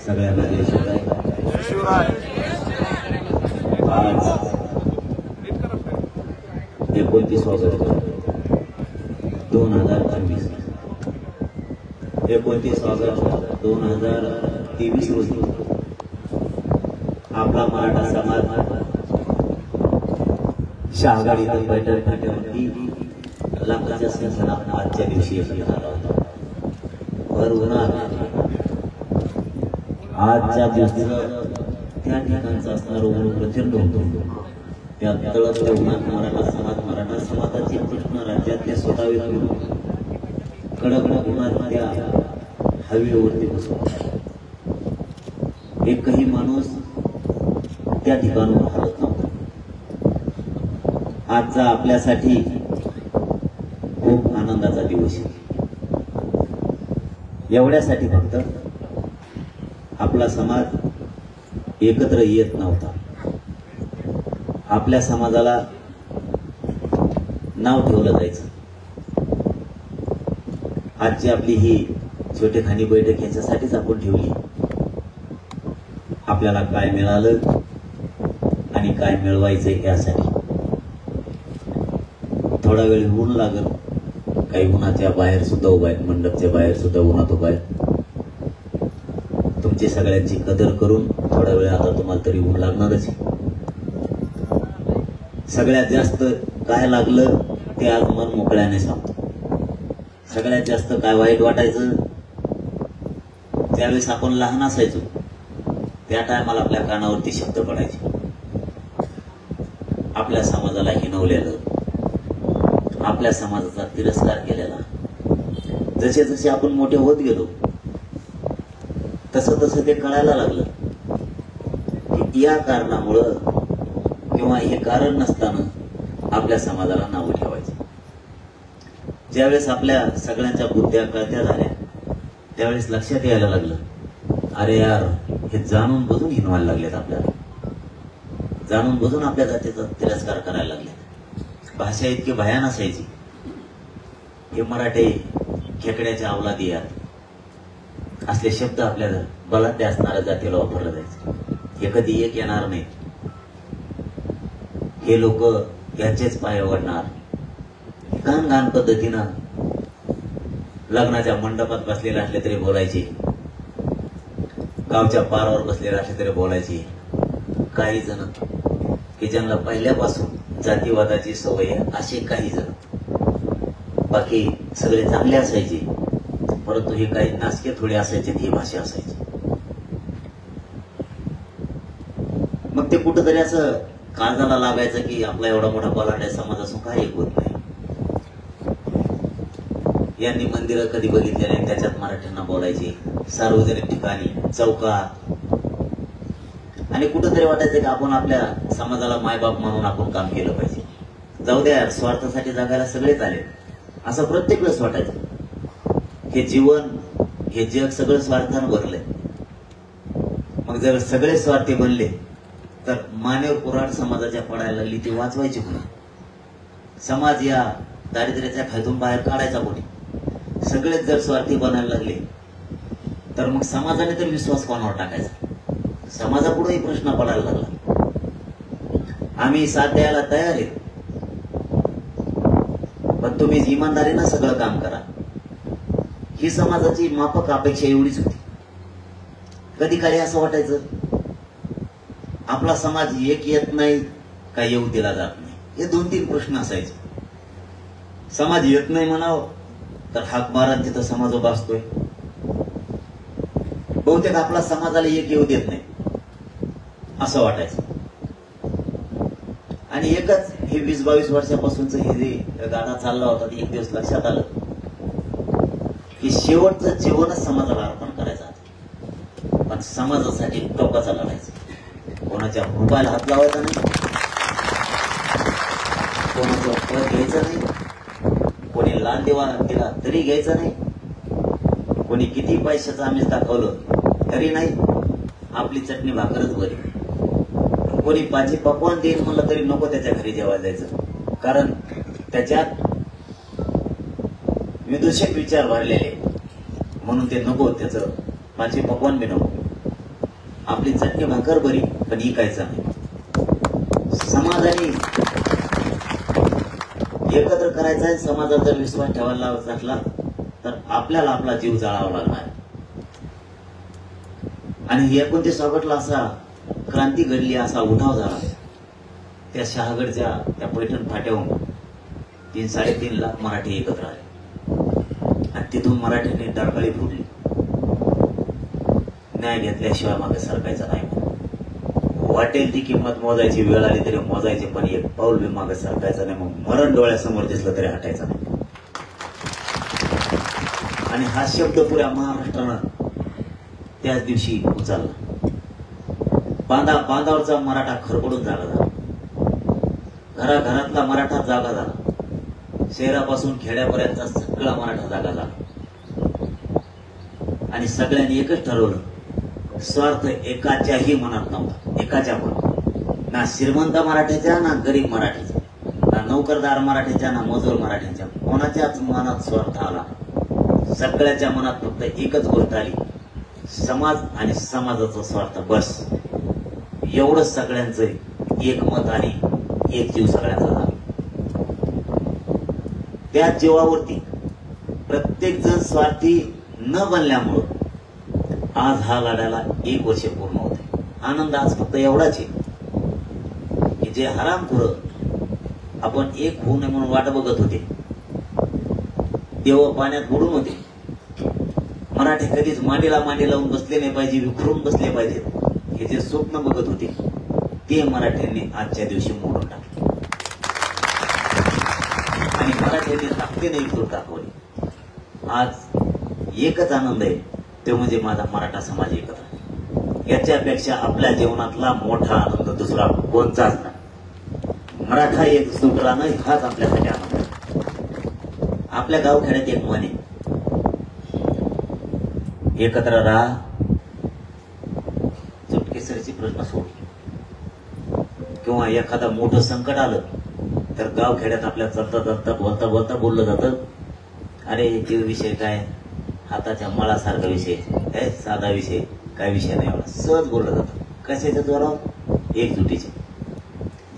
सगळ्यांना जय शिवराय। आज 29 August 2024 29 August 2023 रोजी आपला मराठा समाज शहागड इथं बैठक खात्यावरती लाखाच्या संख्येनं आजच्या दिवशी एकत्र आला होता। भर उन्हात आजच्या दिवसाचं त्या ठिकाणचं असणारं ऊन प्रचंड होतं। त्या तळपत्या उन्हात मराठा समाजाचे प्रश्न राज्यातले स्वतःवर कडक उन्हात त्या हवेवरती बसवतात। एकही माणूस त्या ठिकाणावर हलत नव्हता। आजचा आपल्यासाठी खूप आनंदाचा दिवस आहे। एवढ्यासाठी फक्त आपला समाज एकत्र येत नव्हता। आपल्या समाजाला नाव ठेवलं जायचं। आजची आपली ही छोटेखानी बैठक याच्यासाठीच आपण ठेवली। आपल्याला काय मिळालं आणि काय मिळवायचंय यासाठी। थोडा वेळ ऊन लागल, काही उन्हाच्या बाहेर सुद्धा उभा आहेत, मंडपच्या बाहेर सुद्धा उन्हात उभा आहे. तुमची सगळ्यांची कदर करून थोडा वेळ आता तुम्हाला तरी ऊन लागणारच. सगळ्यात जास्त काय लागलं ते आज मन मोकळ्याने सांगतो. सगळ्यात जास्त काय वाईट वाटायचं त्यावेळेस आपण लहान असायचो, त्या टायमाला आपल्या कानावरती शब्द पडायचे, आपल्या समाजाला हिणवलेलं, आपल्या समाजाचा तिरस्कार केलेला. जसे जसे आपण मोठे होत गेलो तसं तसं ते कळायला लागलं की या कारणामुळं किंवा हे कारण नसताना आपल्या समाजाला नावं ठेवायचं. ज्यावेळेस आपल्या सगळ्यांच्या बुद्ध्या कळत्या झाल्या त्यावेळेस लक्षात यायला लागलं, अरे यार हे जाणून बुजून हिनवायला लागलेत, आपल्याला जाणून बुजून आपल्या जातीचा तिरस्कार करायला लागले. भाषा इतकी भयान असायची, हे मराठे खेकड्याच्या अवलादी यात असले शब्द आपल्या बलाढ्य असणाऱ्या जातीला वापरलं जायचं. हे कधी एक येणार नाही, हे लोक याचेच पाय ओढणार. घाण घाण पद्धतीनं लग्नाच्या मंडपात बसलेले असले तरी बोलायचे, गावच्या पारावर बसलेले असले तरी बोलायचे. काही जण की ज्यांना पहिल्यापासून जातीवादाची सवय आहे असे काही जण, बाकी सगळे चांगले असायचे, परंतु हे काही नासके थोडे असायचे, ही भाषा असायची. मग ते कुठंतरी असं काळजाला लागायचं की आपला एवढा मोठा बलाढ्य समाज असून काय एक होत नाही. यांनी मंदिरं कधी बघितले नाही, त्याच्यात मराठ्यांना बोलायचे, सार्वजनिक ठिकाणी, चौकात. आणि कुठंतरी वाटायचं की आपण आपल्या समाजाला मायबाप म्हणून आपण काम केलं पाहिजे. जाऊ द्या, स्वार्थासाठी जगायला सगळेच आले असं प्रत्येक वेळेस वाटायचं. हे जीवन, हे जग सगळं स्वार्थानं भरलंय. मग जर सगळे स्वार्थी बनले तर मानव कुऱ्हाड समाजाच्या पडायला लागली, ती वाचवायची कोणी? समाज या दारिद्र्याच्या खायतून बाहेर काढायचा कोणी? सगळेच जर स्वार्थी बनायला लागले तर मग समाजाने तर विश्वास कोणावर टाकायचा? समाजापुढेही प्रश्न पडायला लागला. आम्ही साथ द्यायला तयार आहे, पण तुम्ही इमानदारीनं सगळं काम करा. ही समाजाची माफक अपेक्षा एवढीच होती. कधी कधी असं वाटायचं आपला समाज एक येत नाही का येऊ दिला जात नाही, हे 2-3 प्रश्न असायचे. समाज येत नाही म्हणावं तर हाक मारा, तिथं समाज उभा असतोय. बहुतेक आपला समाजाला एक येऊ देत नाही असं वाटायचं. आणि एकच हे 20-22 वर्षापासूनच हे जे गाडा चालला होता, ते एक दिवस लक्षात आलं की शेवटचं जीवनच समाजाला अर्पण करायचं, पण समाजासाठी टोकाचा लढायचं. कोणाच्या मोबाईल हात लावायचा नाही, कोणाचं पद घ्यायचं नाही, कोणी लाल देवा दिला तरी घ्यायचं नाही, कोणी किती पैशाचं आम्हीच दाखवलं तरी नाही, आपली चटणी भाकरच बरी. कोणी पाची पकवान देईन म्हणलं तरी नको त्याच्या घरी जेवायला जायचं, कारण त्याच्यात विदूषक विचार भरलेले, म्हणून ते नको, त्याचं पाची पकवान बी नको. आपली चटणी भाकर बरी पण इकायचं नाही. समाजाने एकत्र करायचा आहे. समाजात जर विश्वास ठेवायला लागला तर आपल्याला आपला जीव जाळावा लागणार. आणि 29 असा क्रांती घडली, असा उठाव झाला. त्या शहागडच्या त्या पैठण फाट्याहून 3-3.5 लाख मराठी एकत्र आले आणि तिथून मराठ्यांनी डरकाळी फुटली. न्याय घेतल्याशिवाय मागे सरकायचं नाही. वाटेल ती किंमत मोजायची, वेळ आली तरी मोजायची, पण एक पाऊल बी मागे सरकायचं नाही. मग मरण डोळ्यासमोर दिसलं तरी हटायचं नाही. आणि हा शब्द पुऱ्या महाराष्ट्रानं त्याच दिवशी उचलला. बांधावरचा मराठा खरपडून जागा झाला, घराघरातला मराठा जागा झाला, शहरापासून खेड्यापर्यंतचा सगळा मराठा जागा झाला. आणि सगळ्यांनी एकच ठरवलं, स्वार्थ एकाच्याही मनात नव्हता, एकाच्या मनात, ना श्रीमंत मराठ्याच्या, ना गरीब मराठ्याच्या, ना नोकरदार मराठ्याच्या, ना मजूर मराठ्याच्या, कोणाच्याच मनात स्वार्थ आला. सगळ्याच्या मनात फक्त एकच गोष्ट आली, समाज आणि समाजाचा स्वार्थ, बस. एवढंच सगळ्यांचं एक मत आणि एक जीव सगळ्यांचा झाला. त्या जीवावरती प्रत्येक जण स्वार्थी न बनल्यामुळं आज हा लढ्याला 1 वर्ष पूर्ण होते. आनंद आज फक्त एवढाच आहे की जे हरामखोर आपण एक होऊ नये म्हणून वाट बघत होते, देव पाण्यात बुडून होते, मराठी कधीच मांडीला मांडी लावून बसले नाही पाहिजे, विखरून बसले पाहिजेत, हे जे स्वप्न बघत होते ते मराठ्यांनी आजच्या दिवशी मोडून टाकले आणि मराठ्यांनी ताकदीने एकजूट दाखवली. आज एकच आनंद आहे, ते म्हणजे माझा मराठा समाज एकत्र. याच्यापेक्षा आपल्या जीवनातला मोठा आनंद दुसरा कोणताच नाही. मराठा एकजूट राहणं हाच आपल्यासाठी आनंद आहे. आपल्या गावखेड्यात एक म्हण आहे, एकत्र राहा, चुटकेसरीची प्रश्न सोड. किंवा एखादा मोठं संकट आलं तर गावखेड्यात आपल्या चालता चालता बोलता बोलता बोललं जातं, अरे ते विषय काय, हाताच्या मळासारखा विषय, साधा विषय, काय विषय नाही, एवढा सहज बोललं जातं. कशाच्या जोरावर? एकजुटीचे.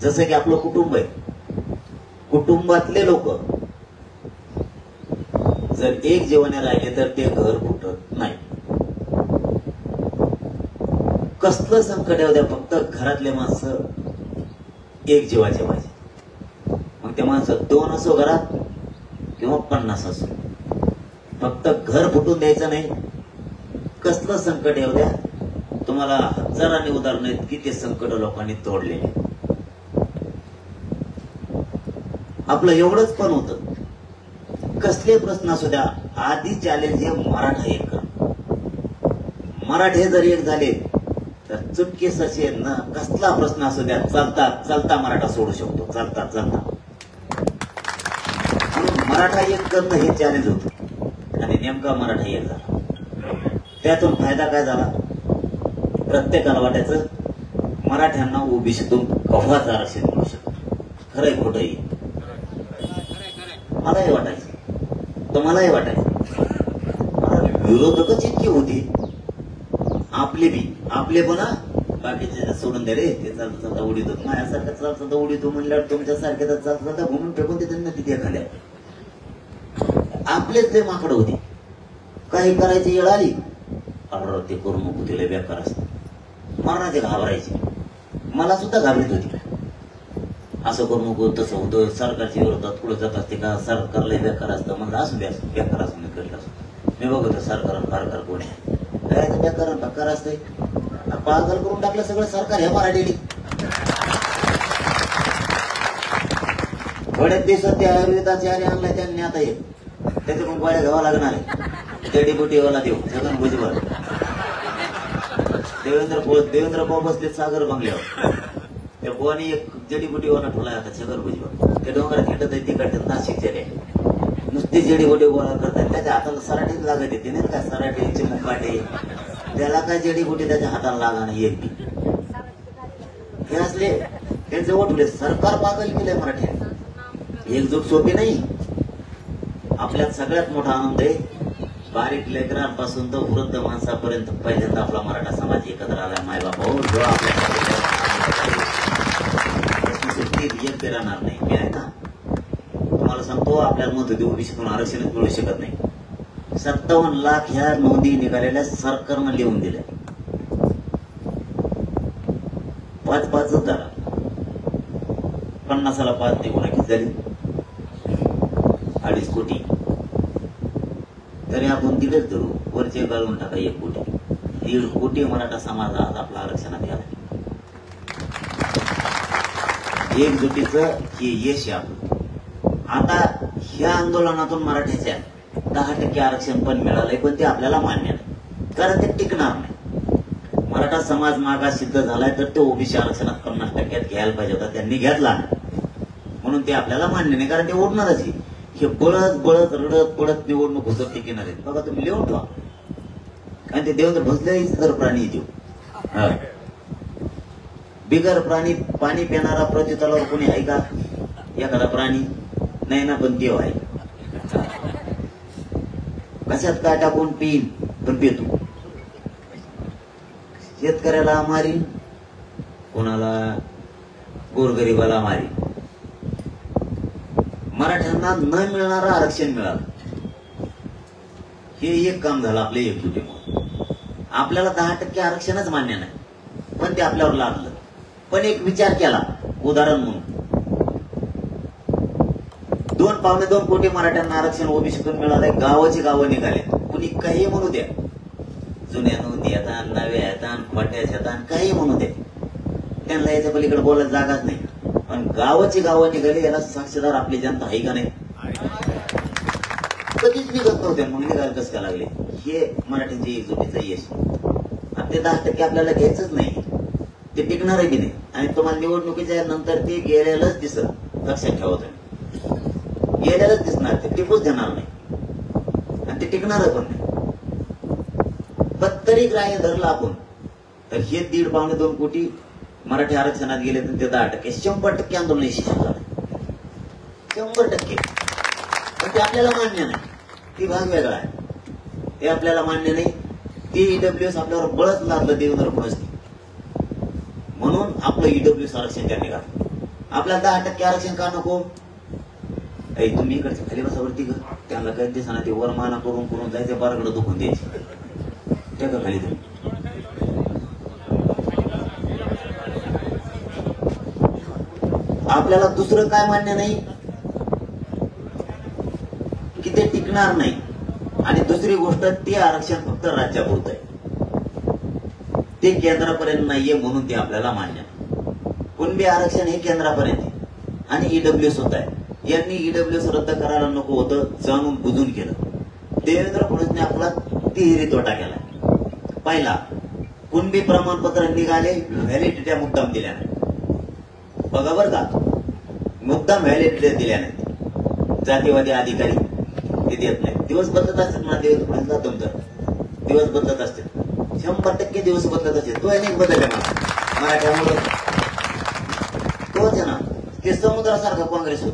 जसं की आपलं कुटुंब आहे, कुटुंबातले लोक जर एक जीवाने राहिले तर ते घर फुटत नाही. कसलं संकट येऊ द्या, फक्त घरातले माणसं एक जीवाचे पाहिजे. मग ते माणसं 2 असो घरात किंवा 50 असो, फक्त घर फुटून द्यायचं नाही. कसलं संकट येऊ द्या, तुम्हाला हजारांनी उदाहरणं आहेत की ते संकट लोकांनी तोडलेले. आपलं एवढंच पण होतं, कसले प्रश्न असू द्या, आधी चॅलेंज हे मराठा एक कर. मराठे जर एक झाले तर चुटकेसरचे न कसला प्रश्न असू द्या, चालता चालता मराठा सोडू शकतो, चालता चालता. म्हणून मराठा एक करणं हे चॅलेंज होतं आणि नेमका मराठा एक झाला. त्यातून फायदा काय झाला? प्रत्येकाला वाटायचं मराठ्यांना ओबीसीतून कव्हाच आरक्षण मिळू शकतं. खरंय खोटंही? मलाही वाटायचं, तुम्हालाही वाटायचं. विरोधकच इतके होते, आपले पण बाकीचे सोडून दे रे, ते चालतं चालता उडीतो, माझ्यासारखं चालत चालता उडीतो म्हणल्यावर तुमच्यासारखे तर चालत चालता घुमून फेकून ते त्यांना तिथे खाल्या. आपलेच ते माकडं होते, काही करायची वेळ आली अरे ते करू नको, तिला बेकार असत, मरणाचे घाबरायचे. मला सुद्धा घाबरीत होती, असं करू नको, तसं होतं, सरकारच्या विरोधात पुढे जात असते का, सरकारला बेकार असतं. म्हणलं असू द्या, बेकार असं मी करत असतो. मी बघतो सरकार कारकार कोण आहे, काय बेकार बेकार असतंय, पागल करून टाकलं सगळं सरकार हे मराठीने. थोड्याच दिवसात ते आयुर्वेदाचे आरे आणलाय त्यांनी, आता येत त्याचे पण गोळ्या घ्यावा लागणार आहे. जडीबुटीवाला देऊ छगन भुजबळ, देवेंद्र भाऊ बसले सागर बंगल्यावर, त्या बुवानी एक जडीबुटीवाला ठेवलाय आता छगन भुजबळ. त्या डोंगरात हिंडत आहे, तिकडे नाशिकच्या रे नुसती जडीबुटी गोळा करतात, त्याच्या हाताला सराटीच लागत येते नाही का, सराटीचे मुकाटे, त्याला काय जडीबुटी त्याच्या हाताला लागा नाही एक बी. हे असले त्यांचे ओठले, सरकार पागल केलंय मराठी. एकजूट सोपी नाही. आपल्यात सगळ्यात मोठा आनंद आहे, बारीक लेकरांपासून तर वृद्ध माणसापर्यंत पहिल्यांदा आपला मराठा समाज एकत्र आला. मायबाप हो, जो आपल्या एक ते राहणार नाही. मी आहे ना, तुम्हाला सांगतो, आपल्याला मत होते ओबीसीतून आरक्षणच मिळू शकत नाही. 57 लाख ह्या नोंदी निघालेल्या सरकारनं लिहून दिल्या. 5-5 झाला, 50ला 5 ते गुन्हा किती झाली, 2.5 कोटी. तरी आपण तिथेच धरू, वरचे गाळून टाका 1 कोटी. 1.5 कोटी मराठा समाज आज आपला आरक्षणात गेला. एकजुटीचं हे यश आहे आपलं. आता ह्या आंदोलनातून मराठ्याच्या 10% आरक्षण पण मिळालंय, पण ते आपल्याला मान्य नाही, कारण ते टिकणार नाही. मराठा समाज मागास सिद्ध झालाय तर ते ओबीसी आरक्षणात 50% घ्यायला पाहिजे होता, त्यांनी घेतला नाही, म्हणून ते आपल्याला मान्य नाही, कारण ते ओढणारच आहे. हे बळत बळत रडत पडत निवडणूक होत टिकणार आहेत. बघा तुम्ही लिहून ठेवा. आणि ते देवेंद्र भोसले जर प्राणी देऊ, बिगर प्राणी पाणी पिणारा प्रत्युतलावर कोणी आहे का? एखादा प्राणी नाही ना, पण देव आहे. कशात काय टाकून पिईन, पण पितो. शेतकऱ्याला मारीन, कोणाला गोरगरीबाला मारीन. मराठ्यांना न मिळणारं आरक्षण मिळालं. हे एक काम झालं आपल्या एकजुटीमुळे. आपल्याला 10% आरक्षणच मान्य नाही, पण ते आपल्यावर लादलं. पण एक विचार केला, उदाहरण म्हणून 2.2 कोटी मराठ्यांना आरक्षण ओबीसीतून मिळालंय. गावाची गावं निघाले, कुणी काही म्हणू द्या, जुन्या नोंदी येतात, नव्या येतात, खोट्याच येतात, काही म्हणू द्या, त्यांना याच्या पलीकडे बोलायला जागाच नाही. पण गावाची गावं निघाली, याला साक्षीदार आपली जनता आहे का नाही? कधीच निघत नव्हते, म्हणून निघाल कसं काय लागले? हे मराठ्यांची एकजुटीचं यश. आणि ते 10% आपल्याला घ्यायचंच नाही, ते टिकणारही बी नाही. आणि तुम्हाला निवडणुकीच्या नंतर ते गेलेलंच दिसत, लक्षात ठेवा तुम्ही, गेलेलंच दिसणार, ते टिकूच देणार नाही आणि ते टिकणार पण नाही. पण तरी ग्राह्य धरलं आपण तर हे 1.5-2 कोटी मराठी आरक्षणात गेले तर ते 10%, 100% आंदोलन यशस्वी झालं, 100%. पण ते आपल्याला मान्य नाही, ती भाग वेगळा आहे, ते आपल्याला मान्य नाही. ते ईडब्ल्यूएस आपल्यावर बळच लागलं देवेंद्र फडणवीस, म्हणून आपलं ईडब्ल्यूएस आरक्षण त्यांनी काढलं. आपल्याला 10% आरक्षण का नको? तुम्ही इकडच्या खाली बसावरती ग, त्यांना काही दिसणार, ते वर माना करून करून जायचं, बाराकडे दुखून द्यायचे, त्या का खाली तुम्ही. आपल्याला दुसरं काय मान्य नाही की ते टिकणार नाही. आणि दुसरी गोष्ट, ते आरक्षण फक्त राज्यापुरतं आहे, ते केंद्रापर्यंत नाहीये, म्हणून ते आपल्याला मान्य नाही. कुणबी आरक्षण हे केंद्रापर्यंत आहे. आणि ईडब्ल्यूएस होत आहे, यांनी ईडब्ल्यूएस रद्द करायला नको होतं, जाणून बुजून केलं. देवेंद्र फडणवीसने आपला तिहेरी तोटा केला. पहिला, कुणबी प्रमाणपत्र निघाले, व्हॅलिडिटी मुद्दाम दिल्या नाही. बघा बर का, मुद्दाम व्हॅलिडिटी दिल्या नाही. जातीवादी अधिकारी ते देत नाही. दिवस बदलत असतात ना, देवेंद्र फडणवीसला दमतर दिवस बदलत असतात, 100% दिवस बदलत असतात. तो अनेक बदलले मला मराठ्यामुळे, तोच आहे ना. ते समुद्रासारखा काँग्रेस होत,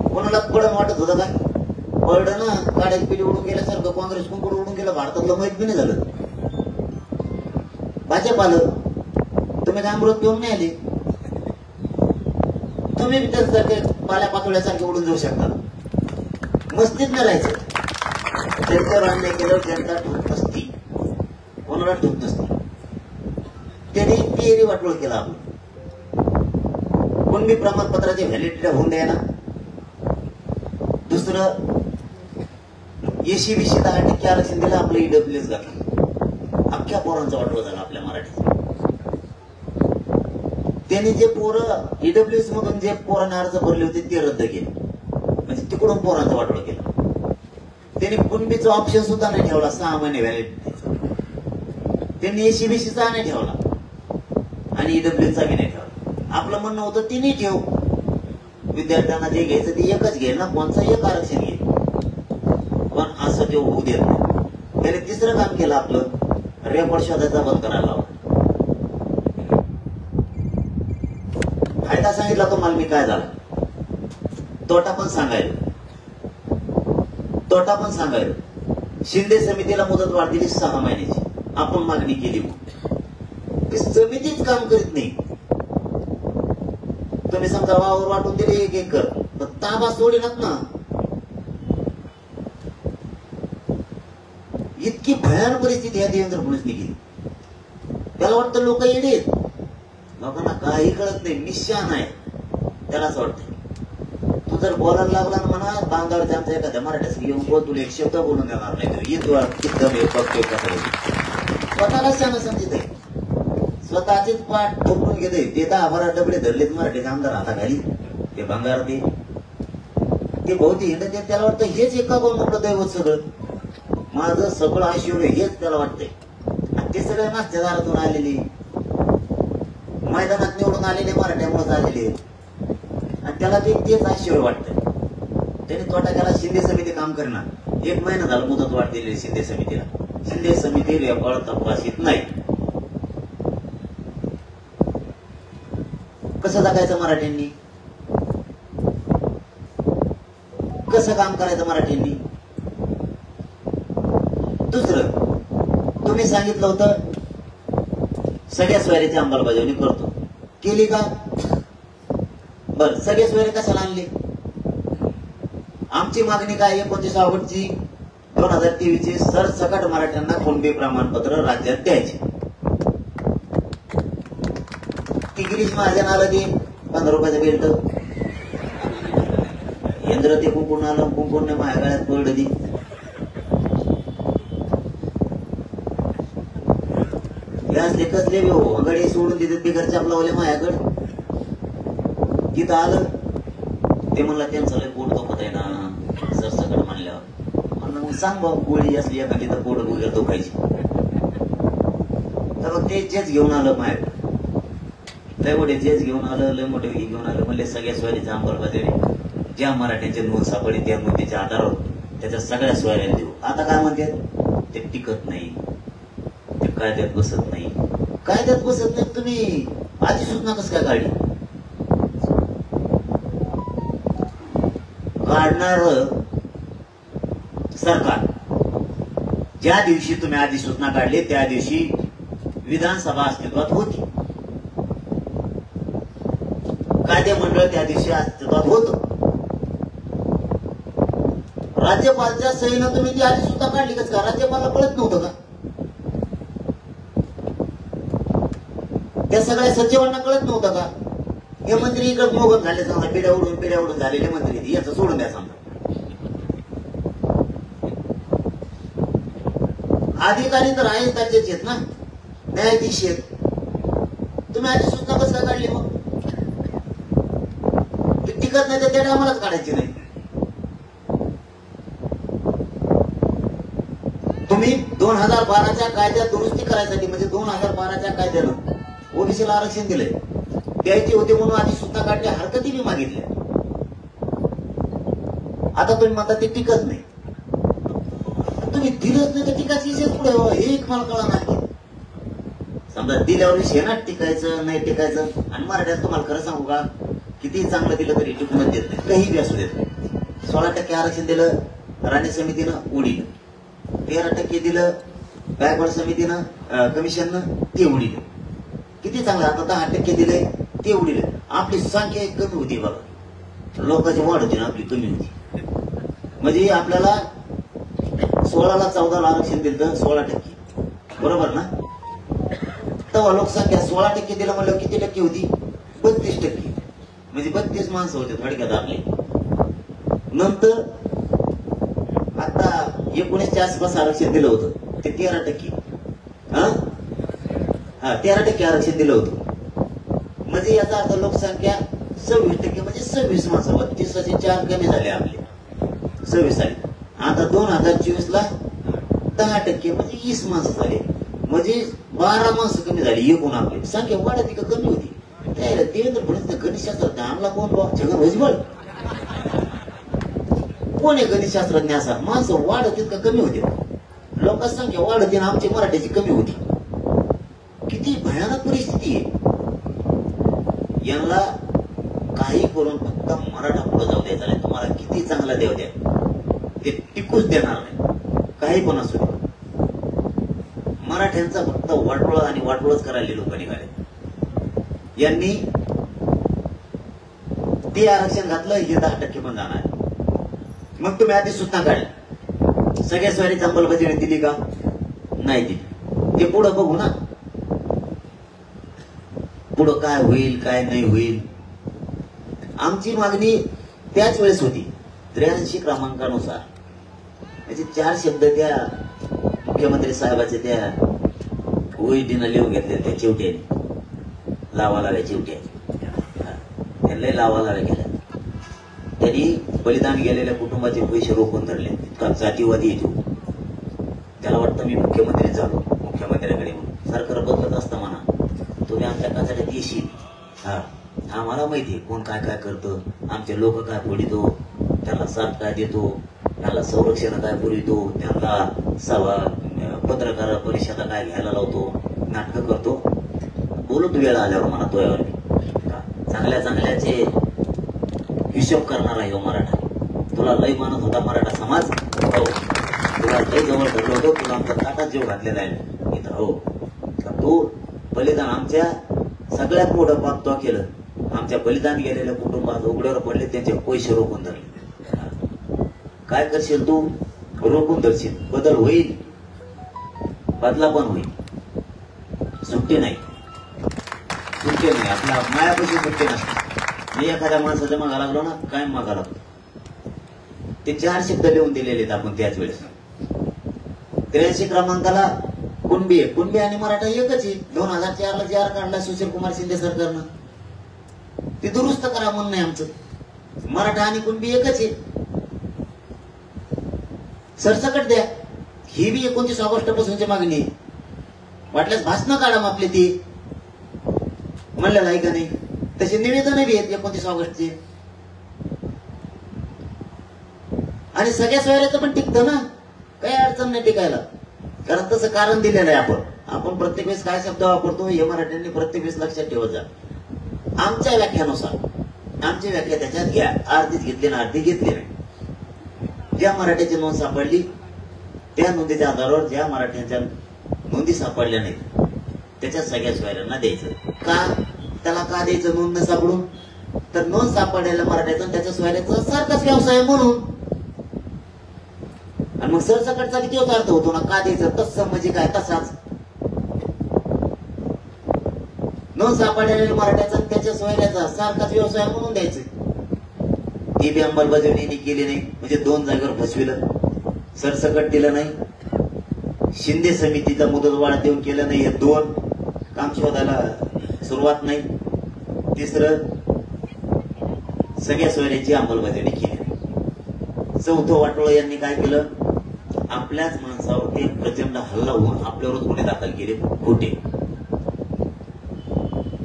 कोणाला पडण वाटत होतं काय? पडलं ना, काड्याची पिढी उडून गेल्यासारखं काँग्रेस कुंकड उडून गेलं. भारतातलं माहित बी नाही झालं. भाजप आलं, तुम्ही काय अमृत पिऊन नाही आले, तुम्ही बी त्यासारखे पाल्या पातोळ्यासारखे उडून जाऊ शकता. मस्तीत नाही राहायचं. त्यांच्यावर अन्याय केल्यावर जनता ठोक नसती, कोणाला ठोक नसती. त्यांनी तिहेरी वाटोळ केला. आपण कुणबी प्रमाणपत्राची व्हॅलिडिटी होऊन द्या ना. दुसरं, एसी-बीसी 10% आरक्षण दिलं, आपलं ईडब्ल्यूएस घातलं. अख्ख्या पोरांचा वाटोळ झाला आपल्या मराठीत. त्यांनी जे पोरं ईडब्ल्यूएस मधून जे पोरांना अर्ज भरले होते ते रद्द केले, म्हणजे तिकडून पोरांचा वाटोळ केला. त्यांनी कुणबीचा ऑप्शन सुद्धा नाही ठेवला, 6 महिने व्हॅलिडिटीचा. त्यांनी एसी-बीसीचा नाही ठेवला आणि ईडब्ल्यूएसचा बी नाही ठेवला. आपलं म्हणणं होतं तिन्ही ठेव, विद्यार्थ्यांना जे घ्यायचं ते एकच घेईल ना, कोणचं एक आरक्षण घेईल. पण असं ते होऊ देत नाही. त्याने तिसरं काम केलं, आपलं रेकॉर्ड शोधायचा बंद करायला लावला. फायदा सांगितला तुम्हाला मी काय झाला, तोटा पण सांगायला. शिंदे समितीला मुदत वाढ दिली 6 महिन्याची, आपण मागणी केली, ती समितीच काम करीत नाही. तुम्ही समजा वावर वाटून दिले 1 एकर, तर ताबा सोडेनात ना. इतकी भयानक परिस्थिती आहे देवेंद्र फडणवीसने केली. त्याला वाटतं लोक येडे आहेत, लोकांना काही कळत नाही, निशान आहे. त्याला असं वाटतं तू जर बोलायला लागला ना म्हणा, बांधावरच्या आमच्या एखाद्या मराठ्यास घेऊन बोल, तुला एक शब्द बोलून देणार नाही. येतो स्वतःला शान समजित आहे, स्वतःचीच पाठ ठोकून घेते. ते 10-12 डबडे धरलेत मराठीचे आमदार हाताखाली, ते भंगार ते बहुती हिंडत. त्याला वाटतं हेच एका कोण मोठं दैवत सगळं, माझं सगळं आशीर्वाद हेच त्याला वाटतंय. आणि ते सगळे मागच्या दारातून आलेले, मैदानात निवडून आलेले मराठ्यामुळे आलेले, आणि त्याला तेच आश्चर्य वाटतंय. त्यांनी तोटा केला. शिंदे समिती काम करणार, 1 महिना झाला मुदत वाढ दिलेली शिंदे समितीला. शिंदे समिती रेकॉर्ड तपासित नाही. कसं जगायचं मराठ्यांनी, कसं काम करायचं मराठ्यांनी? दुसरं, तुम्ही सांगितलं होतं सगळ्या स्वारीची अंमलबजावणी करतो, केली का? बर सगळे सोयरे कशाला आणले? आमची मागणी काय? 29 ऑगस्टची 2023 ची सरसकट मराठ्यांना कुणबी प्रमाणपत्र राज्यात द्यायचे. ती गिरीश महाजन आलं ते 15 रुपयाचं बेल्ट, यंत्र ते कुंकून आलं, कुंकून माझ्या गळ्यात पडलं ती. असले कसले गडे सोडून तिथे बिगर चपलावले माझ्याकडे. तिथं आलं ते म्हणलं त्यांचं लय पोट दुखत आहे ना सरसकट म्हणल्यावर. म्हणलं मग सांग भाऊ गोळी असली एखादी तर पोट वगैरे दुखायची. तर मग ते जेच घेऊन आलं माझ्याकडे, लय मोठे जेच घेऊन आलं, लय मोठे घेऊन आलं. म्हणले सगळ्या सोयरीच्या अंमलबजावणी ज्या मराठ्यांचे नोंद सापडली त्या नोंदीच्या आधारावर त्याच्या सगळ्या सोयऱ्या देऊ. आता काय म्हणतात? ते टिकत नाही, ते कायद्यात बसत नाही. कायद्यात बसत नाही तुम्ही आधी सूचना कसं काय काढली? काढणार सरकार. ज्या दिवशी तुम्ही अधिसूचना काढली त्या दिवशी विधानसभा अस्तित्वात होती, कायदे मंडळ त्या दिवशी अस्तित्वात होतं. राज्यपालच्या सहीनं तुम्ही ती अधिसूचना काढली कसं का? राज्यपालला कळत नव्हतं का? त्या सगळ्या सचिवांना कळत नव्हतं का? हे मंत्री इकडे मोगम झाले, समजा पिढ्या उडून झालेले मंत्री, याचं सोडून द्या. समजा अधिकारी तर आहेत राज्याचे आहेत ना, न्यायाधीश आहेत. तुम्ही अधिसूचना कसं काय काढली? मग ते टिकत नाही तर त्या आम्हालाच काढायची नाही. तुम्ही 2012च्या कायद्यात दुरुस्ती करायसाठी, म्हणजे 2012च्या कायद्यानं ओबीसीला आरक्षण दिलंय, द्यायचे होते म्हणून अधिसूचना काढल्या, हरकती बी मागितल्या. आता तुम्ही म्हणता ते टिकत नाही. तुम्ही दिलंच नाही तर टिकायची पुढे हे एक मला कळा नाही. समजा दिल्यावर शेणात टिकायचं नाही टिकायचं. आणि मराठ्यात तुम्हाला खरं सांगू का, किती चांगलं दिलं तरी टिकूनच देत नाही, काही बी असू देत नाही. 16% आरक्षण दिलं राणे समितीनं, उडीलं. 13% दिलं गायकवाड समितीनं, कमिशननं, ते उडीलं. किती चांगलं. आता 10% दिले ते उडीले. आपली संख्या कमी होती बघा, लोकांची वाढ होती ना, आपली कमी होती. म्हणजे आपल्याला 16ला 14ला आरक्षण दिलं 16%, बरोबर ना? तेव्हा लोकसंख्या 16% दिलं म्हणलं किती टक्के होती? 32%. म्हणजे 32 माणसं होते थोडक्यात आपले. नंतर आता 19च्या आसपास आरक्षण दिलं होतं ते 13%. 13% आरक्षण दिलं होतं. म्हणजे याचा अर्थ लोकसंख्या 26%, म्हणजे 26 माणसं. 32 कमी झाले आपले, 26 आले. आता 2024ला 10%, म्हणजे 20 माणसं झाले. म्हणजे 12 माणसं कमी झाली. एकूण आपली संख्या वाढती का कमी होती? त्याला देवेंद्र फडणवीस गणितशास्त्रज्ञ आणला कोण? छगन भुजबळ. कोण आहे गणितशास्त्रज्ञ असा? माणसं वाढत का कमी होते? लोकसंख्या वाढते ना आमची मराठ्याची कमी होती. किती भयानक परिस्थिती आहे. यांना काही करून फक्त मराठा पुढे जाऊ द्यायचा नाही. तुम्हाला किती चांगला देव द्या, ते टिकूच देणार नाही, काही पण असू दे. मराठ्यांचा फक्त वाटोळा आणि वाटोळच करायला लोक निघाले. यांनी ते आरक्षण घातलं, हे 10% पण जाणार. मग तुम्ही आधी सूचना काढली, सगळ्या स्वारीची अंमलबजावणी दिली का? नाही दिली. ते पुढं बघू ना, पुढं काय होईल काय नाही होईल. आमची मागणी त्याच वेळेस होती 83 क्रमांकानुसार. म्हणजे 4 शब्द त्या मुख्यमंत्री साहेबाचे त्या ओईडीनं लिहून घेतले, त्या चिवट्याने लावा लागल्या. चिवट्या त्यांना लावा लागल्या गेल्या. त्यांनी बलिदान गेलेल्या कुटुंबाचे पैसे रोखून धरले. इतका जातीवादी येतो. त्याला वाटतं मी मुख्यमंत्री झालो, मुख्यमंत्र्याकडे सरकार बदलत असतं म्हणा, तुम्ही आमच्या काचाड्यात येशील. आम्हाला माहितीये कोण काय काय करतं, आमचे लोक काय फोडितो, त्याला साथ काय देतो, त्याला संरक्षण काय पुरवितो, त्यांना सभा पत्रकार परिषदा काय घ्यायला लावतो, नाटकं करतो. बोलू तू वेळ आल्यावर म्हणा तो यावर चांगल्या चांगल्याचे हिशोब करणार आहे हो मराठा. तुला लय मानत होता मराठा समाज, हो तुला लय जवळ धरलं होतं, तुला आमच्या ताटात जीव घातलेला आहे इथं. हो तू बलिदान आमच्या सगळ्यात मोठं पाप तो केलं. आमच्या बलिदान गेलेल्या कुटुंबात उघड्यावर पडले, त्यांचे पैसे रोखून धरले. काय करशील तू? रोखून धरशील. बदल होईल, बदला पण होईल. सुट्टी नाही, सुट्टी नाही. आपल्या मायापाशी सुट्टी नसते. मी एखाद्या माणसाच्या मागा लागलो ना, काय मागा लागलो, ते 4 शब्द लिहून दिलेले आहेत आपण त्याच वेळेस. 83 क्रमांकाला कुणबी आहे. कुणबी आणि मराठा एकच आहे. 2004 ला जी आर काढला सुशील कुमार शिंदे सरकारनं, ते दुरुस्त करा म्हणणं आहे आमचं. मराठा आणि कुणबी एकच आहे, सरसकट द्या. ही बी 29 ऑगस्ट पासूनची मागणी आहे. वाटल्यास भाषण काढा मग आपली ती म्हणलेलं आहे का नाही. तसे निवेदन बी आहेत 29 ऑगस्टचे. आणि सगळ्या सोयऱ्याचं पण टिकतं ना, काही अडचण नाही टिकायला. कारण तसं कारण दिलेलं आहे. आपण प्रत्येक वेळेस काय शब्द वापरतो हे मराठ्यांनी प्रत्येक वेळेस लक्षात ठेवत जा. आमच्या व्याख्यानुसार आमची व्याख्या त्याच्यात घ्या. अर्धीच घेतली ना अर्धी घेतली नाही. ज्या मराठ्याची नोंद सापडली त्या नोंदीच्या आधारावर ज्या मराठ्यांच्या नोंदी सापडल्या नाहीत त्याच्या सगळ्या सोयऱ्यांना द्यायचं. का? त्याला का द्यायचं नोंद न सापडून? तर नोंद सापडलेल्या मराठ्याचा त्याच्या सोयऱ्याचा सारखाच व्यवसाय म्हणून. आणि मग सरसकटचा किती अर्थ होतो ना, का द्यायचं? तसं म्हणजे काय? तसाच नोंद सापडलेल्या मराठ्याचा त्याच्या सोयऱ्याचा सारखाच व्यवसाय म्हणून द्यायचं. ती बी अंमलबजावणी केली नाही, म्हणजे 2 जागेवर फसविलं. सरसकट दिलं नाही, शिंदे समितीचा मुदतवाढ देऊन केलं नाही. हे 2 काम शोधायला सुरुवात नाही. तिसरं सगळ्या सोयऱ्याची अंमलबजावणी केली नाही. 4थं वाटोळं यांनी काय केलं? आपल्याच माणसावर एक प्रचंड हल्ला होऊन आपल्यावरच गुन्हे दाखल केले खोटे.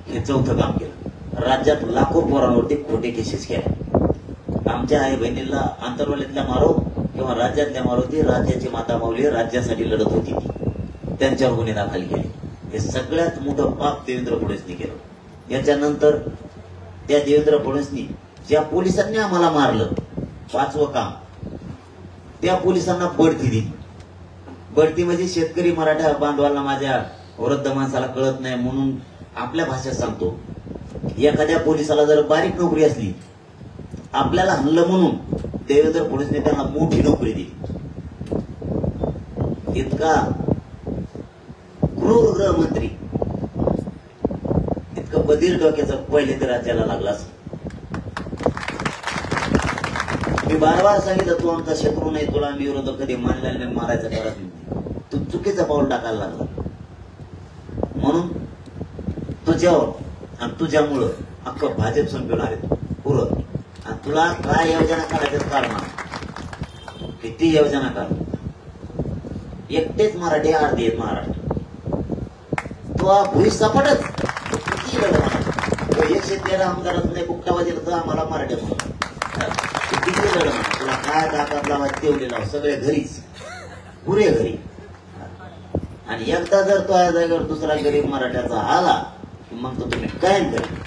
हे 4थं काम केलं. राज्यात लाखो पोरांवरती खोटे केसेस केल्या. आमच्या आई बहिणीला आंतरवलीतल्या मारो किंवा राज्यातल्या मारुती, राज्याची माता माऊली राज्यासाठी लढत होती, त्यांच्यावर गुन्हे दाखल केले. हे सगळ्यात मोठं पाप देवेंद्र फडणवीसनी केलं. याच्यानंतर त्या देवेंद्र फडणवीसनी ज्या पोलिसांनी आम्हाला मारलं, 5वं काम, त्या पोलिसांना बढती दिली. बढती म्हणजे शेतकरी मराठा बांधवांना, माझ्या वृद्ध माणसाला कळत नाही म्हणून आपल्या भाषेत सांगतो. एखाद्या पोलिसाला जर बारीक नोकरी असली, आपल्याला हल्लं म्हणून देवेंद्र फडणवीसने त्यांना मोठी नोकरी दिली. इतका क्रूर गृहमंत्री, इतकं बधीर डोक्याचं पहिले तर राज्याला लागलाच. मी बार सांगितलं, तू आमचा शत्रू नाही, तुला आम्ही विरोधक कधी मानलेला नाही, मारायचं करत नाही. तू चुकीचं पाऊल टाकायला लागला. म्हणून तुझ्यावर आणि तुझ्यामुळं अख्खं भाजप संपवून आले पुरं. आणि तुला काय योजना काढायचं काढणार, किती योजना काढ. एकटेच मराठी अर्धे आहेत महाराष्ट्र. तो भुई सपाटच किती लढवणार. 113 आमदारात नाही बुकटा वाजेल तर आम्हाला मराठी म्हणून किती लढवणार. तुला काय दाखवत लावायचं तेवढे लाव, सगळे घरीच, पुरे घरी. आणि एकदा जर तो या जागेवर दुसरा गरीब मराठ्याचा आला की मग तो तुम्ही कायम करेल.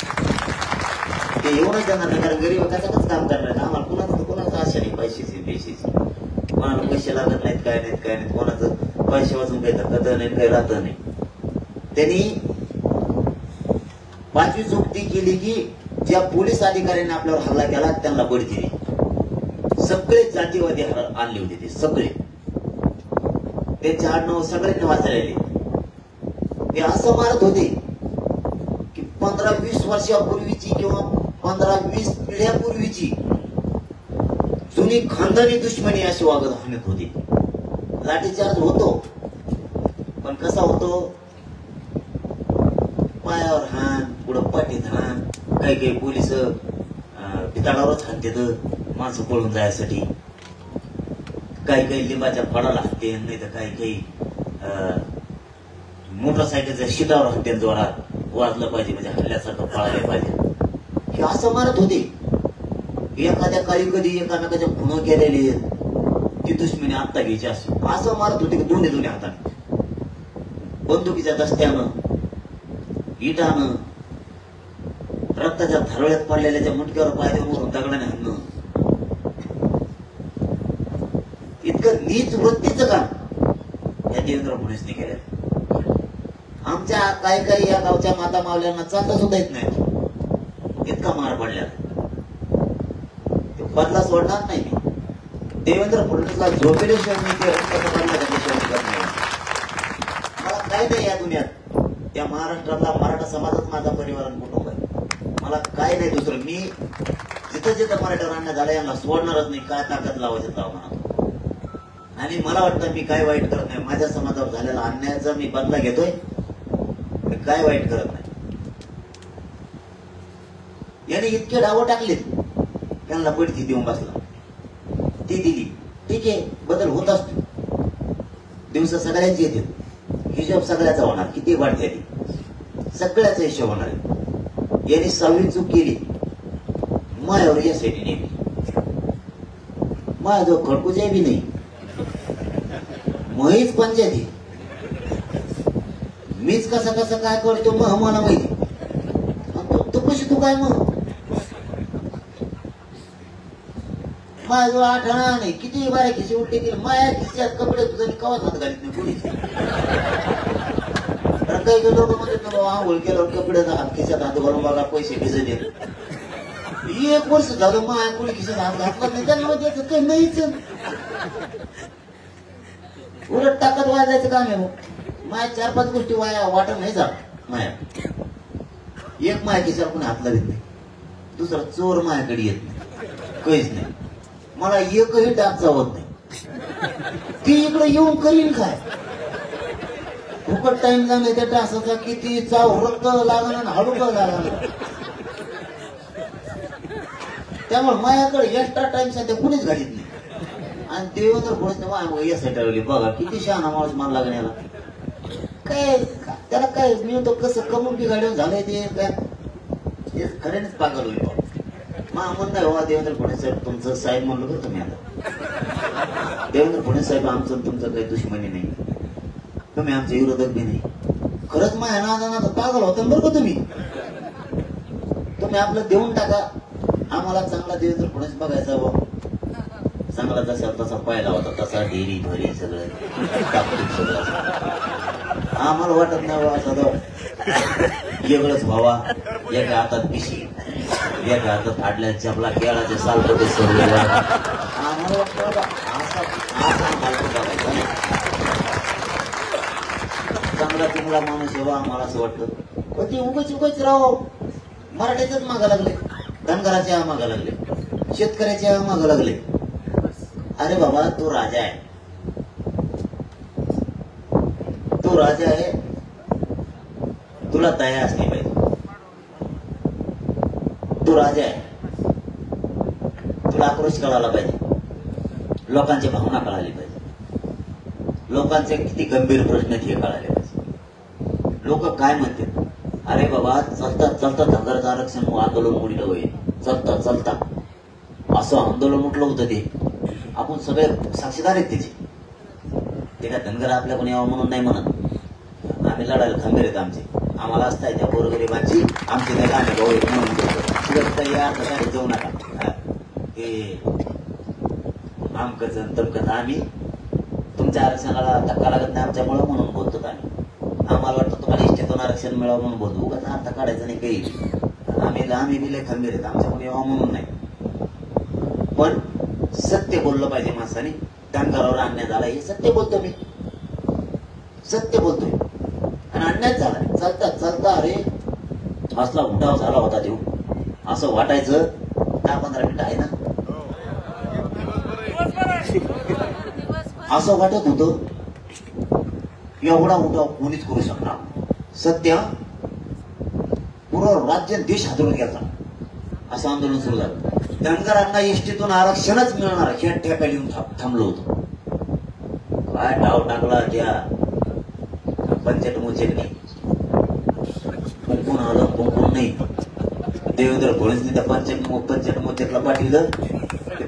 ते येऊनच जाणार नाही, कारण गरीब कशाच काम करणार. आम्हाला कुणाचं आशा नाही पैशाची पैशाची. कोणाला पैसे लागत नाहीत, काय नाहीत काय नाहीत. कोणाचं पैसे वाचून काही धकत नाही, काही राहत नाही. त्यांनी 5वी चुक्ती केली की ज्या पोलीस अधिकाऱ्यांनी आपल्यावर हल्ला केला त्यांना बढती दिली. सगळे जातीवादी आणले होते ते सगळे. त्यांचे आडनाव सगळ्यांनी वाचायला. ते असं मारत होते की 15-20 वर्षापूर्वीची किंवा 15-20 पिढ्यापूर्वीची जुनी खानदानी दुश्मनी अशी वागत हाणत होती. लाठीचार्ज होतो, पण कसा होतो? पायावर हाण, पुढं पाठीत हाण. काही काही पोलिस पिताळावरच हाणतात माणसं पळून जायसाठी. काही काही लिंबाच्या फळाला हाणते, नाही तर काही काही मोटरसायकलच्या शिटावर हाणते. जोरात वाजलं पाहिजे म्हणजे हल्ल्यासारखं पळायला पाहिजे. हे असं मारत होते. एखाद्या काळी कधी एकामेकाच्या खुणं केलेली ती दुश्मनी आत्ता घ्यायची असं मारत होते की दोन्ही हाताने, बंदुकीच्या दस्त्यानं, इटानं, रक्ताच्या धारवळ्यात पडलेल्या मुटक्यावर पाय देऊन दगडाने हाणणं. इतकं नीच वृत्तीचं काम या देवेंद्र फडणवीसने केलं. आमच्या काही काही या गावच्या माता मावल्यांना चालता सुद्धा येत नाही. इतका मार पडल्या बदला सोडणार नाही मी. देवेंद्र फडणवीसला झोपेल्याशिवाय मी ते रक्ताचा बदला त्याच्याशिवाय निघत नाही. मला काय नाही या दुनियात. या महाराष्ट्रातला मराठा समाजच माझा परिवार आणि कुटुंब आहे. मला काय नाही दुसरं. मी जिथं जिथं मराठा अन्याय झाला यांना सोडणारच नाही. काय ताकद लावायचं लावा म्हणा. आणि मला वाटतं मी काय वाईट करत नाही. माझ्या समाजावर झालेला अन्यायाचा मी बदला घेतोय. मी काय वाईट करत नाही. याने इतके डावं टाकलेत त्यांना पडती देऊन बसला. ती दिली ठीक आहे. बदल होत असतो. दिवस सगळ्यांचे येतील. हिशोब सगळ्याचा होणार. किती वाढते ती सगळ्याचा हिशोब होणार आहे. यांनी 6वी चूक केली. मायावर यासाठी नेली. माया जो खडकूजाय बी नाही. महीच पंचायती. मीच कसा कसा काय करतो मग मला माहिती. तू कशी तू काय मग माझं आठवणा नाही. किती बाऱ्या खिशी उलटे केले. माया खिशात कपडे तुझा कवाच हात घालीत नाही कोणीच. काही काही लोक म्हणतात आंघोळ केल्यावर कपडे हात खिशात हात घालून बघा पैसे खिसे देत. 1 वर्ष झालं माया कोणी खिशात हात घातला नाही. त्यांना द्यायचं काही नाहीच. उलट ताकद वाजायचं काम आहे. माया 4-5 गोष्टी वाया वाटत नाही जात. माया एक माया खिशाला कोणी हात लावित नाही. दुसरा चोर मायाकडे येत नाही. काहीच नाही. मला एकही डाग चावत नाही. ती इकडे येऊन करीन काय. फुकट टाइम लागला त्या डासाचा. किती चाव रक्त लागणार आणि हळूक लागणार. त्यामुळे माझ्याकडे एक्स्ट्रा टाइम सध्या कुणीच घालीत नाही. आणि देवेंद्र फडणवीस यासाठी ठरवली. बघा किती शहाणा माणूस मान लागण्याला. काय त्याला काय मी तो कसं कमून बी गाडीवर झालंय ते काय खऱ्यानेच पागल होईल. म्हणणं नाही हो देवेंद्र फडणवीस साहेब तुमचं साहेब म्हणलं बरं तुम्ही. आता देवेंद्र फडणवीस साहेब आमचं तुमचं काही दुश्मनी नाही. तुम्ही आमचे विरोधक बी नाही. खरंच माझ्या नादानात पागल होता बरं का तुम्ही. तुम्ही आपलं देऊन टाका. आम्हाला चांगला देवेंद्र फडणवीस बघायचा बा. चांगला जसा तसा पाहिला होता तसा डेरी भरी सगळं सगळं. आम्हाला वाटत नाही बाबा सगळं वेगळंच व्हावा. एका हातात पिशी एका हातात फाडल्या चपला केळाचे सालपटे सर्व. आम्हाला वाटतं असा बघायचा चांगला चांगला माणूस येवा आम्हाला असं वाटतं. पण ते उगाच राव मराठ्याच्याच मागा लागले. धनगराच्या मागा लागले. शेतकऱ्याच्या मागा लागले. अरे बाबा तो राजा आहे. तो राजा आहे. तुला दया असली पाहिजे. तू राजा आहे. तुला आक्रोश कळाला पाहिजे. लोकांची भावना कळाली पाहिजे. लोकांचे किती गंभीर प्रश्न हे कळाले पाहिजे. लोक काय म्हणतात. अरे बाबा चलता चलता धनगराचं आरक्षण आंदोलन मोडीलं होईल. चलता चलता असं आंदोलन उठलं होतं ते. आपण सगळे साक्षीदार आहेत त्याचे. ते काय धनगर आपल्या कोणी यावं म्हणून नाही म्हणत. आम्ही लढायला खंबीर आहेत आमचे. आम्हाला असताय त्या गोरगरिबांची आमचे नाही गाणे भाऊ म्हणून या ठिकाणी जाऊ नका. हे आमकच तमकच आम्ही तुमच्या आरक्षणाला धक्का लागत नाही आमच्यामुळं म्हणून बोलतो. आम्ही आम्हाला वाटतं तुम्हाला इष्टीतून आरक्षण मिळावं म्हणून बोलतो. उगाच अर्थ काढायचं नाही काही. आम्ही बी लय खंबीर आहेत. आमच्या कोणी यावं म्हणून नाही. पण सत्य बोललं पाहिजे माणसाने. धनगरावर अन्याय झाला हे सत्य बोलतो मी. सत्य बोलतोय. आणि अन्याय झाला. चालता चालता अरे असला उठाव झाला होता देऊ असं वाटायचं. 10-15 मिनिटं आहे ना असं वाटत होतं. एवढा उठाव कोणीच करू शकणार. सत्य पूर्ण राज्य देश हादरून गेला. असं आंदोलन सुरू झालं. धनगरांना एसटीतून आरक्षणच मिळणार ह्या ठेप्याला येऊन थांबलो होतो. काय डाव टाकला त्या पंचायत मोचेकने. कुंकून आलं कुंकून नाही. देवेंद्र फडणवीसने त्या पंचायत मोचेकला पाठवलं.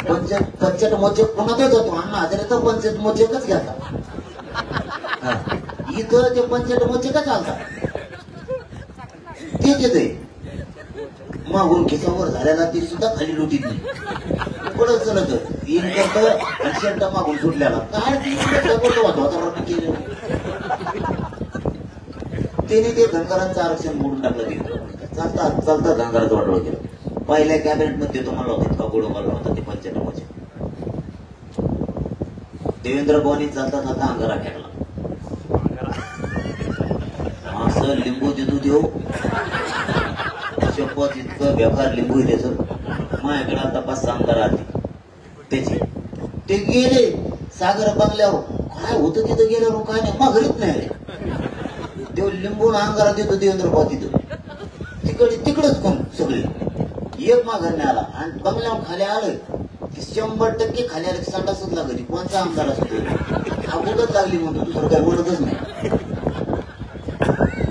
पंचायत मोचेक कोणातच होतो. अण्णा हजारेचा पंचायत मोचेकच घ्यायचा. इथं ते पंचायत मोचेकच आलता. तेच येते मागून खिचावर झाल्याला तरी सुद्धा खाली लुटीत नाही. पडत चलत तीन करतो आणि शर्ट मागून सुटल्याला काय वातावरण केलं. त्याने ते धनगरांचं आरक्षण मोडून टाकलं गेलं. चालता चालता धनगराचं वाटलं गेलं. पहिल्या कॅबिनेट मध्ये तुम्हाला होता इतका गोडोबाला होता ते 95 देवेंद्र भवानी चालता चालता अंगारा फेकला असं लिंबू देतो देऊ शपथ इतकं बेकार लिंबू आहे त्याचं माझ्याकडे आता 5-6 आमदार आले त्याचे ते गेले सागर बंगल्यावर काय होतं तिथं गेल्यावर काय नाही मग घरीच नाही आले देव लिंबून अंगारा देतो देवेंद्र भाऊ तिथं तिकडच कोण सगळे एक माघार नाही आला आणि बंगल्यावर खाली आलं की 100% खाली आलं की संडासच लागली कोणचा आमदार असतो अगोदर लागली म्हणतो दुसरं काय म्हणतच नाही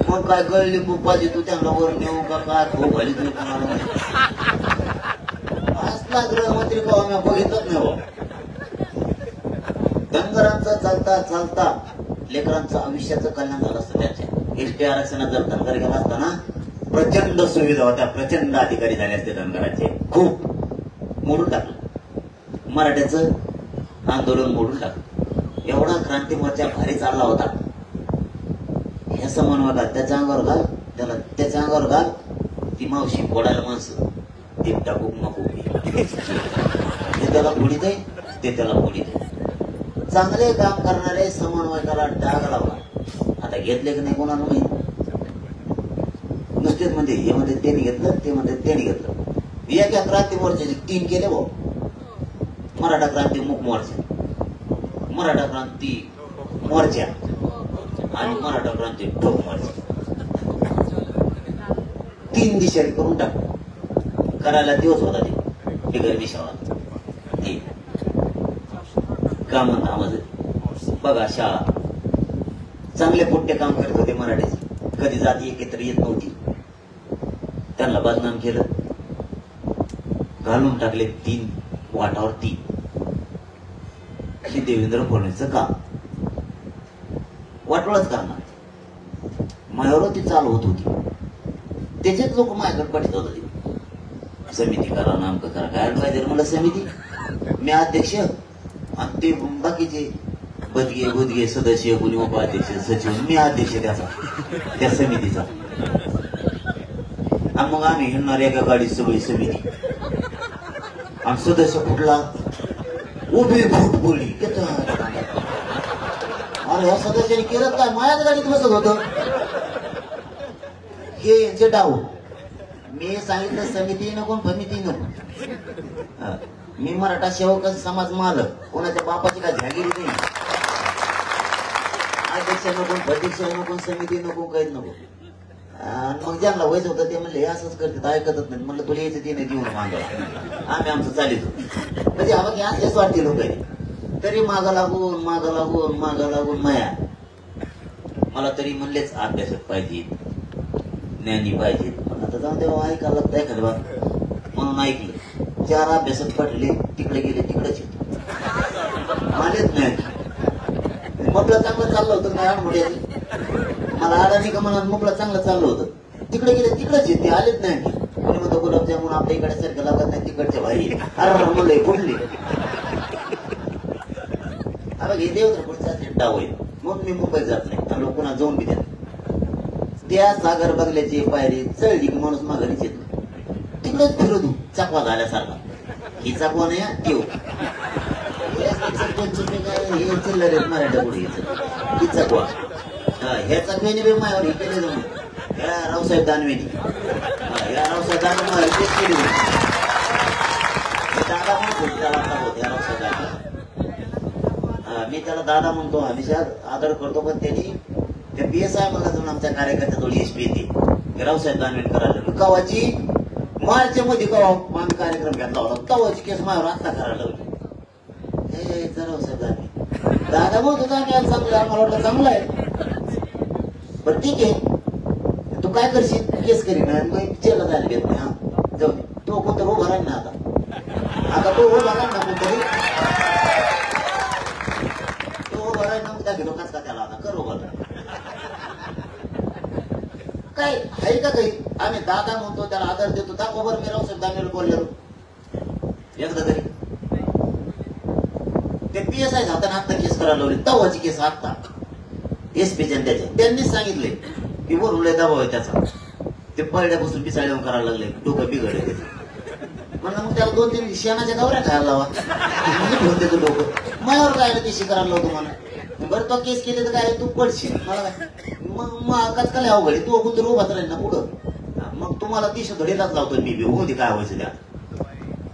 मग काय गळ लिंबू पाहिजे तू त्यांना वर नेऊ का काय भाऊ घाली तुम्ही कोणाला असला गृहमंत्री का आम्ही बघितलंच नाही बा धनगरांचा चालता चालता लेकरांचं आयुष्याचं कल्याण झालं असतं त्यांच्या एसटी आरक्षणात जर धनगर गेला असताना प्रचंड सुविधा होत्या प्रचंड अधिकारी झाले असते धनगरांचे खूप मोडून टाकलं मराठ्याचं आंदोलन मोडून टाकलं एवढा क्रांती मोर्चा भारी चालला होता हे समन्वय त्याच्या अंगावर घाल त्याला त्याच्या अंगावर घाल ती मावशी फोडायला माणसं ते टाकूक नको हे त्याला फोडीत आहे ते त्याला फोडीत आहे चांगले काम करणारे समन्वयकाला डाग लावला आता घेतले की नाही कोणाला माहित नुसतेच म्हणजे हे मध्ये त्यांनी घेतलं ते मध्ये त्यांनी घेतलं एका क्रांती मोर्चाचे 3 केले भाऊ मराठा क्रांती मुख मोर्चा मराठा क्रांती मोर्चा आणि मराठा क्रांती ठोक मोर्चा 3 दिशेने करून टाक करायला दिवस होता ते बिगर दिशावा ते काम आवाज बघा शाळा चांगले पुट्टे काम करत होते मराठीचे कधी जाती एकत्र येत नव्हती त्यांना बदनाम केलं घालून टाकले 3 वाटावर 3 हे देवेंद्र फडणवीसचं काम वाटोळच करणार माझ्यावर ती चालू होत होती त्याचेच लोक माझ्याकडे पाठवत होते समिती करा नामक करा काय पाहिजे मला समिती मी अध्यक्ष आणि ते बाकीचे बदगे बुदगे सदस्य कोणी उपाध्यक्ष सचिव मी अध्यक्ष त्या समितीचा आणि मग आम्ही हिंडणार एका गाडीत सगळी समिती आणि सदस्य कुठला उभी फूट बोलली अरे ह्या सदस्याने केलं काय माझ्याच गाडीत बसत होत हे यांचे डाव मी सांगितलं समिती नको समिती नको मी मराठा सेवक समाज मालक कोणाच्या बापाची काय झागिरी नाही अध्यक्ष नको अध्यक्ष नको समिती नको काहीच नको मग ज्यांना व्हायचं होतं ते म्हणले असंच करतात ऐकतच नाही म्हणलं तुला यायचं ते नाही देऊन मागायला आम्ही आमचं चालितो म्हणजे आम्हाला असलेच वाटते लोक तरी मागा लागून माया मला तरी म्हणलेच अभ्यासात पाहिजे ज्ञानी पाहिजे आता जाऊन तेव्हा ऐकायला लागतं एखाद्या बाब म्हणून ऐकलं 4 अभ्यासात पडले तिकडे गेले तिकडेच येतो मालेच नाही मोठलं चांगलं चाललं होतं नाही मोठ्या मला अडाणी का म्हणून मोकळं चांगलं चाललं होतं तिकडे गेले तिकडेच येते आलेच नाही कोणी म्हणतो गुलाबजामुन आपल्या इकडे सारखं लागत नाही तिकडच्या भाई अरे म्हणलं कुठले अरे हे देवत्र पुढचा डाव होईल मग मी मुंबईत जात नाही आणि लोकांना जाऊन बी द्या त्या सागर बंगल्याची पायरी चढली की माणूस माघारीच येत नाही तिकडेच फिरवू चाकवा झाल्यासारखा ही चाकवा नाही ठेव हे चिल्लर मराठा पुढे ही चाकवा ह्या चाकव्याने बी मायावर हे केले जाऊन ह्या रावसाहेब दानवेनी या रावसाहेब दानवे केली दादा म्हणतो त्याला ह्या रावसाहेब दानवे मी त्याला दादा म्हणतो हमेशा आदर करतो पण त्यांनी त्या PSI मला जाऊन आमच्या कार्यकर्त्याजवळ एसपी येते रावसाहेब दानवे करायला कवाची मार्च मध्ये कवा आम्ही कार्यक्रम घेतला होता तवाची केस माझ्यावर आता करायला लावली हे रावसाहेब दानवे दादा म्हणतो आम्ही चांगलं मला वाटलं चांगलं आहे पण ठीक आहे तू काय करशील केस करीन चेला जायला घेत नाही हा जाऊ तो कोणतं उभा राहील ना आता तो उभा राहील ना कोणतरी का त्याला आता करू काय आहे का काही आम्ही दादा म्हणतो त्याला आदर देतो दाखवा बरं मी रावसाहेब दानवेला बोललेलो एकदा तरी ते PSI हाताने आत्ता केस करायला लावली तवाची केस आत्ता एसपी त्याच्या त्यांनीच सांगितले की वरून लय दबाव आहे त्याचा ते पडल्यापासून पिसाळून करायला लागले डोकं बिघडले म्हणलं मग त्याला 2-3 शेणाच्या गवऱ्या खायला लावा. म्हणते तू डोकं माझ्यावर काय केस करायला लावतो मला. बरं तो केस केले तर काय तू पडशील मला काय मग काय अवघड तू अगोदर उभाच राहील ना पुढं. मग तुम्हाला 30 घडीलाच लावतो मी होती काय व्हायचं त्या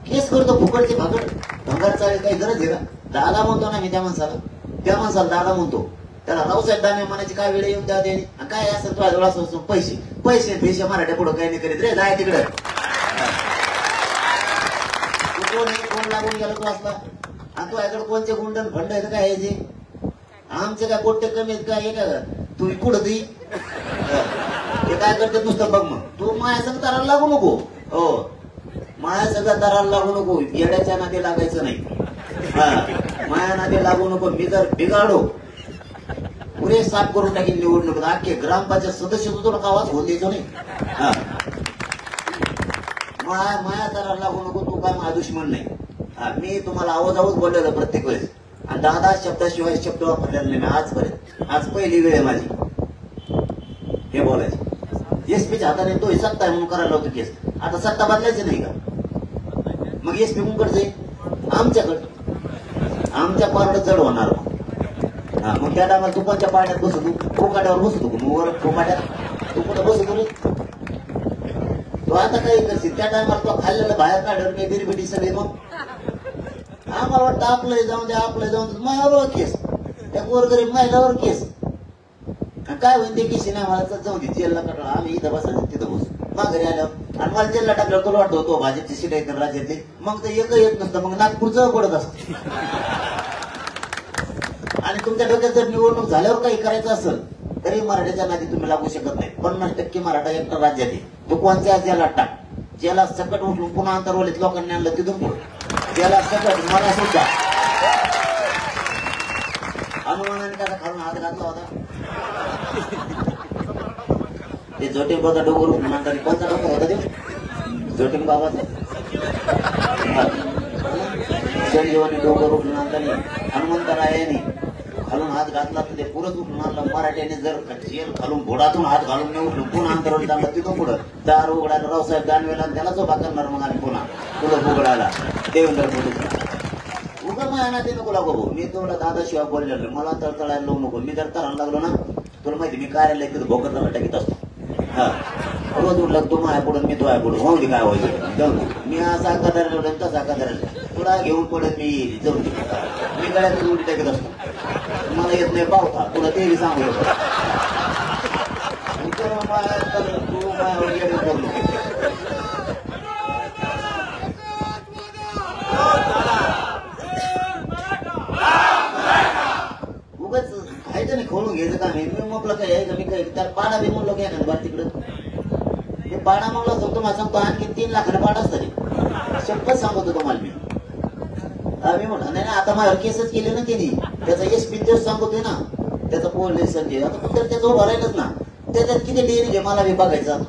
केस करतो फुकटचे भाकड भंगार चालेल काही गरज आहे का. दादा म्हणतो ना मी त्या माणसाला दादा म्हणतो. त्याला रावसाहेब दानवे म्हणायची काय वेळ येऊन द्या दे काय असं तुझ्या जवळ असं पैसे पैसे पैसे मराठ्या पुढं काही नाही करीत रे जाय तिकडं. कोण लागून गेला तू असला आणि तू याकडे कोणचे गुंडन फंड आहे काय यायचे आमचे काय पोट्टे कमी आहेत काय हे का तू कुठं तुही हे काय करते नुसतं बघ. मग तू माया सगळं ताराला लागू नको. हो माया सगळं ताराला लागू नको. येड्याच्या नादी लागायचं नाही. हा माया नादी लागू नको. मी जर बिघाडो पुरे साफ करून टाकेल निवडणूक अख्खे ग्रामपंचायत सदस्य तुला आवाज होऊन द्यायचो नाही. हा माया ताराला लागू नको. तू काय माझा दुश्मन नाही. मी तुम्हाला आवाज बोललेलं प्रत्येक वेळेस आणि 10 शब्दाशिवाय शब्द वापरलेला नाही मी आजपर्यंत. आज पहिली वेळ आहे माझी हे बोलायची. एसपीच्या हाताने तो सत्ता आहे म्हणून करायला होतो केस. आता सत्ता बदलायची नाही का मग एसपी कुंकड जाईल आमच्याकडे आमच्या पारड जड होणार. हा मग त्या टायमाला तू कोणत्या पाड्यात बसतो कोकाट्यावर बसतो वर कोकाट्यात तू कुठं बसतो रे. तो आता काही करशील त्या टायमाला तो खाल्लेलं बाहेर काढलं काही बिरबिटी सगळे. मग आम्हाला वाटतं आपलं जाऊन द्या आपलं जाऊन द्या माझ्यावर केस त्या गोरगरीब महिलावर केस काय होईल ते केसी नाही मला जाऊन दे जेलला टाकला आम्ही इथं बसायचं तिथं बसू माघारी आल्यावर आणि मला जेलला टाकल्यावर तुला वाटतं तो भाजपची सीट आहे राज्यातली मग ते एक येत नसतं मग नागपूरचं पडत असतं. आणि तुमच्या डोक्यात जर निवडणूक झाल्यावर काही करायचं असेल तरी मराठ्याच्या नादी तुम्ही लागू शकत नाही. 50% मराठा एकटा राज्यात आहे. तो कोणत्या जेलात टाक ज्याला सकट उठून पुन्हा अंतरवलीत लोकांनी आणलं तिथून पुढे त्याला सकट मला सुद्धा अनुमानाने त्याचा खालून हात घातला होता. ते जोटिंग बाबा डोंगर म्हणतात कोणता डोंगर होता ते जोटिंग बाबाचा संजीवनी डोंगर उठून आणताना हनुमंतरायाने खालून हात घातला तर ते पुरत उठून आणलं. मराठ्याने जर जेल खालून घोडातून हात घालून नाही उठलं पुन्हा अंतरवली टाकलं तिथून पुढं दार उघडायला रावसाहेब दानवेला त्याला जो करणार मग आणि पुन्हा पुढं उघडायला देवेंद्र फडणवीस उगा माझ्या ते नको लागू भाऊ. मी तुला दादाशिवाय बोललेलो मला तळतळायला लावू नको. मी जर तळायला लागलो ना तुला माहिती मी कार्यालय तिथं भोकरला टाकीत असतो. हा रोज उठलं तू माझ्या पुढून मी तुझ्या पुढून होऊन काय व्हायचं जाऊन मी असा कदार तसा कदार तुला घेऊन पडत मी जाऊन मी गळ्यात उडी टाकत असतो. मला येत नाही पावता तुला तेही सांगू तू माझ्यावर करू उगाच खायचं नाही खोलून घ्यायचं का नाही. मी म्हटलं काय आहे का मी काय त्याला पाडा बी म्हणलो काय ना बार तिकडं ते पाडा म्हणला सांगतो मला सांगतो आणखी 3 लाखाने पाडाच तरी शपथ सांगतो तुम्हाला मी. मी म्हटलं नाही आता माझ्यावर केसच केले ना त्यांनी त्याचा एसपी दिवस सांगतोय ना त्याचा पोलीस संजय आता पण तर त्याचं उभं राहिलंच ना त्याच्यात किती डेअरिंग आहे मला बी बघायचं.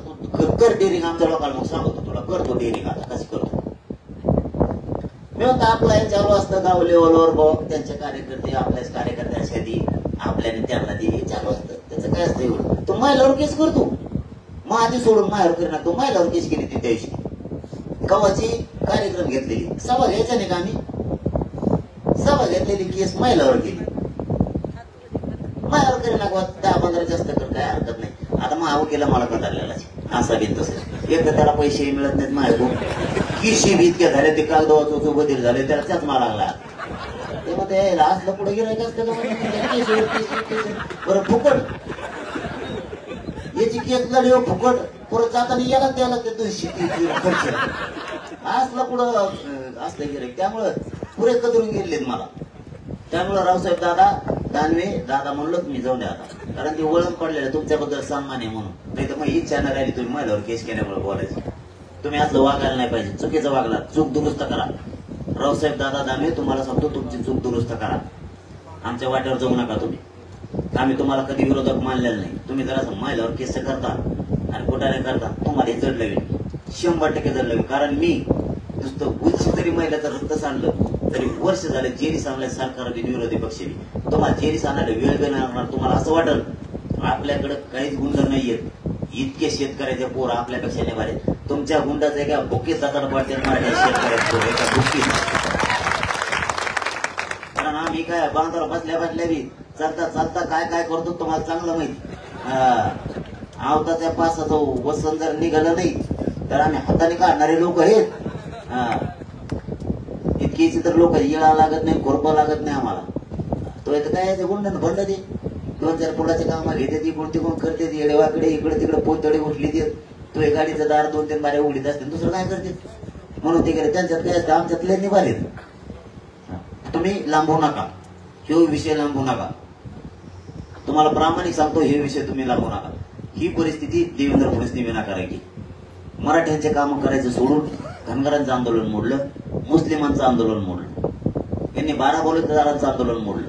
कर डेअरिंग आमच्या लोकांना मग सांगतो तुला करतो डेअरिंग आता कशी करतो. मी म्हणतो आपला हे चालू असतं गाव लेवलवर बघ त्यांचे कार्यकर्ते आपल्याच कार्यकर्त्यांसाठी आपल्याने त्यांना ते चालू असतं त्याचं काय असतं एवढं. तो महिलावर केस करतो मग आधी सोडून मायावर करणार तो महिलावर केस केली ती दिवशी गावाची कार्यक्रम घेतलेली सभा घ्यायचा नाही का आम्ही सभा घेतलेली केस महिलावर केली मायावर करी ना 10-15 जास्त कर काय हरकत नाही. आता मग केला मला कदारलेला असा बी तसं एक तर त्याला पैसे मिळत नाहीत माझ्या किशी बी इतके झाले ते कागदावर बदल झाले त्याला त्याच मला लागला ते मग ते असलं पुढे गिरायचं असतं बरं फुकट याची केस लढी फुकट परत जाताना याला त्याला ते 200 खर्च असलं पुढं असलं गिरायक त्यामुळं पुरे कदरून गेलेत मला. त्यामुळं रावसाहेब दादा दानवे दादा म्हणलोच मी जाऊन द्या आता कारण ते वळण पडलेलं तुमच्याबद्दल सन्मान आहे म्हणून. नाही तर मग ही चॅनल राहिली तुम्ही महिलावर केस केल्यामुळे बोलायचं. तुम्ही असलं वागायला नाही पाहिजे. चुकीचं वागला चूक दुरुस्त करा. रावसाहेब दादा दानवे तुम्हाला सांगतो तुमची चूक दुरुस्त करा. आमच्या वाट्यावर जाऊ नका तुम्ही. आम्ही तुम्हाला कधी विरोधक मानलेलं नाही. तुम्ही जरा महिलावर केस करता आणि कुठाने करता तुम्हाला हे जड लागेल 100% जड लागेल. कारण मी नुसतं उंची जरी महिलाचं रक्त सांडलं तरी वर्ष झाले जेरी सांगल्या सरकार विरोधी पक्ष तुम्हाला जेरी सांगण्याला वेळ देणार. तुम्हाला असं वाटल आपल्याकडे काहीच गुंड नाहीयेत इतके शेतकऱ्याचे पोर आपल्यापेक्षा नाही तुमच्या गुंडाचं एका बुकीत जाताना पडते मराठी शेतकऱ्याचं एका बुकीत. कारण आम्ही काय बांधावर बसल्या बसल्या बी चालता चालता काय काय करतो तुम्हाला चांगलं माहिती. आवताच्या पासाचं वसन जर निघालं नाही तर आम्ही हाताने काढणारे लोक आहेत. इतकीची तर लोक येळा लागत नाही, खोरपा लागत नाही आम्हाला. तो येतं काय ते गुंड भंड ते 2-4 फुलाचे कामं घेते ती कोणती कोण करते ती येडेवाकडे इकडे तिकडे पोतडे उठली ते. तो एक गाडीचं दार 2-3 बाऱ्या उघडीत असते, दुसरं काय करते म्हणून ते गेले. त्यांच्यात काय असतं आमच्यातले निभालेत. तुम्ही लांबू नका, हे विषय लांबू नका. तुम्हाला प्रामाणिक सांगतो, हे विषय तुम्ही लांबू नका. ही परिस्थिती देवेंद्र फडणवीसने विनाकारायची. मराठ्यांचे काम करायचं सोडून धनगरांचं आंदोलन मोडलं, मुस्लिमांचं आंदोलन मोडलं, यांनी 12 बलुतेदारांचं आंदोलन मोडलं,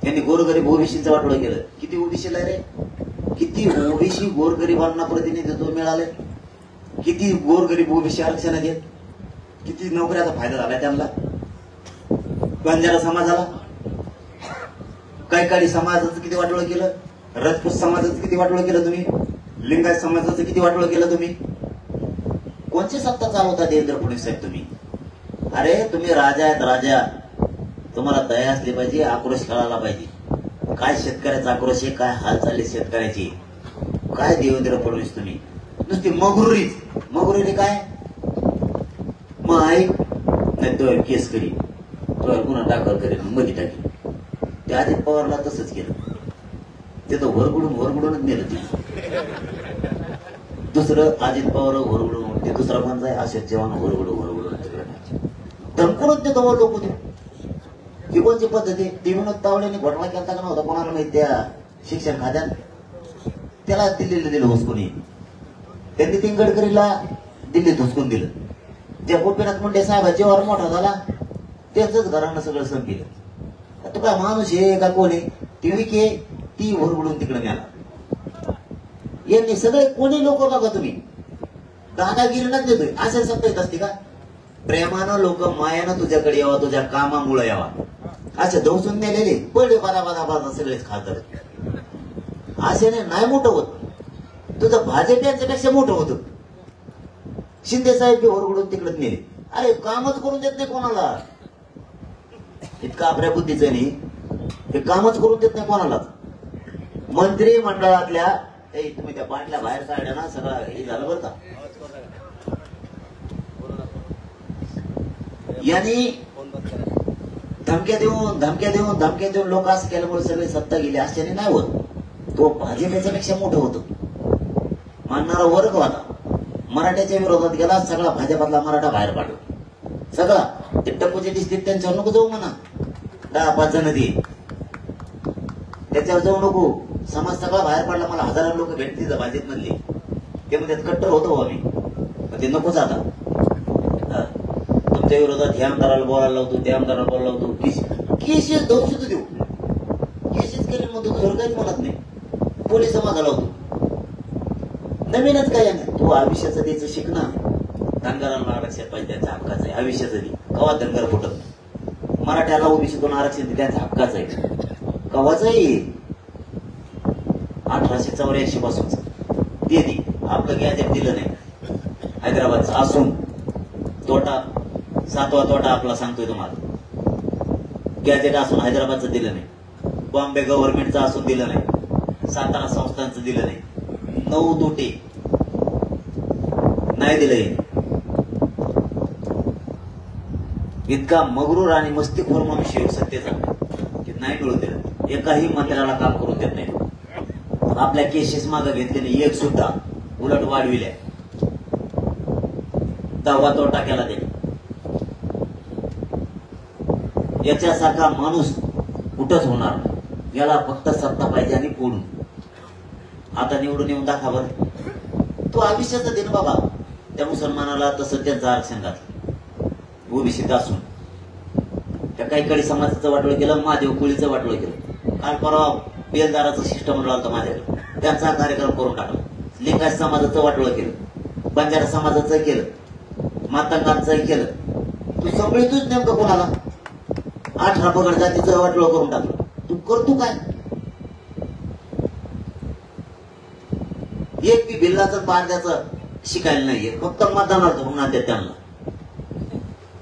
यांनी गोरगरीब ओबीसीचं वाटोळं केलं. किती ओबीसीला रे, किती ओबीसी गोरगरिबांना प्रतिनिधित्व मिळाले, किती गोरगरीब ओबीसी आरक्षण घेत, किती नोकऱ्याचा फायदा झाला त्यांना. बंजारा समाजाला, कैकाडी समाजाचं किती वाटोळं केलं, राजपूत समाजाचं किती वाटोळं केलं तुम्ही, लिंगायत समाजाचं किती वाटोळं केलं तुम्ही. कोणची सत्ता चालवता देवेंद्र फडणवीस साहेब तुम्ही? अरे तुम्ही राजा आहेत, राजा. तुम्हाला दया असली पाहिजे, आक्रोश कळाला पाहिजे. काय शेतकऱ्याचा आक्रोश आहे, काय हाल चालले शेतकऱ्याची. काय देवेंद्र फडणवीस तुम्ही नुसती मगरुरीच. मगरुरी काय मग ऐक नाही तो केस करी, तो पुन्हा दाखल करेल, मध्ये टाकेल. ते अजित पवारला तसंच केलं, ते तर वरगुडूनच नेलं ते. दुसरं अजित पवार वरगुडून, ते दुसरा कोणता आहे अशोक चव्हाण वरगुडून तिकडे धमकूनच ते तो लोक होते. ही कोणची पद्धती? ती विनोद तावडेने घोटाळा केला का नव्हता कोणाला माहिती त्या शिक्षण खात्यात, त्याला दिल्लीला हुसकून. त्यांनी 3 गडकरीला दिल्लीत हुसकून दिलं. ज्या गोपीनाथ मुंडे साहेबांच्या वर मोठा झाला त्यांचंच घरानं सगळं संपलं. तू काय माणूस आहे का कोणी? टीव्ही के ती वरगुडून तिकडे न्याला. यांनी सगळे कोणी लोक बघा तुम्ही दादागिरीनच देतोय असं शब्द येत असते का? प्रेमानं लोक मायानं तुझ्याकडे यावा, तुझ्या कामामुळे यावा असे दवसून नेलेले पडे बादा सगळेच खातर. असे नाही मोठं होत. तुझं भाजप यांच्यापेक्षा मोठं होतं. शिंदे साहेब वरगुडून तिकडे नेले. अरे कामच करून देत नाही कोणाला. इतका आपल्या बुद्धीचं नाही, हे कामच करून देत नाही कोणालाच. मंत्री मंडळातल्या तुम्ही त्या बाटल्या बाहेर काढल्या ना, सगळं हे झालं बरं का. यांनी धमक्या देऊन लोक असं केल्यामुळे सगळे सत्ता गेली असल्याने नाही होत. तो भाजप याच्यापेक्षा मोठं होतं. मानणारा वर्ग होता. मराठ्याच्या विरोधात गेला, सगळा भाजपातला मराठा बाहेर पाडला. सगळा ते टप्पूचे दिसतील त्यांच्यावर नको जाऊ म्हणा. 10-5 जण दे त्याच्यावर जाऊ नको. समाज सगळा बाहेर पडला. मला हजारो लोक भेटतील भाजप मधले, ते म्हणजे कट्टर होतो आम्ही, ते नकोच आता. तुमच्या विरोधात हे आमदाराला बोलायला लावतो, ते आमदाराला बोलायला लावतो. केसेस दौषध देऊ, केसेस करेल म्हणतो, दुसरं काहीच म्हणत नाही. पोलीस समाजाला लावतो. नवीनच काय आहे तू आयुष्याचं द्यायचं शिकणं. धनगरांना आरक्षण पाहिजे, त्यांच्या हक्काचं आहे. आयुष्याचं दे कवा धनगर फुटत. मराठ्याला ओबीसीतून आरक्षण त्यांच्या हक्काचं आहे. कवाच आहे 1884 पासून ते आपलं गॅजेट दिलं नाही. हैदराबादचं असून तोटा 7वा तोटा आपला सांगतोय तुम्हाला. गॅजेट असून हैदराबादचं दिलं नाही, बॉम्बे गव्हर्नमेंटचं असून दिलं नाही, सातारा संस्थांचं दिलं नाही. 9 तोटे नाही दिलं. इतका मगरूर आणि मस्तीखोर मनुष्य सत्तेचा की नाही मिळून दिलं. एकाही मंत्र्याला काम करून देत नाही. आपल्या केसेस मागे घेतले नाही एक सुद्धा, उलट वाढविल्या. 10वा तोटा केला ते. याच्यासारखा माणूस कुठंच होणार. याला फक्त सत्ता पाहिजे आणि पोडून. आता निवडून येऊन दाखवा. तो आयुष्याचा दिन बाबा. त्या मुसलमानाला तसं त्यांचं आरक्षण घातलं ओबीसीत असून. त्या काही समाजाचं वाटोळ केलं, महादेव कोळीचं वाटोळ केलं. काल परवा बेलदाराचं शिष्टमंडळ होतं माझ्याकडे, त्यांचा कार्यक्रम करून टाकला. लिंगायत समाजाचं वाटोळ केलं, बंजारा समाजाचं केलं, मातंगांचं केलं. तू संभळतोच नेमकं कोणाला? 18 पगड जातीचं वाटोळ करून टाकलं. तू करतो काय? एक बी बिल्लाचं पारद्याचं शिकायला नाहीये, फक्त मतदानार्थ म्हणून आणतात त्यांना.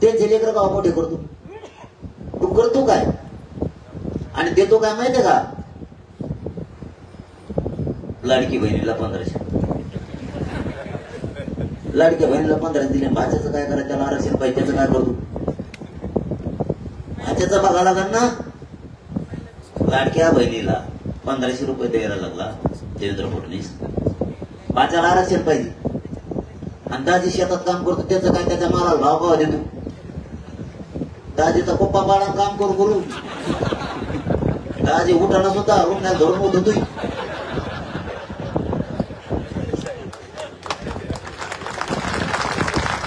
त्यांचे लेकर गाव मोठे करतो, तू करतो काय आणि देतो काय माहितीये का? लाडकी बहिणीला 1500, लाडक्या बहिणीला 1500 दिले. भाच्याचं काय करायचं? त्याला आरक्षण पाहिजे, त्याचं काय करतो? भाच्याचं बघायला लागल ना. लाडक्या बहिणीला 1500 रुपये द्यायला लागला देवेंद्र फडणवीस, भाच्याला आरक्षण पाहिजे. आणि दाजी शेतात काम करतो, त्याचं काय? त्याच्या मालाला भाव भाव देतो. दाजीचा पप्पा बाळा काम करू करू दाजी उठाना सुद्धा रुग्णाला धरून होत होतो.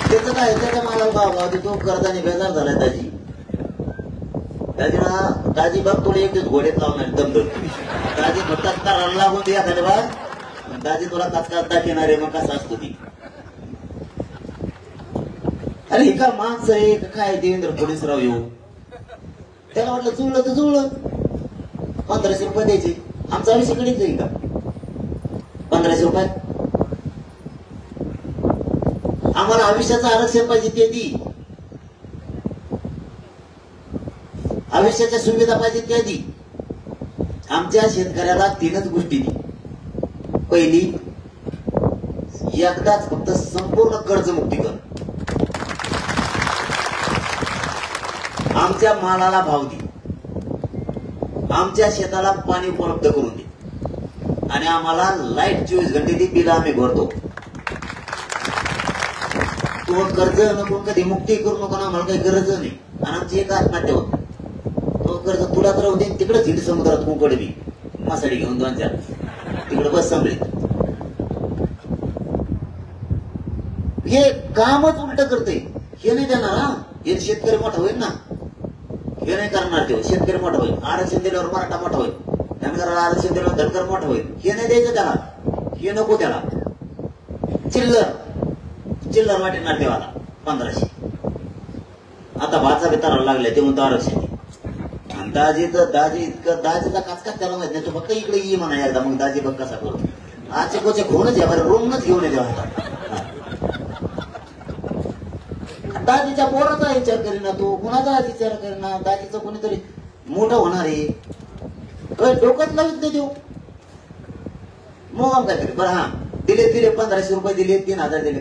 त्याचं काय? त्याच्या मालाला भाव भाव देतो. कर्जाने बेजार झालाय दाजी. दाजी बघ तुला एक दिवस घोडेत लावणार दमदम. दाजी फक्त ताराला लागून दे एखाद्या बार, दाजी तुला काचकाच दाखवणार आहे. मग कसं असतो ती? अरे हे का माणसं आहे का काय? देवेंद्र फडणवीस राव येऊ, त्याला वाटलं जुळलं तर जुळलं, 1500 रुपये द्यायचे. आमचा आयुष्य कडे जाईल का 1500 रुपये? आम्हाला आयुष्याचं आरक्षण पाहिजे ते दी, आयुष्याच्या सुविधा पाहिजे त्या दी. आमच्या शेतकऱ्याला 3च गोष्टी दी. पहिली, एकदाच फक्त संपूर्ण कर्जमुक्ती कर. आमच्या मालाला भाव दे, आमच्या शेताला पाणी उपलब्ध करून दे, आणि आम्हाला लाईट 24 घंटे ती बिल आम्ही भरतो. तो कर्ज नको, कधी मुक्ती करू नको, आम्हाला काही गरज नाही. आणि आमची एक आत्महत्या होत, तो कर्ज तुलाच राहू दे. तिकडे हिंद समुद्रात कुंकड बी मासाडी घेऊन 2-4 तिकडे बस संभळी. हे कामच उलट करते. हे नाही देणार हा, हे शेतकरी मोठा होईल ना, हे नाही करणार. ते शेतकरी मोठा होईल, आरक्षण दिल्यावर मराठा मोठा होईल, धनगराला आरक्षण दिल्यावर धनगर मोठा होईल. हे नाही द्यायचं त्याला, हे नको त्याला. चिल्लर वाटेणार देवाला 1500. आता भाचा बिताराला लागले ते म्हणतो आरक्षण. आणि दाजी इतकं दाजीचा काचकाच त्याला माहित नाही. तो फक्त इकडे ये म्हणा एकदा, मग दाजी बघ कसा करतो. आजचे कोचे खोनच या बरं, रोमनच घेऊन येते आता. दाजीच्या पोराचा विचार करीना, तो कुणाचा विचार करीना. दाजीचं कोणीतरी मोठं होणार आहे, डोक्यात लावित नाही देऊ. मग काय तरी बरं. हा दिले 1500 रुपये दिले, 3000 दिले.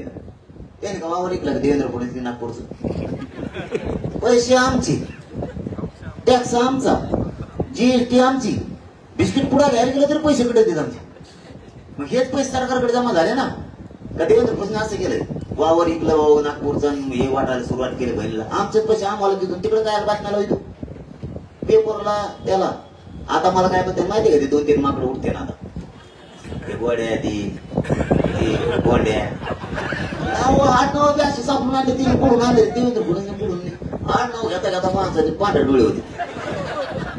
त्याने का वावर ऐकलं देवेंद्र फडणवीस नागपूरचं? पैसे आमचे, टॅक्स आमचा, जीएसटी आमची. बिस्किट पुढा घ्यायला गेलं तर पैसे कडे देत आमचे. मग हेच पैसे सरकारकडे जमा झाले ना. का देवेंद्र फडणवीस असं केलंय? वावर इकलं नागपूरचं, हे वाटायला सुरुवात केली बहिणीला. आमचेच पैसे आम्हाला देतो, तिकडे काय बातम्याला होतो पेपरला त्याला. आता मला काय म्हणते माहिती का? ते 2-3 माकडं उठते ना आता. ते गोड्या, ती गोंड्या 8-9 बी असे सापडून आणले. तिने पडून आणले देवेंद्र फडणवीस पडून. 8-9 घेता माणसाचे पांढरे डोळे होते.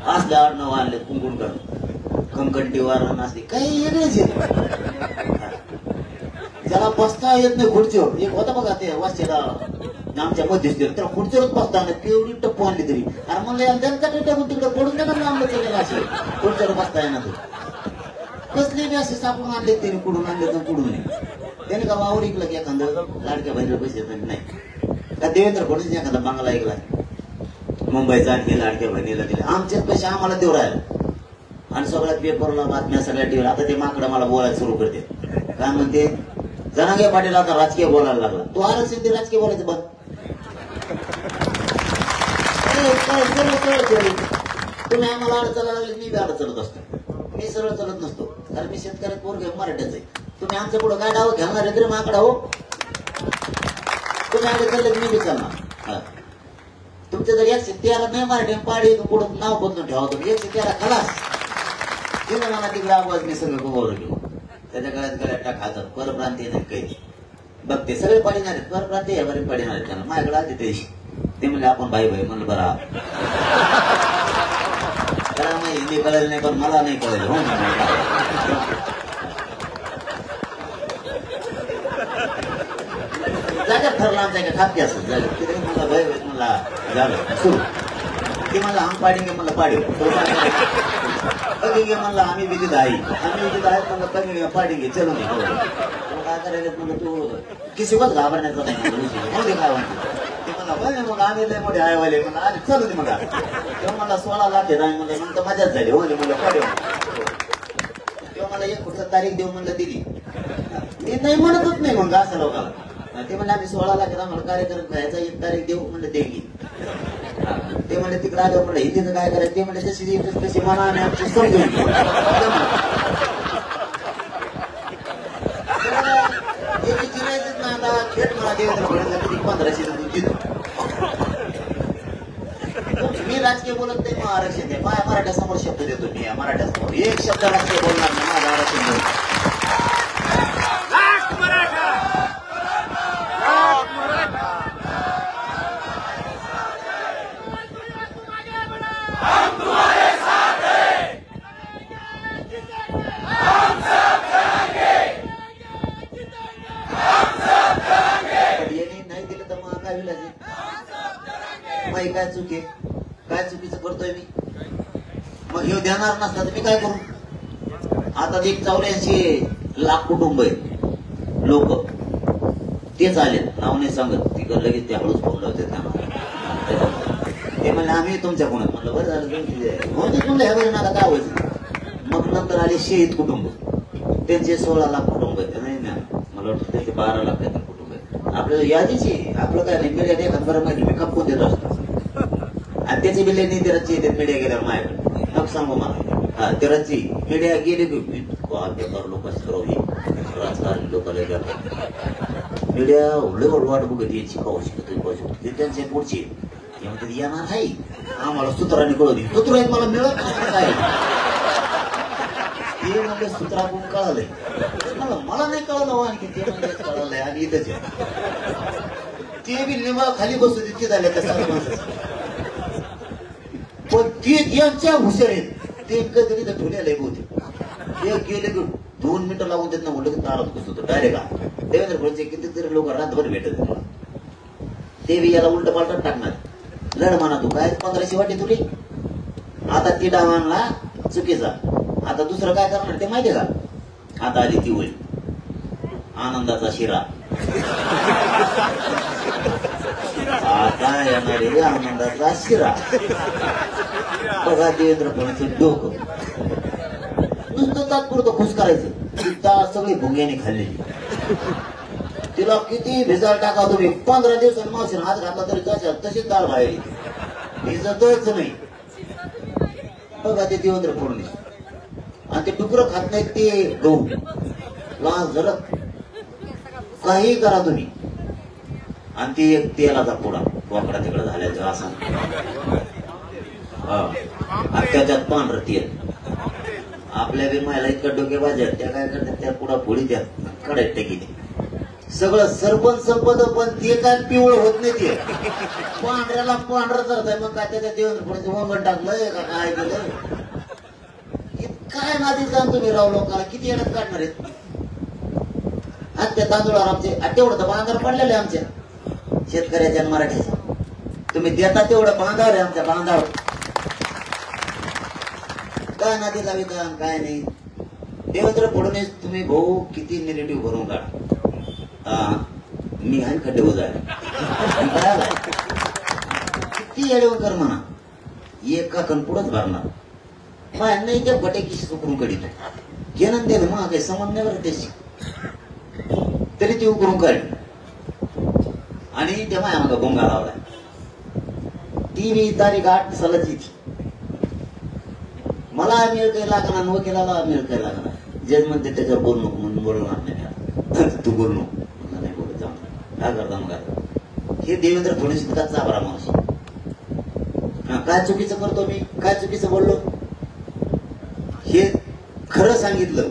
असले 8-9 आणले कुंकुण करून, कंकंटीवर असले काही वेगळेच येत. त्याला बसता येत नाही खुर्चीवर. एक होता बघा ते वाचेला आमच्या मध्यस्थी, त्याला खुर्चीवरच बसता आलं. केवढी टप्पू आणली तरी. अरे म्हणलं त्यांचा टाकून तिकडे पडून देणार ना आमलं असे खुर्चीवर बसता येणार. कसले बी असे सापडून आणले त्याने, कुडून आणले तर कुडून नाही. त्याने का वावर ऐकलं की एखादं लाडक्या बहिणीला पैसे देत नाही का? देवेंद्र फडणवीस एखादा बांगला ऐकला मुंबईचा, आणखी लाडक्या बहिणीला दिले. आमचेच पैसे आम्हाला देऊ राहिले. आणि सगळ्या पेपरला बातम्या, सगळ्या टीव्हीला. आता ते माकडं मला बोलायला सुरू करते. काय म्हणते? जनागे पाटील आता राजकीय बोलायला लागला. तो आरक्षण ते राजकीय बोलायचं बंद. तुम्ही आम्हाला अडचण लागली, मी बी अडचणत असतो. मी सरळ चालत नसतो, कारण मी शेतकऱ्यात पोरगे मराठ्याच आहे. तुम्ही आमच्या पुढे काय डाव घालणार आहे तरी माकडा हो. तुम्ही आले चालले मी बी चालणार. तुमच्या जर 113 नाही मराठी पाडी पुढं नाव बदलून ठेवा. तुम्ही 113 खलास. तिने मला तिकडे आवाज मी सगळं गोवर घेऊ. त्याच्या गळ्यात टाकायचं. परप्रांतीय नाही काही बघते, सगळे पाडीणार आहेत. परप्रांतीय बरे पाडीणार आहेत. त्यांना माझ्याकडे आले ते म्हणले आपण भाई म्हणलं बरं. त्याला नाही हिंदी कळेल नाही, पण मला नाही कळेल. हो जागा ठरला आमच्या खापकी असत. मला भाई म्हणला झालं सुरू. ते म्हणलं आम पाडेंगे म्हणलं पाडे बघेंगे म्हणलं आम्ही विधी आहे म्हणलं बघेंगे पाडेंगे चलो नाही काय करायचं म्हणलं तू किसिवच घाबरण्याचा नाही म्हणलं काय म्हणतो ते म्हणलं बघ मग आम्ही लय मोठे आयवाले म्हणलं अरे चलो ते मग तेव्हा मला 16 लाख आहे म्हणलं नंतर मजाच झाली होते म्हणलं पाडे तेव्हा मला एक फक्त तारीख देऊ म्हणलं दिली मी नाही म्हणतच नाही मग असं लोकांना ते म्हणले आम्ही 16 लाख आम्हाला कार्यक्रम करायचा 1 तारीख देऊ म्हणलं देगी ते म्हणले तिकडे आलं म्हणलं हिंदीचं काय करायचं ते म्हणले जशी तशी म्हणा आणि आमची समजून जिरायचंच ना आता खेळ मला देवेंद्र फडणवीस 1500 जितो मी राजकीय बोलत नाही मग आरक्षण द्या मराठ्यासमोर शब्द देतो मी मराठ्यासमोर एक शब्द राजकीय बोलणार नाही माझं आरक्षण देतो काय चुकी काय चुकीचं करतोय मी मग हे देणार नसता तर मी काय करू आता 84 लाख कुटुंब आहेत लोक तेच आले नाव नाही सांगत ती लगेच ते हळूच फोन लावते ते म्हणले आम्ही तुमच्या कोणात म्हणलं बरं झालं तुमच्या ह्या बरं नाका काय व्हायचं मग नंतर आले शहीद कुटुंब त्यांचे 16 लाख कुटुंब आहेत नाही ना मला वाटतं त्यांचे 12 लाख कुटुंब आहेत आपल्याला यादीची आपलं काय नाही मीडिया एखाद बरं माहिती मी खपवून देत असतो आणि त्याची बिल्ले नाही तेराची येतात मीडिया गेल्यावर माझ्याकडे मग सांगू मला हा तेराची मीडिया गेले की बेकार लोक राजकारणी लोकांना मीडिया उलट वाट बघत याची पाहू शकतो ते त्यांचे पुढचे येणार नाही आम्हाला सूत्राने कळवली सूत्र आहेत मला मिळत नाही ते म्हणजे सूत्राकडून कळालंय मला नाही कळलं आणखी ते म्हणजे कळालंय आणि इथंच ते बी निमा खाली बसू तिथे झाले त्या पण ते यांच्या हुशार आहेत ते कधी तर ठेवलेलं बहुतेक ते गेले की 2 मिनिटं लागून देत ना म्हटलं की तारात बसतो डायरेक्ट देवेंद्र फडणवीस कितीतरी लोक रातभर भेटत ते बी याला उलट पालट टाकणार लढ म्हणा तू काय 1500 वाटी तुली आता ती डावांना चुकीचा आता दुसरं काय करणार ते माहितीये का आता आली ती होईल आनंदाचा शिरा आता येणारे आनंदाचा शिरा बघा देवेंद्र फडणवीस डोकं नुसतं तात्पुरतं खुश करायचं डाळ सगळी भुंग्याने खाल्लेली तिला किती भिजायला टाका तुम्ही 15 दिवसांनी मावशीने हात घातला तरी तशीच डाळ बाहेर भिजतच नाही बघा ते देवेंद्र फडणवीस आणि ते टुकरं खात नाहीत ते गहू लहान जरत काही करा तुम्ही आणि ती एक तेलाचा पुडा वाकडा तिकडे झाल्याचं असं त्याच्यात पांढर तेल आपल्या बी महिला इतकं डोके भाज्यात त्या काय करतात त्या पुढा पोळी त्या कडायत टेकीने सगळं सरपण संपत पण ते काय पिवळ होत नाही ते पांढऱ्याला पांढरं करताय मग काय त्याच्या देवेंद्र फडणवीस वंगण टाकलंय का काय केलं काय नादी जाण तुम्ही राव लोकांना किती येण्यात काढणार आहेत त्या तांदूळावर आमचे तेवढं तर बांधावर पडलेलं आहे आमच्या शेतकऱ्याच्या मराठ्याच्या तुम्ही देता तेवढं बांधावर आहे आमच्या बांधावर काय नादी लावी काय नाही देवेंद्र फडणवीस तुम्ही भाऊ किती निगेटिव्ह भरून काढ मी आहे खड्डे उजाड किती येडेवर कर म्हणा एका कण पुढंच भरणार माय नाही त्या बटेकीशी उकरून काढितो घेणं दे मग काही संबंध नाही बरं त्याशी तरी ती उकरून काढली आणि तेव्हा आम्हाला गोंगा लावला ती मी तारीख 8 सालाची मला मिळ काही लागणार वकिलाला मिळ काही लागणार जज म्हणते त्याच्यावर बोलू नको म्हणून बोलणार नाही तू बोलू नको नाही बोलत जाऊ काय करता मग हे देवेंद्र फडणवीस का चाबरा माणूस काय चुकीचं करतो मी काय चुकीचं बोललो हे खरं सांगितलं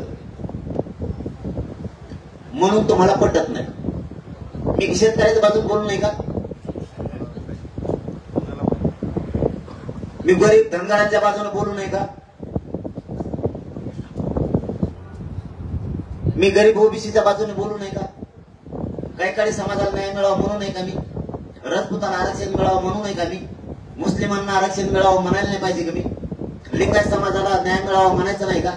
म्हणून तुम्हाला पटत नाही मी शेतकऱ्याच्या बाजून बोलू नाही का मी गरीब धनगरांच्या बाजूने बोलू नाही का मी गरीब ओबीसीच्या बाजूने बोलू नाही का काही काळी समाजाला न्याय मिळावा म्हणू नाही का मी राजपुतांना आरक्षण मिळावं म्हणू नाही का मी मुस्लिम मुस्लिमांना आरक्षण मिळावं म्हणायला नाही पाहिजे का? मी लिंगायत समाजाला न्याय मिळावा म्हणायचं नाही का?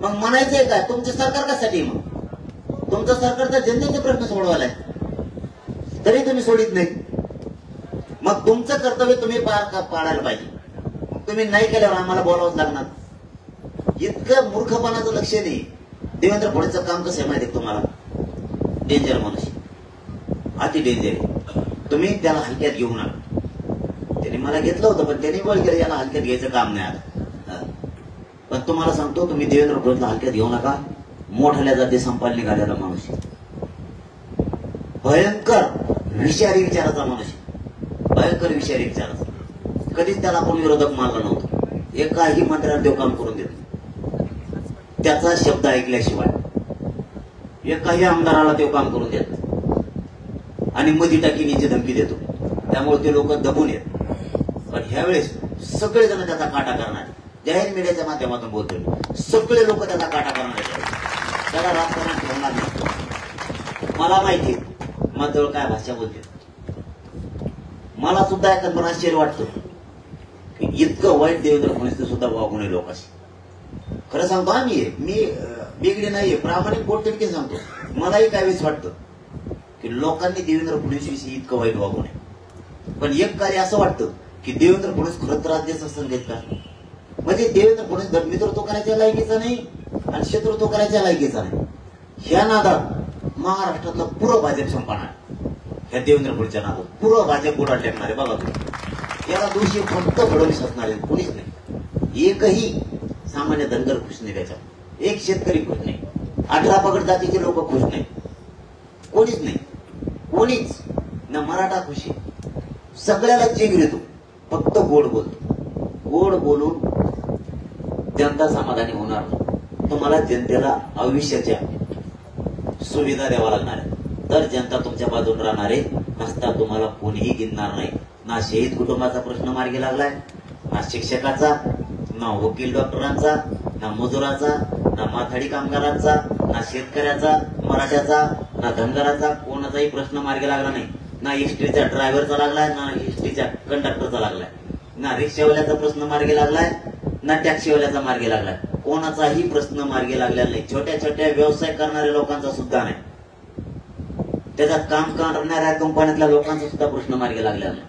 मग म्हणायचंय काय? तुमचं सरकार कशासाठी? मग तुमचं सरकार तर जनतेचे प्रश्न सोडवायला आहे, तरी तुम्ही सोडित नाही. मग तुमचं कर्तव्य तुम्ही पाळायला पाहिजे. तुम्ही नाही केल्यावर आम्हाला बोलावंच लागणार. इतकं मूर्खपणाचं लक्ष नाही. देवेंद्र फडणवीसचं काम कसं आहे माहिती आहे तुम्हाला? डेंजर माणूस, अति डेंजर आहे. तुम्ही त्याला हलक्यात घेऊ नका. त्याने मला घेतलं होतं पण त्याने बळ केलं, याला हलक्यात घ्यायचं काम नाही आता. पण तुम्हाला सांगतो, तुम्ही देवेंद्र फडणवीसला हलक्यात घेऊ नका. मोठ्या जाती संपायला निघालेला माणूस, भयंकर विषारी विचाराचा माणूस, भयंकर विषारी विचाराचा. कधीच त्याला आपण विरोधक मानलं नव्हतं. एकाही मंत्र्याला देव काम करून देत, त्याचा शब्द ऐकल्याशिवाय एकाही आमदाराला देव काम करून देत आणि मधी टाकीनीची धमकी देतो. त्यामुळे ते लोक दबून येत. पण ह्यावेळेस सगळेजण त्याचा काटा करणार. जाहीर मीडियाच्या माध्यमातून बोलतोय, सगळे लोक त्याचा काटा करणार. त्याला राजकारणात ठेवणार नाही. मला माहिती माझ्याजवळ काय भाषा बोलते. मला सुद्धा एकंदर आश्चर्य वाटतं की इतकं वाईट देवेंद्र फडणवीस सुद्धा वागू नये लोकांशी. खरं सांगतो, मी बिगडी नाहीये, प्रामाणिक बोलतो सांगतो. मलाही काय वेळेस वाटतं की लोकांनी देवेंद्र फडणवीस विषयी इतकं वाईट वागू नये. पण एक कार्य असं वाटतं की देवेंद्र फडणवीस खरंच राज्याचा संकेत का? म्हणजे देवेंद्र फडणवीस मित्रत्व करायच्या लायकीचा नाही आणि शत्रुत्व करायच्या लायकीचा नाही. ह्या नादात महाराष्ट्रातलं पुरं भाजप संपणार. ह्या देवेंद्र फडणवीसच्या नादात पुरं भाजप बुडा टेकणार आहे. बघा तुम्ही, याला दोषी फक्त फडणवीस असणार आहे, कोणीच नाही. एकही सामान्य धनगर खुश नाही त्याच्यात. एक शेतकरी खुश नाही. 18 पगड जातीचे लोक खुश नाही. कोणीच नाही, कोणीच ना. मराठा खुशी, सगळ्याला चेंग येतो. फक्त गोड बोलतो. गोड बोलून जनता समाधानी होणार नाही. तुम्हाला जनतेला आयुष्याच्या सुविधा द्यावा लागणार आहे, तर जनता तुमच्या बाजूने राहणार आहे. नसता तुम्हाला कोणीही गिनणार नाही. ना शहीद कुटुंबाचा प्रश्न मार्गी लागलाय, ना शिक्षकाचा, ना वकील डॉक्टरांचा, ना मजुराचा, ना माथाडी कामगारांचा, ना शेतकऱ्याचा, मराठ्याचा, ना धनगराचा. कोणाचाही प्रश्न मार्गी लागला नाही. ना एसटीच्या ड्रायव्हरचा लागलाय, ना एसटीच्या कंडक्टरचा लागलाय, ना रिक्षावाल्याचा प्रश्न मार्गी लागलाय, ना टॅक्सीवाल्याचा मार्गी लागलाय. कोणाचाही प्रश्न मार्गी लागलेला नाही. छोट्या छोट्या व्यवसाय करणाऱ्या लोकांचा सुद्धा नाही. त्याच्यात काम करणाऱ्या कंपन्यातल्या लोकांचा सुद्धा प्रश्न मार्गी लागलेला नाही.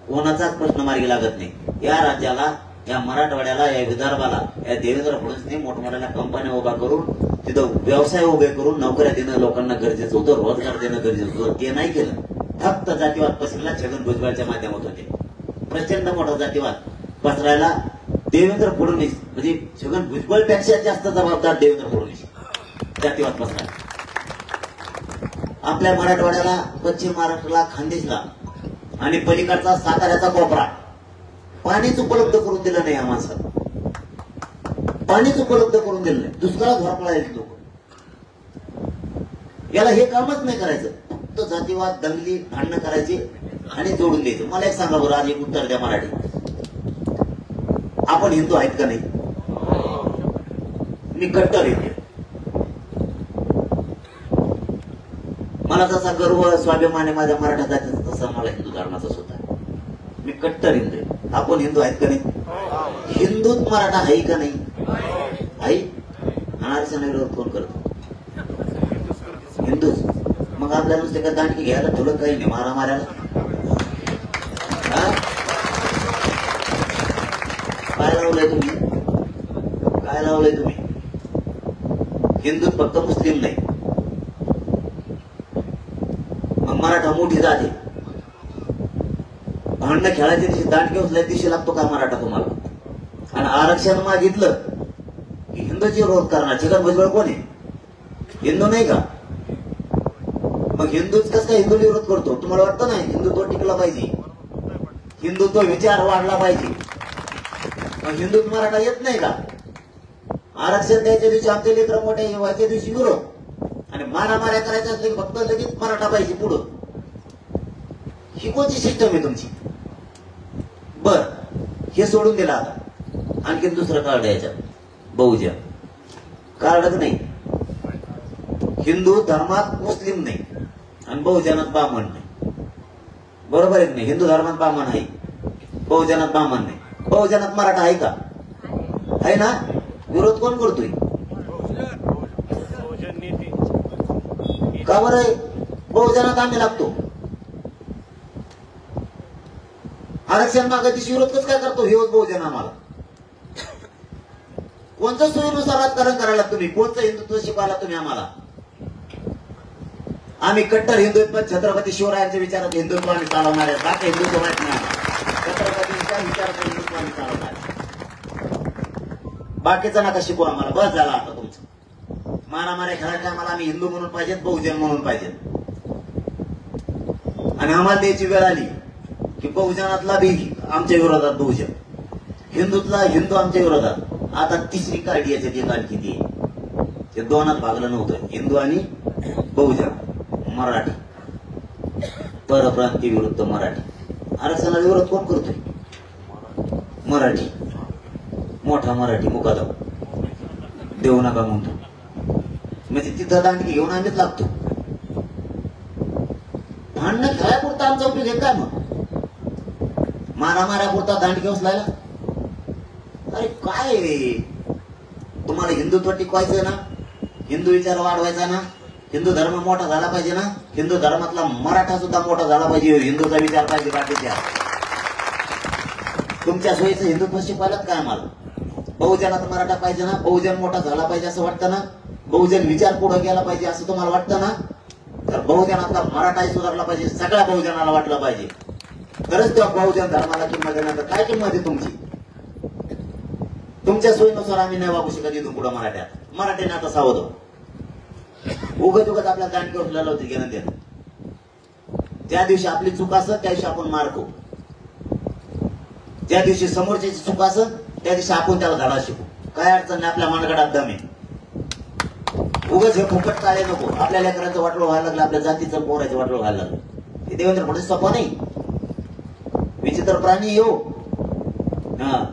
कोणाचाच प्रश्न मार्गी लागत नाही. या राज्याला, या मराठवाड्याला, या विदर्भाला या देवेंद्र फडणवीसने मोठमोठ्या कंपन्या उभा करून तिथं व्यवसाय उभे करून नोकऱ्या देणं लोकांना गरजेचं होतं, रोजगार देणं गरजेचं होतं. ते नाही केलं. फक्त जातीवाद पसरला छगन भुजबळच्या माध्यमातून. प्रचंड मोठा जातीवाद पसरायला देवेंद्र फडणवीस, म्हणजे छगन भुजबळपेक्षा जास्त जबाबदार देवेंद्र फडणवीस. जातीवाद पसरायला आपल्या मराठवाड्याला, पश्चिम महाराष्ट्राला, खानदेशला आणि पलीकडचा साताऱ्याचा कोपरा पाणीच उपलब्ध करून दिलं नाही. या माणसाला पाणीच उपलब्ध करून दिलं नाही. दुष्काळात झोपळायचे लोक. याला हे कामच नाही करायचं. फक्त जातीवाद, दंगली, भांडणं करायची आणि जोडून द्यायचं. मला एक सांगा बरं, आज एक उत्तर द्या मराठी. आपण हिंदू आहेत का नाही? मी कट्टर हिंदू. मला जसा गर्व, स्वाभिमान आहे माझ्या मराठा जातीचा, तसा मला हिंदू धर्माचा सुद्धा. मी कट्टर हिंदू आहे. आपण हिंदू आहेत का नाही? हिंदूत मराठा आहे का नाही? आई आरक्षणा विरोध कोण करतो? हिंदूच. मग आपल्याला नुसते का दांडकी घ्यायला थोडं काही नाही, मारा मारायला. काय लावलंय तुम्ही? काय लावलंय तुम्ही? हिंदूत फक्त मुस्लिम नाही. मग मराठा मोठी जात आहे. भांडणं खेळायच्या दिवशी, दांडके उचलायच्या दिवशी लागतो का मराठा तुम्हाला? आणि आरक्षण मागितलं की हिंदूची विरोध करणार. छगन भुजबळ कोण आहे? हिंदू नाही का? मग हिंदूच कसं काय हिंदू विरोध करतो? तुम्हाला वाटतं नाही हिंदुत्व टिकला पाहिजे, हिंदुत्व विचार वाढला पाहिजे. मग हिंदूत मराठा येत नाही का? आरक्षण द्यायच्या दिवशी आमचे लेकर मोठे व्हायच्या दिवशी विरोध आणि मारामाऱ्या करायच्या असले की फक्त लगेच मराठा पाहिजे पुढं. ही कोणती सिस्टम आहे तुमची? बर, हे सोडून दिलं. आता आणखीन दुसरं कार्ड याच्यात, बहुजन कार्डच नाही. हिंदू धर्मात मुस्लिम नाही आणि बहुजनात ब्राह्मण नाही. बरोबर आहे की नाही? हिंदू धर्मात ब्राह्मण आहे, बहुजनात ब्राह्मण नाही, बहुजनात मराठा आहे का? आहे ना? विरोध कोण करतोय? का बरं? बहुजनात आम्ही लागतो. आरक्षण मागायची विरोध कसं काय करतो? हे बहुजन आम्हाला कोणत्या सोयीनुसार राजकारण करायला तुम्ही? कोणतं हिंदुत्व शिकवायला तुम्ही आम्हाला? आम्ही कट्टर हिंदू आहेत, पण छत्रपती शिवरायांच्या विचारात हिंदुत्व आम्ही चालवणार आहे. बाकी हिंदुत्व माहित नाही. छत्रपतींच्या विचारात हिंदुत्व आम्ही चालवणार आहे. बाकीचं नका शिकू आम्हाला. बस झाला आता तुमचं. मारामाऱ्या खेळायच्या आम्हाला आम्ही हिंदू म्हणून पाहिजेत, बहुजन म्हणून पाहिजेत. आणि आम्हाला द्यायची वेळ आली की बहुजनातला बी आमच्या विरोधात बहुजन, हिंदूतला हिंदू आमच्या विरोधात. आता तिसरी काढली याच्यात एक आणखी ती. ते दोनात भागलं नव्हतं, हिंदू आणि बहुजन. मराठी परप्रांती विरुद्ध मराठी. आरक्षणाला विरोध कोण करतोय? मराठी. मोठा मराठी मुकादम देऊ नका म्हणतो. म्हणजे तिथं दांडकी घेऊन आम्हीच लागतो. भांडणं खेळापुरता आमचा उपयोग आहे काय? मग मारामाऱ्यापुरता दांडकी उचलायला? अरे काय तुम्हाला हिंदुत्व टिकवायचं ना, हिंदू विचार वाढवायचा ना, हिंदू धर्म मोठा झाला पाहिजे ना, हिंदू धर्मातला मराठा सुद्धा मोठा झाला पाहिजे, हिंदूचा विचार पाहिजे बाकीच्या. तुमच्या सोयीचं हिंदुत्व शिकवायलाच काय आम्हाला? बहुजनात मराठा पाहिजे ना, बहुजन मोठा झाला पाहिजे असं वाटतं ना, बहुजन विचार पुढे गेला पाहिजे असं तुम्हाला वाटतं ना, तर बहुजनातला मराठाही सुधारला पाहिजे, सगळ्या बहुजनाला वाटलं पाहिजे. तरच त्या बहुजन धर्माला किंमत देणार. काय किंमत आहे तुमची? तुमच्या सोयीनुसार आम्ही नाही वागू शकत इथून पुढे. मराठीने आता सावध हो. उगत उगत आपल्या दांडकी उचलायला होती घेणं देणं. ज्या दिवशी आपली चूक असत त्या दिवशी आपण मार खाऊ. ज्या दिवशी समोरच्याची चूक असत त्या दिवशी आपण त्याला धडा शिकू. काय अडचण नाही, आपल्या मानगडात दम आहे. उगच हे फुकट चाले नको. आपल्या लेकरांचं वाटलं व्हायला लागलं, आपल्या जातीचं पोराचं वाटलं व्हायला लागलं. हे देवेंद्र फडणवीस सोपं नाही. विचित्र प्राणी येऊ हा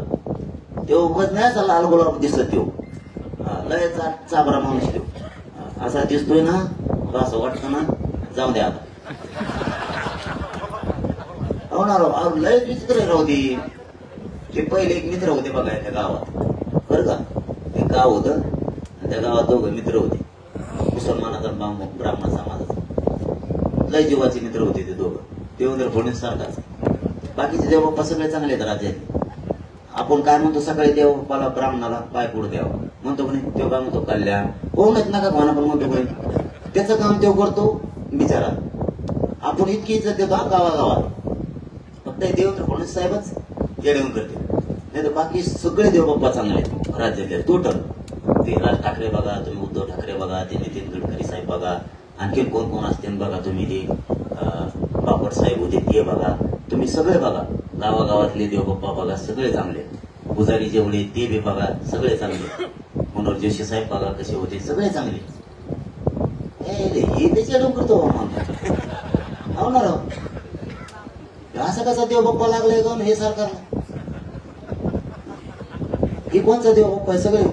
ते उगत नाही असा लाल गुलाब दिसत येऊ. लय चाबरा माणूस येऊ असा दिसतोय ना, असं वाटतं ना, जाऊ द्या आता. हो ना राव, लय विचित्र राहू दे. ते पहिले एक मित्र होते बघा त्या गावात, बरं का? एक गाव होतं, त्या गावात दोघं मित्र होते, मुसलमानाचा ब्राह्मण समाजाचा. लय जीवाचे मित्र होते ते दोघं. देवेंद्र फडणवीस सारखाच. बाकीचे देवबाप्पा सगळे चांगले आहेत राज्यात. आपण काय म्हणतो, सकाळी देवबाप्पाला ब्राह्मणाला पाय पुढे द्यावा म्हणतो म्हणे. तो काय म्हणतो, कल्याण होऊनच नका भावना, पण म्हणतो म्हणे त्याचं काम तो करतो बिचारा. आपण इतकी इज्जत देतो गावागावात. फक्त देवेंद्र फडणवीस साहेबच येऊन करते, नाही तर बाकी सगळे देवबाप्पा चांगले आहेत राज्यातले टोटल. ते राज ठाकरे बघा तुम्ही, उद्धव ठाकरे बघा, ते नितीन गडकरी साहेब बघा, आणखी कोण कोण असते बघा तुम्ही, ते बापट साहेब होते ते बघा, तुम्ही सगळे बघा. गावागावातले देवबाप्पा बघा, सगळे चांगले. पुजारी जेवढे ते बी बघा, सगळे चांगले. मनोहर जोशी साहेब बघा कसे होते, सगळे चांगले. हे त्याच्या डोंगर करतो हो ना राव. असं कसा देवबाप्पा लागलाय का हे सरकारला? हे कोणचा देवबाप्पा आहे? सगळे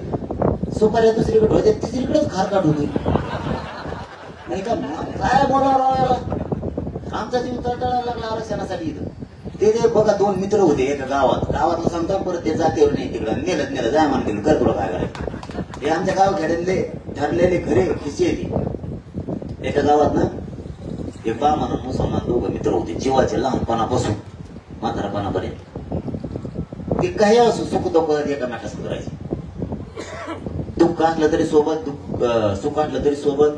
सुपाऱ्या दुसरीकडे होते, तिसरीकडेच खार काढून नाही का? काय बोलावं याला? आमचा जीव तळतळायला लागला आरक्षणासाठी इथं. ते बघा दोन मित्र होते एका गावातलं सांगता, परत ते जातेवर नाही तिकडं नेलं जाय मान केलं, कर तुला काय करायचं. हे आमच्या गाव खेड्यातले ठरलेले घरे खिशी येते. एका गावात ना एक ब्राह्मण मुसलमान दोघं मित्र होते, जीवाचे लहानपणापासून म्हातारपणापर्यंत. ते काही असो सुख दुःख एकामेकात सुधारायचे. दुःख असलं तरी सोबत, सुख असलं तरी सोबत.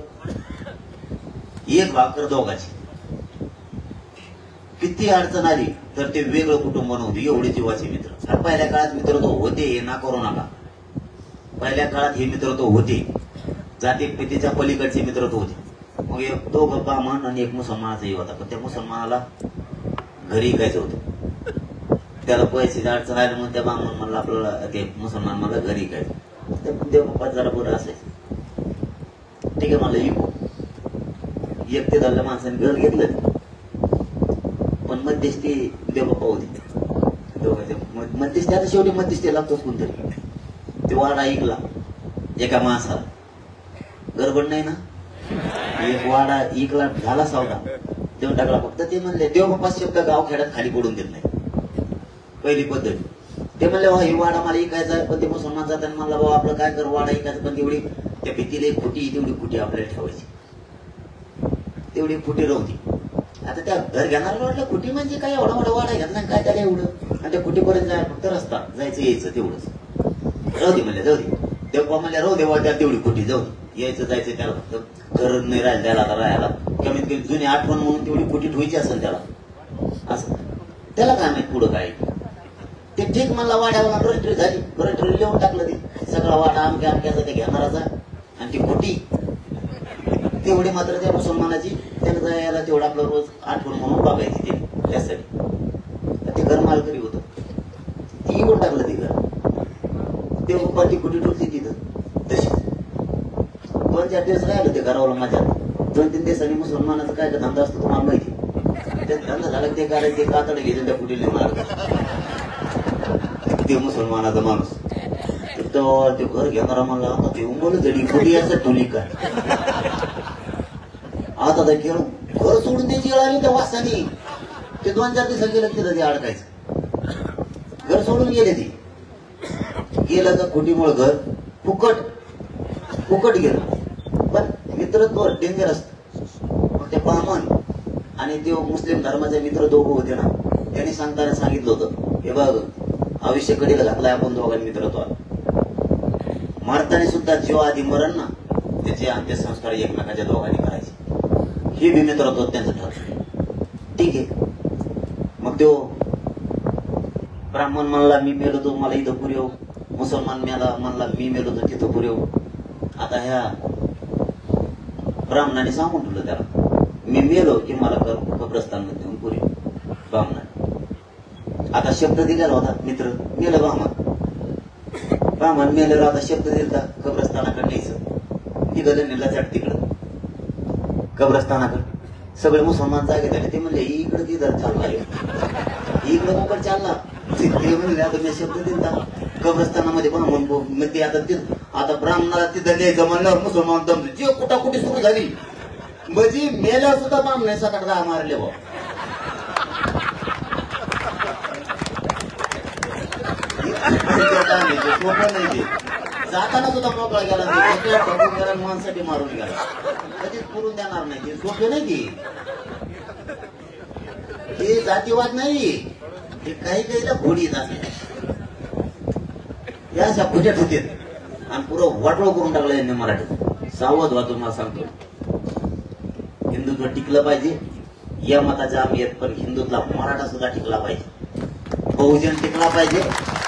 एक भाकर दोघाची. किती अडचण आली तर ते वेगळं कुटुंब नव्हते, एवढे जीवाचे मित्र. पहिल्या काळात मित्र तो होते, हे ना करू नका. पहिल्या काळात हे मित्र तो होते, जाती पितीच्या पलीकडचे मित्र तो होते. मग एक दोघं ब्राह्मण आणि एक मुसलमानाचाही होता, पण त्या मुसलमानाला घरी ऐकायचं होतं. त्याला पैसे अडचण आली म्हणून त्या ब्राह्मण म्हणला आपल्याला, ते मुसलमान मला घरी ऐकायचं. देवबाप्पा जरा बरं असायचं. ठीक आहे मला इको एकटे झाल्या माणसाने घर घेतलं, पण मध्यस्थी देवबाप्पा होते. मध्यस्थी आता शेवटी मध्यस्थी लागतोच कोणतरी. ते वाडा ऐकला एका माणसाला, गडबड नाही ना. एक वाडा इकला, झाला सौदा देऊन टाकला. फक्त ते म्हणले देवबाप्पा शब्द गाव खेड्यात खाली पडून देत नाही. पहिली पद्धत. ते म्हणले ही वाडा मला ऐकायचा आहे, पण ते मुसलमान जाताना म्हणला बाबा आपलं काय कर वाडा ऐकायचं, पण तेवढी त्या भीतीला एक फुटी तेवढी फुटी आपल्याला ठेवायची, तेवढी फुटी राहती. आता त्या घर घेणाऱ्याला वाटलं कुटी म्हणजे काय एवढा मोठा वाडा घेतला काय त्याला एवढं, आणि त्या कुटीपर्यंत जाय फक्त रस्ता जायचं यायचं तेवढंच. राहू दे म्हणले, जाऊ दे. तेव्हा म्हणले राहू दे वाट्याला तेवढी कुटी, जाऊ दे, यायचं जायचं त्याला फक्त घर नाही राहिलं त्याला, आता राहायला कमीत कमी जुनी आठवण म्हणून तेवढी कुटी ठेवायची असेल त्याला, असं त्याला काय माहित पुढं काय. ते ठीक म्हणला वाड्यावर रजिस्ट्री झाली, रजिस्ट्री लिहून टाकलं ते सगळा वाडा अमक्या अमक्याचा ते घेणाराचा, आणि ती कुटी तेवढी मात्र त्या मुसलमानाची त्याला जायला तेवढं आपलं रोज आठवण म्हणून बघायची ते त्यासाठी. ते घर मालकरी होतं, ती इकडून टाकलं ते घर, ते ती कुटी ठेवली तिथं तशीच. 2-4 दिवस राहिलं ते घरावर माझ्या. 2-3 दिवसांनी मुसलमानाचा काय धंदा असतो तुम्हाला माहिती, ते धंदा झाला ते करायचं, ते कातडे घ्यायचं त्या कुटीला मारत ते मुसलमानाचा माणूस. ते घर घेणारा म्हणला आता ते उंबल जडी कुटी असं ठेवली काय, आता ते घेऊन घर सोडून त्याची वेळ आली त्या वासानी. ते 2-4 दिवस गेलं तिथं ते अडकायचं, घर सोडून गेले ते. गेलं तर कुटीमुळे घर फुकट गेलं. पण मित्रत्व डेंजर असतं. मग ते ब्राह्मण आणि ते मुस्लिम धर्माचे मित्र दोघं होते ना, त्यांनी सांगताना सांगितलं होतं हे बघ आयुष्य कडीला घातलाय आपण दोघांनी मित्रत्वात, मारताना सुद्धा जीव आधी मरण ना त्याचे अंत्यसंस्कार एकमेकाच्या दोघांनी करायचे, हे बी मित्रत्व त्यांचं ठरलं. ठीक आहे. मग तो ब्राह्मण म्हणला मी मेलो तो मला इथं पुरेव, मुसलमान म्हणला मी मेलो तर तिथं पुरेव. आता ह्या ब्राह्मणाने सांगून ठेवलं त्याला मी मेलो की मला कब्रस्तान मध्ये नेऊन पुरेव. ब्राह्मणाने आता शब्द दिलेला होता, मित्र मेलं ब्राह्मण मेलेला आता शब्द दिला कब्रस्तानाकडे न्यायचं, निघालं नेला जाट तिकडं कब्रस्तानाकडे. सगळे मुसलमान जागे झाले, ते म्हणले इकडं तिथं चालला, इकडं मोकळ चालला. ते म्हणले आता मी शब्द दिला कब्रस्तानामध्ये ब्राह्मण मध्ये, आता ब्राह्मणाला तिथं न्यायचं म्हणल्यावर मुसलमान दम जे कुटाकुटी सुरू झाली, म्हणजे मेल्यावर सुद्धा ब्राह्मण 7-8 मारले बा. सोपं नाही ते, जाताना सुद्धा मोकळा गेला माणसाठी मारून गेला, कधीच पुरून देणार नाही. ते सोपे नाही ते जातीवाद नाही, ते काही घोडी येत असले या अशा फुट्यात होते आणि पुरं वाटोळ करून टाकलं यांनी मराठीत. सावध व्हा तुम्हाला सांगतो, हिंदुत्व टिकलं पाहिजे या मताचे आम्ही आहेत, पण हिंदुत्वाला मराठा सुद्धा टिकला पाहिजे, बहुजन टिकला पाहिजे,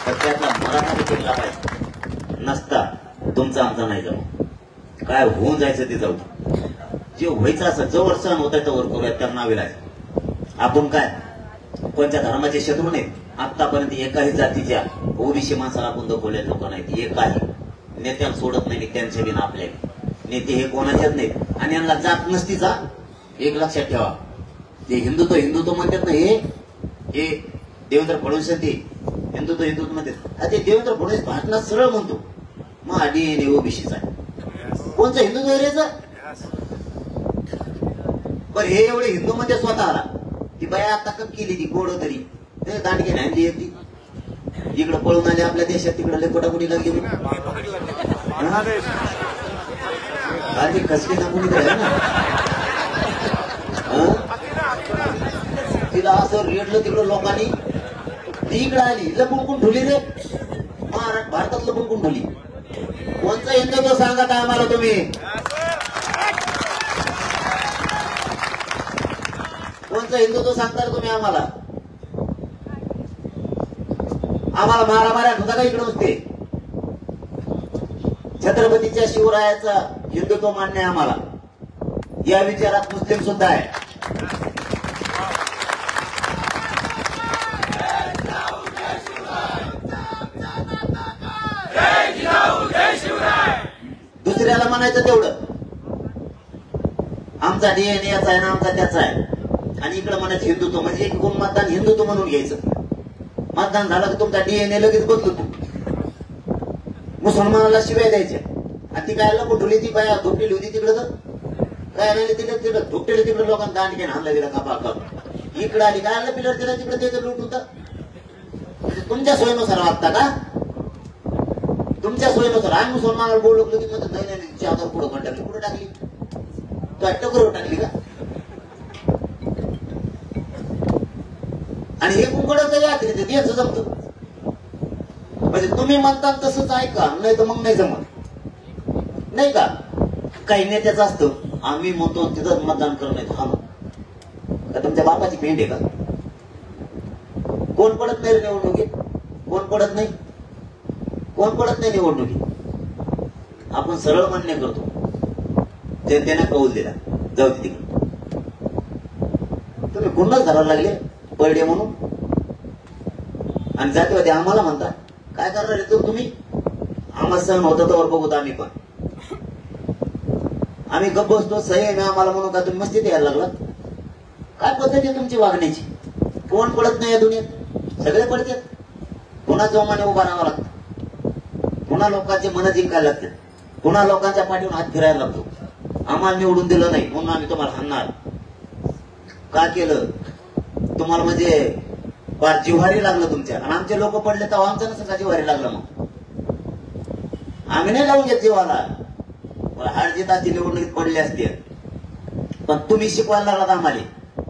तर त्यातला मराठा टिकला पाहिजे. नसता तुमचा आमचा नाही जाऊ, काय होऊन जायचं ते जाऊ, जे व्हायचं असं जवळ सण होत आहे तवर करूयात, त्यांना नावे लागायचं. आपण काय कोणत्या धर्माचे शत्रू नाहीत, आतापर्यंत एकाही जातीच्या ओबीसी माणसाला आपण दाखवलेले लोक नाहीत, एकाही नेत्याला सोडत नाही, त्यांचे बिन आपले नेते हे कोणाच्याच नाहीत, आणि यांना जात नसतीचा एक लक्षात ठेवा. जे हिंदुत्व म्हणतात ना, हे देवेंद्र फडणवीस ते हिंदुत्व म्हणतात. ते देवेंद्र फडणवीस भाषणात सरळ म्हणतो मग डीएनए ओबीसीचा कोणचा हिंदुत्व रेचा, पण हे एवढे हिंदू मध्ये स्वतःला ती बाया आता कम केली ती गोड तरी दांडगे नाही ती इकडे पळून आले आपल्या देशात, तिकडे लेकोटाकुटी लागली आधी खसकी ना कुणी ना, तिला असं रेडलं तिकडं लोकांनी, ती इकडे आली लपून ठेवली रे, भारतात लपून ठेवली. कोणचा हिंदुत्व सांगा का आम्हाला तुम्ही, कोणचं हिंदुत्व सांगता तुम्ही आम्हाला मारामाऱ्या होता का इकडे नसते. छत्रपतीच्या शिवरायाचा हिंदुत्व मान्य आहे आम्हाला, या विचारात मुस्लिम सुद्धा आहे. दुसऱ्याला म्हणायचं तेवढं आमचा डीएनए याचा आहे ना, आमचा त्याचा आहे, आणि इकडे म्हणायचं हिंदुत्व, म्हणजे एक गुण मतदान हिंदुत्व म्हणून घ्यायचं. मतदान झालं की तुमचा डीएनए लगेच बदलतो, मुसलमानाला शिवाय द्यायच्या, आणि ती काय कुठली ती बाया धोपटेली होती तिकडं, तर काय नाही तिकडे धोपटेली तिकडे लोकांना दांड घेऊन आणला गेला कापा, इकडे आली काय आणलं पिलर तिला तिकडे त्याचं लूट होतं. तुमच्या सोयीनुसार वागता का? तुमच्या सोयीनुसार आम्ही मुसलमानाला बोललो की म्हणतो नाही नाही तिची हातात पुढं पण टाकली. कुठं टाकली? तो टकरावर टाकली का? आणि हे कुंकडच याचं जमतं. म्हणजे तुम्ही म्हणता तसंच ऐका, नाही तर मग नाही जमत, नाही का? काही नेत्याचं असतं आम्ही म्हणतो तिथं मतदान करणं हा का तुमच्या बापाची पेंड आहे का? कोण पडत नाही निवडणुकीत? कोण पडत नाही? कोण पडत नाही निवडणुकीत? आपण सरळ मान्य करतो, जनतेने कौल दिला, जाऊ दे तिकडे. तुम्ही गुन्हाच धरायला लागले परडे म्हणून आणि जातीवादी आम्हाला म्हणता. काय करणार आहे तुम्ही? आम्हाला सहन होतं तर बघूत आम्ही पण. आम्ही गप्प बसतो, सही आहे आम्हाला म्हणून का तुम्ही मस्तीत यायला लागला? काय पद्धती आहे तुमची वागण्याची? कोण पडत नाही या दुनियेत? सगळे पडतात. पुन्हा जोमाने उभा राहावं लागतं, पुन्हा लोकांचे मन जिंकायला लागते, पुन्हा लोकांच्या पाठीवर हात फिरायला लागतो. आम्हाला निवडून दिलं नाही म्हणून आम्ही तुम्हाला हाणणार. का केलं? तुम्हाला म्हणजे फार जिव्हारी लागलं तुमच्या. आणि आमचे लोक पडले तर आमचं नसं का जिव्हारी लागलं? मग आम्ही नाही लावून घेत जीवाला. हरजिताची निवडणुकीत पडली असते, पण तुम्ही शिकवायला लागलात आम्हाला.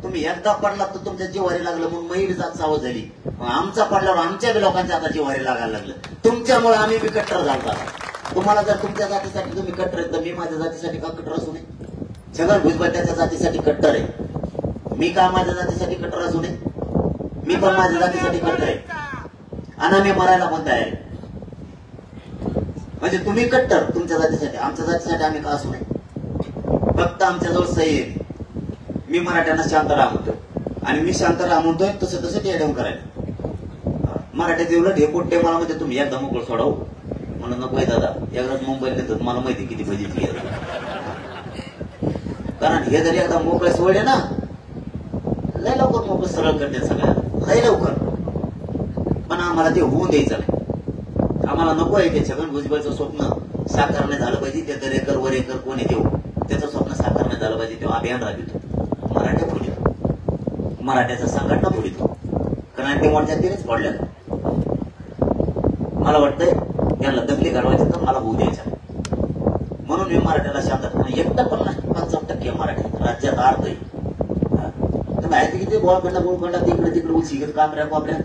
तुम्ही एकदा पडलात तर तुमच्या जिव्हारी लागलं म्हणून महिला जात सावध झाली. आमचा पडल्यावर आमच्या लोकांच्या आता जिव्हारी लागायला लागलं. तुमच्यामुळे आम्ही बी कट्टर झालो. तुम्हाला जर तुमच्या जातीसाठी तुम्ही कट्टर आहे तर मी माझ्या जातीसाठी का कट्टर असू नये? छगन भुजबळ त्याच्या जातीसाठी कट्टर आहे, मी का माझ्या जातीसाठी कट्टर असू नये? मी पण माझ्या जातीसाठी कट्टर आहे आणि मी मरायला पण तयार आहे. म्हणजे तुम्ही कट्टर तुमच्या जातीसाठी, आमच्या जातीसाठी आम्ही का असू नये? फक्त आमच्याजवळ सही आहे. मी मराठ्यांना शांत राहा म्हणतो आणि मी शांत राहा म्हणतोय तसं तसं टेडम करायला. मराठ्याचे उलट हे पोट्टे मला म्हणजे तुम्ही एकदा मोकळ सोडाव म्हणून नको दादा. एकदाच मुंबईला नेतात मला माहिती किती फजिती. कारण हे जरी एकदा मोकळे सोडले ना लय लवकर मोकळ सरळ करते सगळ्यांना, लय लवकर. पण आम्हाला ते होऊन द्यायचं नाही. आम्हाला नको आहे ते छगन भुजबळचं स्वप्न साकार नाही झालं पाहिजे. ते दरेकर वरेकर कोणी देऊ त्याचं स्वप्न साकार नाही झालं पाहिजे. तेव्हा अभियान राबवितो मराठ्या पुढे, मराठ्याचा संघटना पुढितो. कारण ते मोर्चा तिनेच पडल्या. मला वाटतंय यांना दखली घडवायची तर मला होऊ द्यायच्या. म्हणून मी मराठ्याला शांत एकटा 50-55% मराठी राज्यात अर्थ आहे. तुम्ही आहे किती बोळखंडा तिकडे तिकडे उलशी घेत कामऱ्या कोपऱ्या.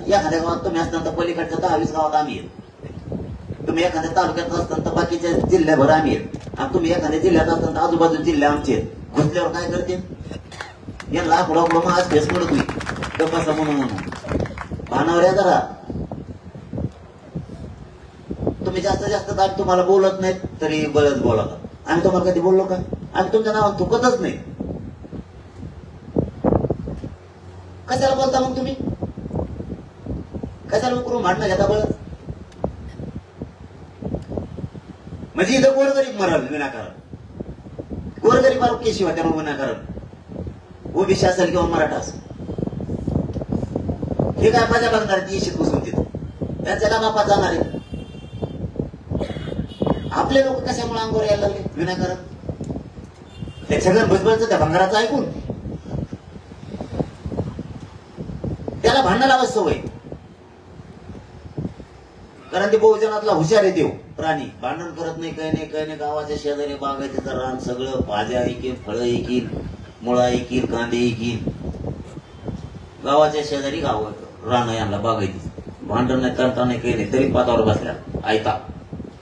एखाद्या गावात तुम्ही असताना पलीकडच्या 10-20 गावात आम्ही येत. तुम्ही एखाद्या तालुक्यात असताना बाकीच्या जिल्ह्याभर आम्ही येत. आणि तुम्ही एखाद्या जिल्ह्यात असताना आजूबाजू जिल्हे आमचे आहेत. घुसल्यावर काय करते? या लाख मग आज फेस पडत होईल कसा म्हणून भानावर या जरा. तुम्ही जास्त दाब तुम्हाला बोलत नाहीत तरी बरंच बोलत. आम्ही तुम्हाला कधी बोललो का? आम्ही तुमच्या नावात चुकतच नाही. कशाला बोलता मग तुम्ही? कशाला करून भांडणं घेता बरं? म्हणजे इथं गोरगरीब मरल विनाकारण, गोरगरीब आरोग्याशिवाय त्यामुळे विनाकारण ओबीसी असेल किंवा मराठा असेल. हे काय माझ्या बघणार ती इशित बसून तिथं त्यांच्या का बापात जाणार आहे? आपले लोक कशामुळे अंगोर यायला लागले विनाकारण? त्या छगन भुजबळचं त्या भंगाराचं ऐकून त्याला भांडण लावायची सवय. कारण ते बहुजनातला हुशार आहे देव प्राणी. भांडण करत नाही, काही नाही. गावाच्या शेजारी बागायतीचं रान सगळं भाज्या ऐकील, फळं ऐकील, मुळा ऐकील, कांदे ऐकील. गावाच्या शेजारी गाव रान यांना बागायती. भांडण नाही, करता नाही, काही नाही. तरी पातावर बसल्या ऐका.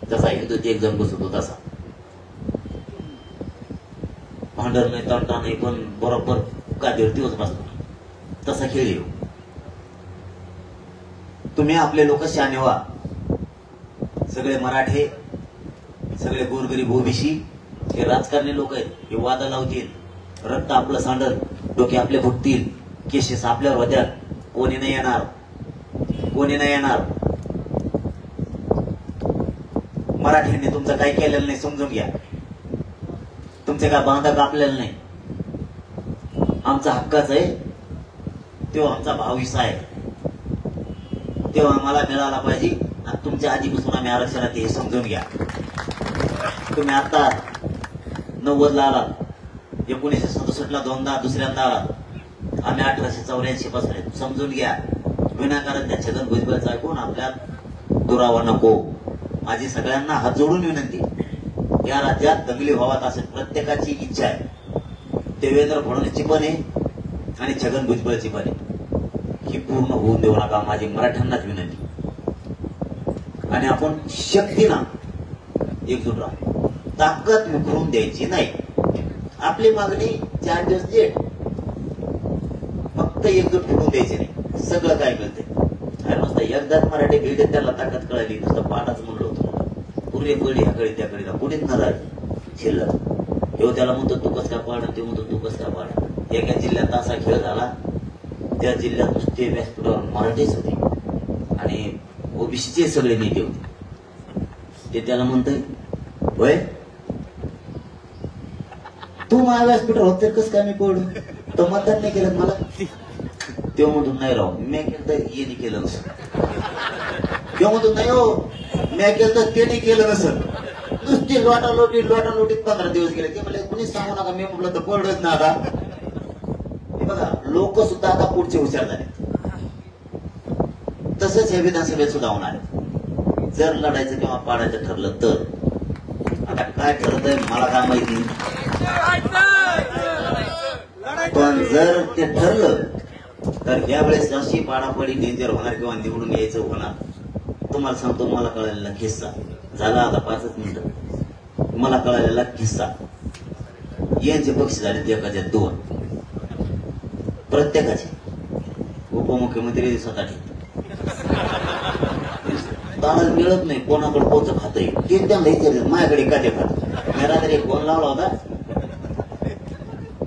जसा हिंदूत एक जण बसतो तसा. भांडण नाही, तंटा नाही, पण बरोबर गादीवर दिवस बसतो. तसा खेळ येऊ. तुम्ही आपले लोक शाने व्हा. सगळे मराठे, सगळे गोरगरीब ओबीसी हे राजकारणी लोक आहेत. हे वादा लावतील, रक्त आपलं सांडल, डोके आपले फुटतील, केसेस आपल्यावर होत्या. कोणी नाही येणार, कोणी नाही येणार. मराठ्यांनी तुमचं काही केलेलं नाही समजून घ्या. तुमचे काय बांधा कापलेलं नाही. आमचा हक्काच आहे, तो आमचा भावहिस्सा आहे. तेव्हा आम्हाला मिळाला पाहिजे. आणि तुमच्या आधीपासून आम्ही आरक्षणात हे समजून घ्या. तुम्ही आता 90ला आलात, 1967ला दोनदा, दुसऱ्यांदा आलात. आम्ही 1884 पासून समजून घ्या. विनाकारण त्या छगन भुजबळचं ऐकून आपल्या दुरावा नको. माझी सगळ्यांना हात जोडून विनंती, या राज्यात दंगली व्हावात असेल प्रत्येकाची इच्छा आहे. देवेंद्र फडणवीसची पण आहे आणि छगन भुजबळची पण आहे. ही पूर्ण होऊन देऊ नका, माझी मराठ्यांनाच विनंती. आणि आपण शक्तीना एकजूट राहू, ताकद मुकरून द्यायची नाही. आपली मागणी 4 दिवस लेट, फक्त एकजूट फुटून द्यायची नाही. सगळं काय मिळते. अरे नुसतं एकदाच मराठी भेटत त्याला ताकद कळाली, नुसतं पाठाच म्हणलं होतं. पुरे पडली ह्याकडे त्याकडे, कुठेच न राहिली शिल्लक. हे त्याला म्हणतो तू कस काय पाड, ते म्हणतो तू कस काय पाड. एका जिल्ह्यात असा खेळ झाला, त्या जिल्ह्यात नुसते व्यासपीठावर मराठीच होते आणि ओबीसीचे सगळे नेते होते. ते त्याला म्हणतोय होय तू माझ्या व्यासपीठावर होते कस काय मी पडू, तर मतदान नाही केलं मला. तेव्हा म्हणतो नाही राव मी केलं तर येणे केलं नसं. तेव्हा म्हणतो नाही हो मी केलं तर ते नाही केलं नसं. नुसती लोटालोटीत 15 दिवस गेले. ते म्हणले कुणीच सांगू नका, मी म्हटलं तर पडच ना. आता हे बघा लोक सुद्धा आता पुढचे हुशार झाले. तसंच हे विधानसभेत सुद्धा होणार आहे. जर लढायचं किंवा पाडायचं ठरलं तर. आता काय ठरतंय मला काय माहिती, पण जर ते ठरलं तर यावेळेस अशी पाडापडी डेंजर होणार किंवा निवडून यायचं होणार. तुम्हाला सांगतो मला कळलेला किस्सा झाला आता 5 मिनिटं. मला कळलेला किस्सा, यांचे पक्ष झाले एकाचे 2 प्रत्येकाचे. उपमुख्यमंत्री स्वतः ताळच मिळत नाही, कोणाकडे पोच खातंय ते त्यांना विचारलं माझ्याकडे का ते खात. मी रात्री फोन लावला होता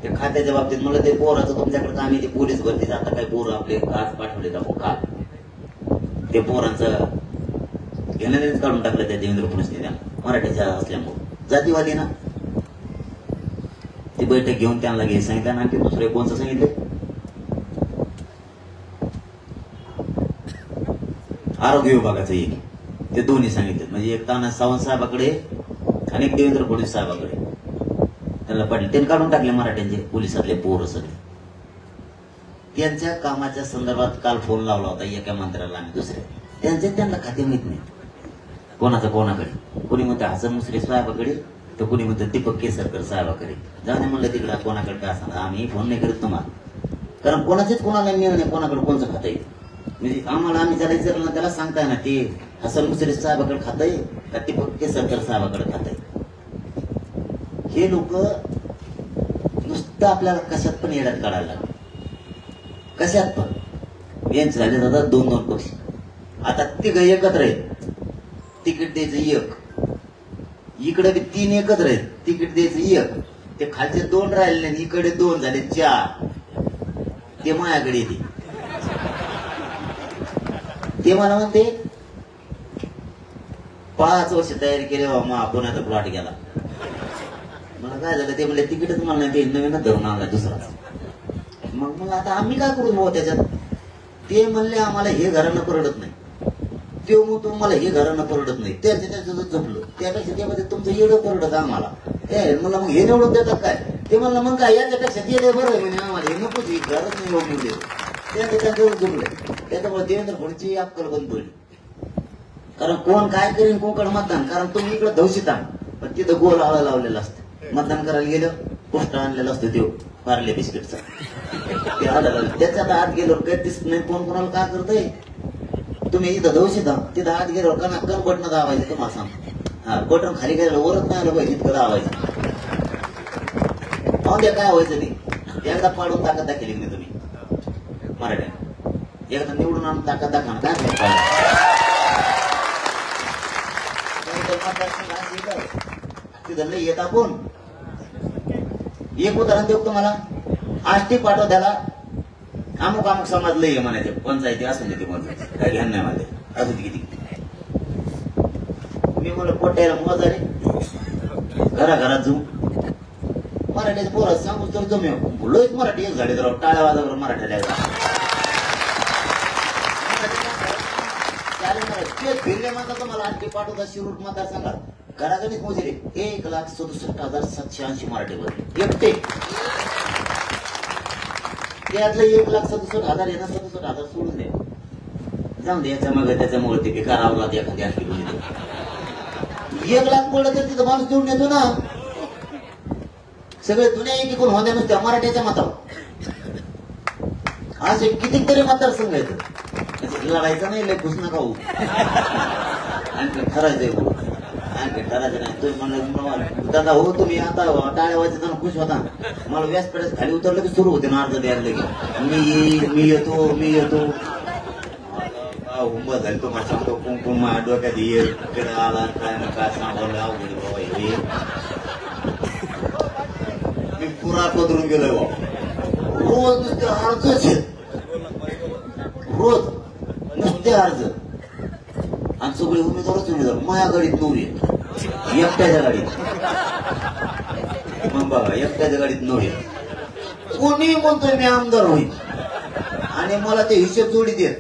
ते खात्याच्या बाबतीत. मला ते पोराचं तुमच्याकडे काम आहे, ते पोलीस भरतीचं आता काही पोरं आपले आज पाठवले का काल ते पोरांचं घेण्यानेच काढून टाकलं त्या देवेंद्र फडणवीसने. त्या मराठीच्या असल्यामुळे जातीवादी ना. ती बैठक घेऊन त्यांना घे सांगितलं आणि आणखी दुसरे कोणचं सांगितलं, आरोग्य विभागाचं एक. ते दोन्ही सांगितले. म्हणजे एक ताना सावंत साहेबाकडे आणि एक देवेंद्र फडणवीस साहेबाकडे. त्यांना पडले, त्यांनी काढून टाकले मराठ्यांचे पोलिसातले पोरं सगळे. त्यांच्या कामाच्या संदर्भात काल फोन लावला होता एका मंत्र्याला आणि दुसऱ्या. त्यांना खाते माहित नाही कोणाचं कोणाकडे. कोणी म्हणतं हसन मुश्रीफ साहेबाकडे, तर कोणी म्हणतं दीपक केसरकर साहेबाकडे. जाणे म्हणलं तिकडे कोणाकडे काय सांगा, आम्ही फोन नाही करत तुम्हाला, कारण कोणाचेच कोणाला मिळणं नाही कोणाकडे कोणचं खातं आहे. म्हणजे आम्हाला आम्ही ज्याला विचारलं त्याला सांगताय ना ते हसन मुश्रीफ साहेबाकडे खातंय का दीपक केसरकर साहेबाकडे खातंय. हे लोक नुसतं आपल्याला कशात पण येड्यात काढायला लागले, कशात पण. यांचे झाले दादा 2 पक्ष. आता तिघ एकत्र आहेत, तिकीट द्यायचं 1. इकडे 3 एकत्र आहेत, तिकीट द्यायचं 1. ते खालचे 2 राहिले, इकडे 2 झाले 4. ते माझ्याकडे येते. ते मला म्हणते 5 वर्ष तयारी केली बाबा पुण्याचा प्लॉट गेला. मला काय झालं ते म्हणले तिकीटच मला नाही, ते नवीनच धरून आणला दुसरा. मग मला आता आम्ही काय करू भाऊ त्याच्यात. ते म्हणले आम्हाला हे घरानं परवडत नाही, ते मग मला हे घरानं परवडत नाही. त्याच्यात जपलं त्यापेक्षा त्यामध्ये तुमचं एवढं परवडत आम्हाला. मला मग हे निवडून देतात काय. ते म्हणलं मग काय याच्यापेक्षा ते बरं आहे म्हणजे आम्हाला हे नकोच, ही घरच नाही निवडून देत. त्याच्याजवळ जपलं. त्याच्यामुळे देवेंद्र फडणवीसची अक्कल बंद पडली. कारण कोण काय करेन कोणकडे मतदान. कारण तुम्ही इकडे धवशीत पण तिथं गोल आळा लावलेला असतं. मतदान करायला गेलं पोस्ट आणलेला असतो तो पार्ले बिस्किटचा. ते आलं त्याच्यात आत गेलो काही दिसत नाही कोण कोणाला काय करतंय. तुम्ही इथं धवशीत तिथं आत गेलो कण बटणं दाबायचं तुम्हाला सांग. हा बटन खाली गेलं वरच नाही आलं पाहिजे इतकं दाबायचं. अहो ते काय व्हायचं ते एकदा पाडून ताकद दाखवली नाही तुम्ही मराठ्या. एकदा निवडून आणून ताकद दाखवा काय तिथं नाही येत आपण. एक उदाहरण देऊ तुम्हाला. आष्टी पाठव त्याला अमुक अमुक समाज लय म्हणायचे पंचायती असून देते पंचायत काय घ्यान नाही माझे अजून किती. मी म्हणलं पोट्याला मोजारे घराघरात जाऊ मराठ्याच्या पोरात सांगू तर जमेव लोक मराठी एक झाडे तर टाळ्या वाजावर मराठ्याला फिरले म्हणतात तुम्हाला आष्टी पाठवता शिरूर मतदारसंघात घरागणित मोजले 1,67,780 मराठीवर एकटे. त्यातलं 1,67,000 येणार 67,000 सोडून दे. जाऊन दे याच्या मागे त्याच्यामुळे ते करावं लागते एखाद्या 1 लाख पडलं तर तिथं माणूस देऊन येतो ना. सगळे दुनिया एकीकडून होत्या नुसत्या मराठ्याच्या मतावर असे कितीतरी मतदारसंघ आहेत. लढायचं नाही, लय खुश नका होऊ. आणखी ठरायचंय भाऊ, आणखी ठरायचं नाही. तुम्ही म्हणलं दादा हो तुम्ही आता टाळ्या वाजताना खुश होता, मला व्यासपीठात खाली उतरलं की सुरू होते ना अर्ज द्यायला की मी येतो हुंबा झाली. तुम्हाला सांगतो कुंकुम डोक्यात येत आला काय ना काय सांगावलं अवघड बाबा हे. मी पुरा पदरून गेलोय बाबा. रोज नुसते अर्जच आहेत, रोज नुसते अर्ज. आणि सगळे उमेदवार माझ्या गाडीत नवरी एकट्याच्या गाडीत. मग बघा एकट्याच्या गाडीत नवरी. कोणी म्हणतोय मी आमदार होईल आणि मला ते हिशेब जोडी देत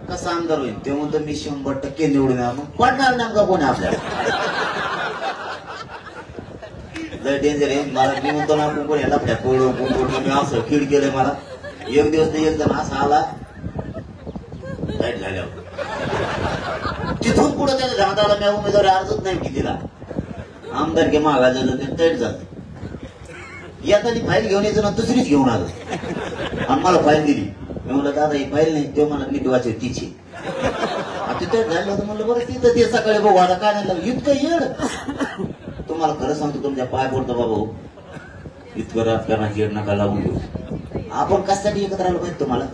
कसा आमदार होईल. ते म्हणतो मी 100% निवडून मग पडणार नेमका कोणी आपल्याला. लय डेंजर आहे. मला मी म्हणतो ना आपण कोण याला फ्लॅट मी असं खीड केलंय. मला एक दिवस नाही एक जण असा आला लाईट झाल्यावर तिथून पुढे त्याच्या झाडाला मी उमेदवारी अर्जच नाही की तिला आमदार की मागा झालं ते तैट झालं. याचा फाईल घेऊन यायचं ना दुसरीच घेऊन आलं आणि मला फाईल दिली. मी म्हणलं दादा ही फाईल नाही. ते मला नीट वाचव तिची. तिथे झालं होतं म्हणलं बरं तिथं ते सकाळी बघू आता काय नाही इतकं येड. तुम्हाला खरं सांगतो तुमच्या पाय पडतो बाबा इतकं राजकारणाची येड नका लावून घेऊ. आपण कशासाठी एकत्र आलो पाहिजे तुम्हाला.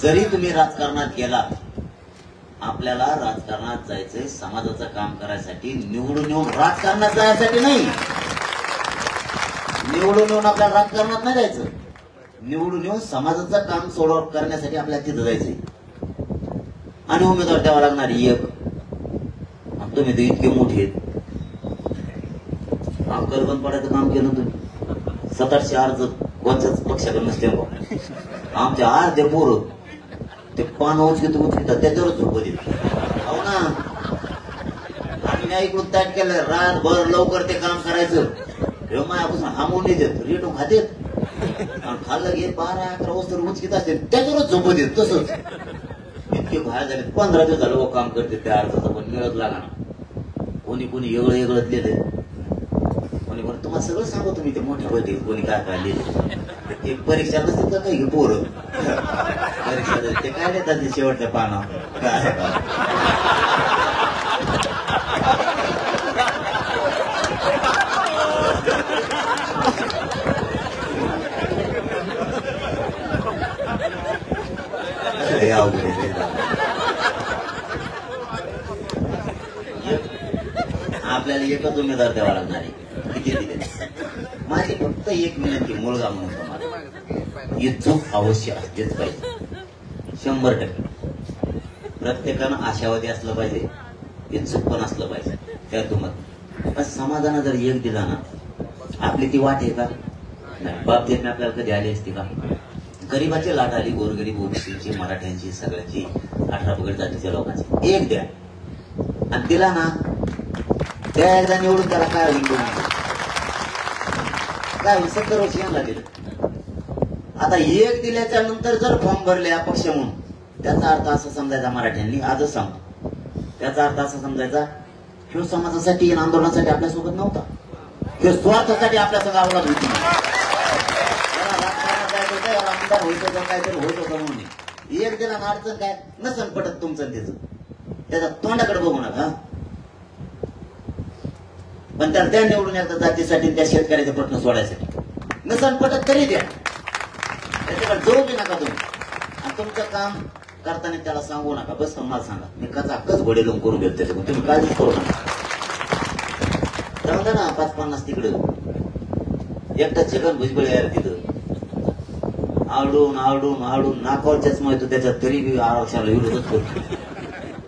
जरी तुम्ही राजकारणात गेलात, आपल्याला राजकारणात जायचंय समाजाचं काम करायसाठी. निवडून येऊन राजकारणात जायसाठी नाही. निवडून येऊन आपल्याला राजकारणात नाही जायचं. निवडून येऊन समाजाचं काम सोडवणूक करण्यासाठी आपल्याला तिथं जायचंय. आणि उमेदवार द्यावा लागणार एक. तुम्ही तर इतके मोठे आहेत. कल्पन पडायचं काम केलं तुम्ही. 700 अर्ज कोणत्याच पक्षाकडे नसते. आमच्या अर्धे पोरं ते पान उचकितात त्याच्यावरच झोप देत. हो ना. आम्ही इकडून ताट केलं रातभर लवकर ते काम करायचं. मायापासून हामून देत रेटो खातेत आणि खाल्लं घे 12-11 वाजता उचकीत असते त्याच्यावरच झोप देत. तसंच इतके बाहेर झाले. 15 दिवस झालं काम करते त्या अर्जाचा पण मिळत लागा. कोणी कोणी वेगळं वेगळंच लिहिले. कोणी कोणी तुम्हाला सगळं सांगू तुम्ही ते मोठे होते कोणी काय काय लिहिले. ते परीक्षा नसते का काही पोरं परीक्षा ते काय देतात ते शेवटच्या पानावर काय आपल्याला एकच उमेदवार द्यावा लागणार आहे. किती दिले माझी फक्त एक विनंती मुलगा म्हणून तुम्हाला ही चूक अवश्य असतेच पाहिजे. 100% प्रत्येकानं आशावादी असलं पाहिजे. हे चूक पण असलं पाहिजे. त्यातून पण समाजानं जर एक दिला ना आपली ती वाट आहे का नाही. बाप देत आपल्याला कधी आली असती का. गरीबाची लाट आली. गोरगरीब ओबीसीची मराठ्यांची सगळ्यांची 18 पगड जातीच्या लोकांची एक द्या आणि दिला ना त्या एकदा निवडून त्याला काय होईल काय होईल. 70 वर्ष यांना दिलं. आता एक दिल्याच्या नंतर जर फॉर्म भरले अपक्ष म्हणून त्याचा अर्थ असा समजायचा मराठ्यांनी आजच सांगतो. त्याचा अर्थ असा समजायचा ह्यो समाजासाठी आंदोलनासाठी आपल्यासोबत नव्हता. ह्यो स्वार्थासाठी आपल्या संग आवडत होती. आमदार होत होतं काहीतरी होत होतं म्हणून एक दिला ना अडचण काय नसन पटत तुमचं त्याचं त्याच्या तोंडाकडे बघू नका. पण त्याला त्या निवडून एकदा जातीसाठी त्या शेतकऱ्याचे प्रश्न सोडायसाठी नसन पटत तरी द्या. त्याच्याकडे जाऊ बी नका तुम्ही. आणि तुमचं काम करताना त्याला सांगू नका. बस मला सांगा मी कचा हक्कच घोडे लावून करून घेतो त्याच्याकडून तुम्ही काळजीच करू नका. जाऊ ना 5-50 तिकडे एकटा चिकन भुजबळ यार तिथं आवडून आवडून आवडून नाकावरच्याच माहिती त्याच्यात तरी बी आरक्षणाला विरोधच करतो.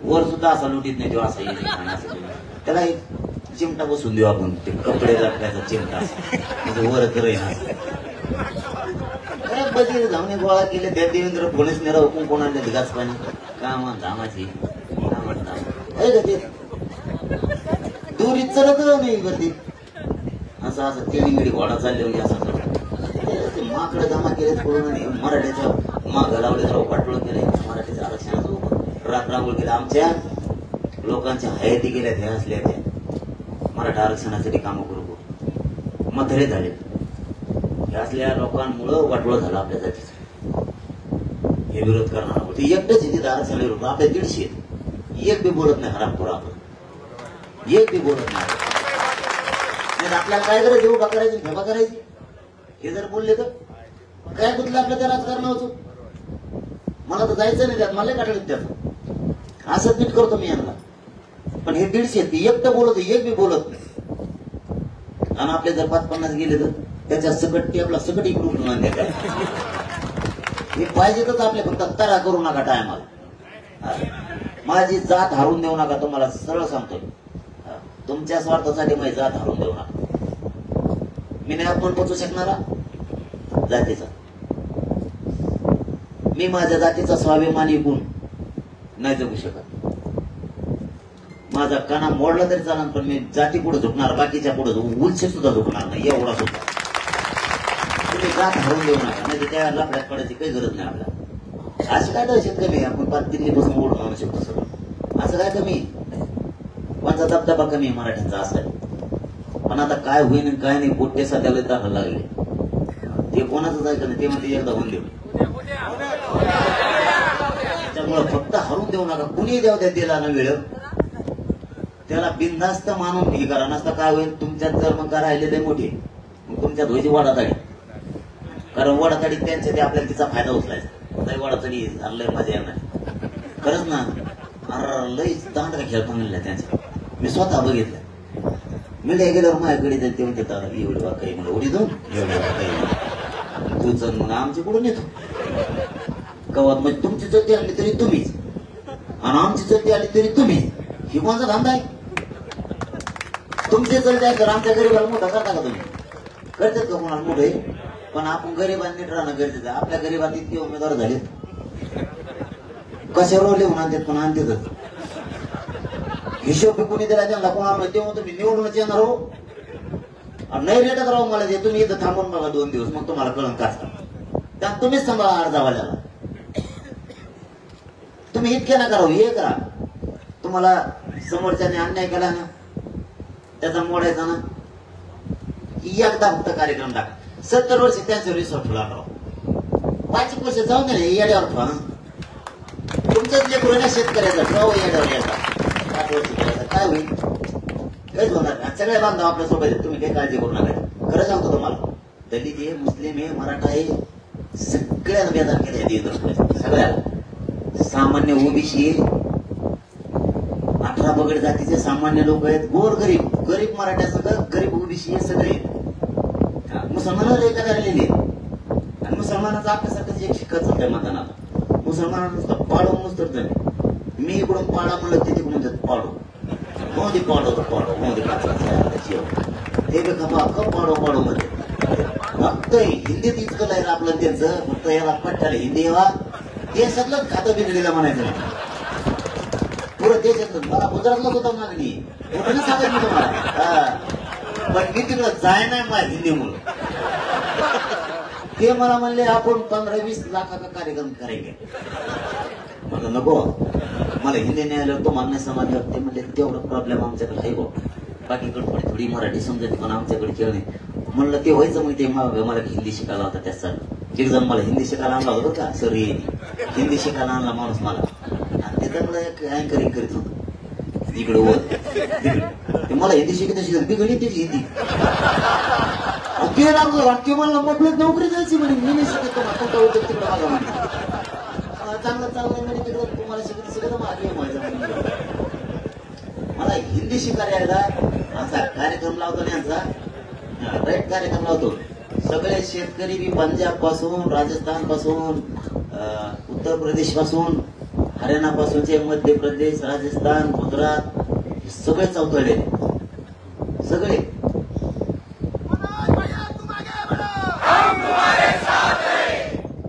वर सुद्धा असा लुटीत नाही. तेव्हा असा त्याला एक चिमटा बसून देऊ आपण. ते कपडे टाकायचा चिमटा वर करेन. बजीर धावणे गोळा केले त्या देवेंद्र फडणवीस नेरा हुकूम कोणाला गाच पाणी कामा धामाची दोरीत चलत नाही गर्दी. असं असं तेली घोडा चालले म्हणजे असं माकडे जमा केले पडून मराठ्याच्या माग लावले पाठवलं केले. रांगोळ केलं. आमच्या लोकांच्या हयाती गेल्या त्या असल्या त्या मराठा आरक्षणासाठी कामं करू म्हातारे झाले. हे असल्या लोकांमुळं वाटोळं झालं आपल्या जातीचं. हे विरोध करणार होते एकटंच तिथे आरक्षण विरोध आपल्या 150 आहेत. एक बी बोलत नाही हरामखोर आपण एक बी बोलत नाही. आपल्याला काय करायचं उभा करायची फेबा करायची हे जर बोलले तर काय कुठलं आपलं त्या राजकारणाचं. मला तर जायचं नाही त्यात मला काढलं त्यात असंच नीट करतो मी यांना. पण हे 150 आहेत एकटं बोलत एक बी बोलत नाही. आणि आपले जर 5-50 गेले तर त्याच्या सकट आपला सकट इकडून आणते काय हे पाहिजेतच आपले फक्त तरा करू नका टायमाला. माझी जात हरून देऊ नका तुम्हाला सरळ सांगतोय. तुमच्या स्वार्थासाठी माझी जात हरून देऊ नका. मी नाही आपण पोचू शकणारा जातीचा. मी माझ्या जातीचा स्वाभिमानी गुण नाही जगू शकत. माझा कणा मोडला तरी चालणार पण मी जाती पुढे झुकणार बाकीच्या पुढे उलशे सुद्धा झुकणार नाही एवढा सुद्धा. तुम्ही जात हरून देऊ नका नाही तर त्या लाकड्यात पडायची काही गरज नाही आपल्याला. असं काय दहशत कमी आपण 5 दिल्लीपासून ओढून आणू शकतो सगळं. असं काय कमी माझा दबदबा कमी मराठ्यांचा असेल. पण आता काय होईन काय नाही पोट्टे सध्याला दाखल लागले ते कोणाचंच ऐकत नाही. ते म्हणते एकदा होऊन देऊ. त्यामुळे फक्त हरून देऊ नका. कुणी देऊ द्या दिला ना वेळ त्याला बिनधास्त मानून हे करा. नसता काय होईल तुमच्यात जर मग का राहिलेले मोठे मग तुमच्यात व्हायची वाडाताडी. कारण वाडाताडीत त्यांच्या ते आपल्याला तिचा फायदा उचलायचा. लय वाडाताडी लय मजा येणार खरंच ना. अरे लय दांडका खेळता म्हणल्या त्यांच्या मी स्वतः बघितलं. मी गेल्यावर माझ्याकडे ते म्हणते एवढी बा काही मला उडी दोन एवढी बा काही तू चल मग आमची कुठून येतो गावात म्हणजे तुमची चलती आली तरी तुम्हीच आणि आमची चलती आली तरी तुम्ही. ही कोणाचा धंदा आहे. तुमचे चलते आहे तर आमच्या गरीबाला मोठा करता का तुम्ही करतात का कोणाला मोठे. पण आपण गरीबांनी नीट राहणं गरजेचं आहे. आपल्या गरीबात इतके उमेदवार झालेत कशावर लिहून आणतात पण आणतातच. हिशोब कोणी दिला त्यांना कोणाला तेव्हा तुम्ही निवडूनच येणार हो. नाही रेटत राहू मला ते तुम्ही इथं थांबून बघा 2 दिवस मग तुम्हाला कळून काचता. त्यात तुम्हीच सांभाळा अर्जावाल्याला. तुम्ही इतके नका राहू हे करा. तुम्हाला समोरच्याने अन्याय केला ना त्याचा मोडायचा ना एकदा फक्त कार्यक्रम टाका. 70 वर्ष त्यांच्या रिसॉर्ट ठेवला राहू 5 वर्ष जाऊन द्या येड्यावर ठेवा. तुमचंच लेकरू ना शेतकऱ्याचा ठेवा येड्यावर यायचा 5 वर्ष करायचं काय होईल काहीच होणार नाही. सगळे बांधव आपल्या सोबत आहेत तुम्ही काही काळजी करू नका. खरं सांगतो तुम्हाला दलित आहे मुस्लिम आहे मराठा आहे सगळ्याला बेजार केले सगळ्याला. सामान्य ओबीसी आहे 18 बगड जातीचे सामान्य लोक आहेत. गोर गरीब गरीब मराठा सगळं गरीब ओबीसी आहे सगळे. मुसलमानाला एका झालेली आणि मुसलमानाचा आपल्यासारखंच एक शिक्का चालतंय मतदानात. मुसलमानाला नुसतं पाडो नुसतं जण मी इकडून पाडा म्हणलं ते तिकडून पाडो मोदी पाडो तर पाडो मोदी ते बी खपा खप पाडो पाडो मध्ये फक्त हिंदीत इतकं नाही आपलं त्यांचं फक्त याला पट्टाला हिंदी यावा ते सगळं खातं बिघडीला म्हणायचं. पुरं देशातलं मला गुजरातलाच होता मागणी एवढं सांगत मी तुम्हाला. पण मी तिकडं जाय नाही माझ्या हिंदीमुळं. ते मला म्हणले आपण 15-20 लाखाचा कार्यक्रम करायचे. म्हटलं नको मला हिंदी नाही आल्यावर तो मागण्या समाजावर ते म्हणजे तेवढं प्रॉब्लेम आमच्याकडे आहे भाऊ. बाकीकडे थोडी मराठी समजायची पण आमच्याकडे खेळ नाही. म्हणलं ते व्हायचं मग ते मला हिंदी शिकायला होता त्यासाठी. एक जण मला हिंदी शिकायला आणला होता का सर हिंदी शिकायला आणला माणूस मला आणि ते त्यामुळे एक अँकरिंग करीत होतो इकडे वर मला हिंदी शिकत बिघडी त्याची हिंदी ते लागलं वाक्य मला म्हटलं नोकरी जायची म्हणे मी नाही शिकत तिकडे माझा म्हणे चांगलं चांगलं म्हणे तिकडं तुम्हाला शिकत मागे व्हायचं. मला हिंदी शिकायला यायला असा कार्यक्रम लावतो ना यांचा राईट कार्यक्रम लावतो. सगळे शेतकरी बी पंजाब पासून राजस्थान पासून उत्तर प्रदेश पासून हरियाणा पासूनचे मध्य प्रदेश राजस्थान गुजरात सगळे चौथळे सगळे.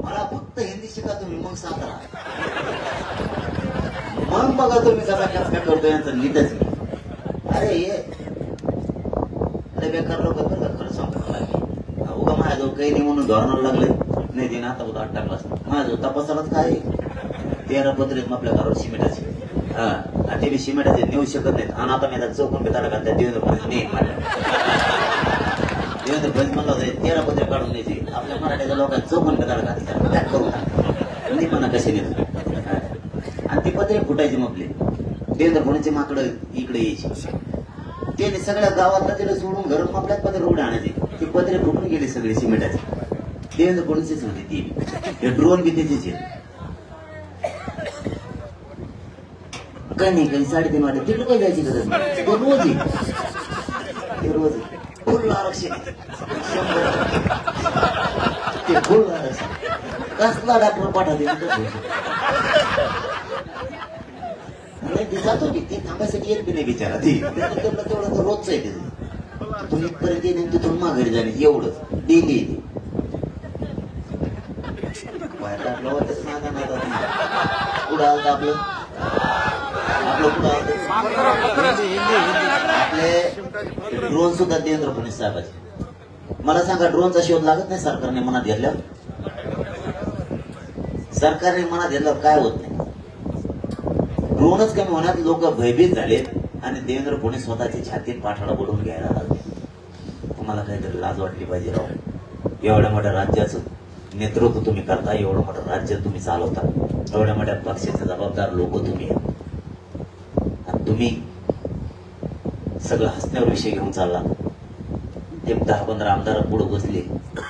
मला फक्त हिंदी शिका तुम्ही मग सातारा मग बघा तुम्ही कसा कसा करतो यांचा नीटच. अरे बेकार लोक खरं सांगतो उगा माझ्याजवळ काही नाही म्हणून धोरणाला लागले नाही ते ना आता 8 टाकला माझ्याजवळ तपासालाच काय 13 पत्रे आपल्या घरावर सिमेंटाचे. हा आणि ते बी सिमेंटाचे नेऊ शकत नाहीत. आणि आता मी चौकून बेताडा घालतात देवेंद्र फडणवीस नाही मला देवेंद्र फडणवीस म्हणला होता 13 पत्रे काढून द्यायचे. आपल्या मराठ्याच्या लोकांना चौकून बेताडा घालतात त्यात करून नाही म्हणा कसे नेत. आणि ती पत्रे फुटायची मग आपले देवेंद्र फडणवीसचे माकडं इकडे यायची. त्याने सगळ्या गावातला तिला सोडून घरून आपल्याच पत्रे रोड आणायचे. ती पत्रे फुटून गेली सगळी सिमेंटाची. देवेंद्र फडणवीसच होती ती. ड्रोन बी त्याचीच काही नाही काही 3.5 वाटे तिकडे काही जायची गरज नाही. ते रोज ते रोज फुल आरक्षण ते फुल आरक्षण कसला डॉक्टर पाठवते जातो की ते थांबायसाठी येत बी नाही बिचारा. तेवढं तर रोजच आहे त्याचं. तुम्ही इथपर्यंत येणे तिथून माघारी जाणे एवढंच डेली येते. बाहेर टाकलं होतच नादा पुढं आलं आपलं आपले ड्रोन सुद्धा देवेंद्र फडणवीस साहेबांचे. मला सांगा ड्रोनचा शोध लागत नाही सरकारने मनात घेतल्यावर? सरकारने मनात घेतल्यावर काय होत नाही. ड्रोनच कमी होण्यात लोक भयभीत झालेत आणि देवेंद्र फडणवीस स्वतःची छातीत पाठाला बोलून घ्यायला लागले. तुम्हाला काहीतरी लाज वाटली पाहिजे राव. एवढ्या मोठ्या राज्याचं नेतृत्व तुम्ही करता, एवढं मोठं राज्य तुम्ही चालवता, एवढ्या मोठ्या पक्षाचे जबाबदार लोक तुम्ही आणि तुम्ही सगळं हसण्यावर विषय घेऊन चालला. ते 10-15 आमदार पुढे बसले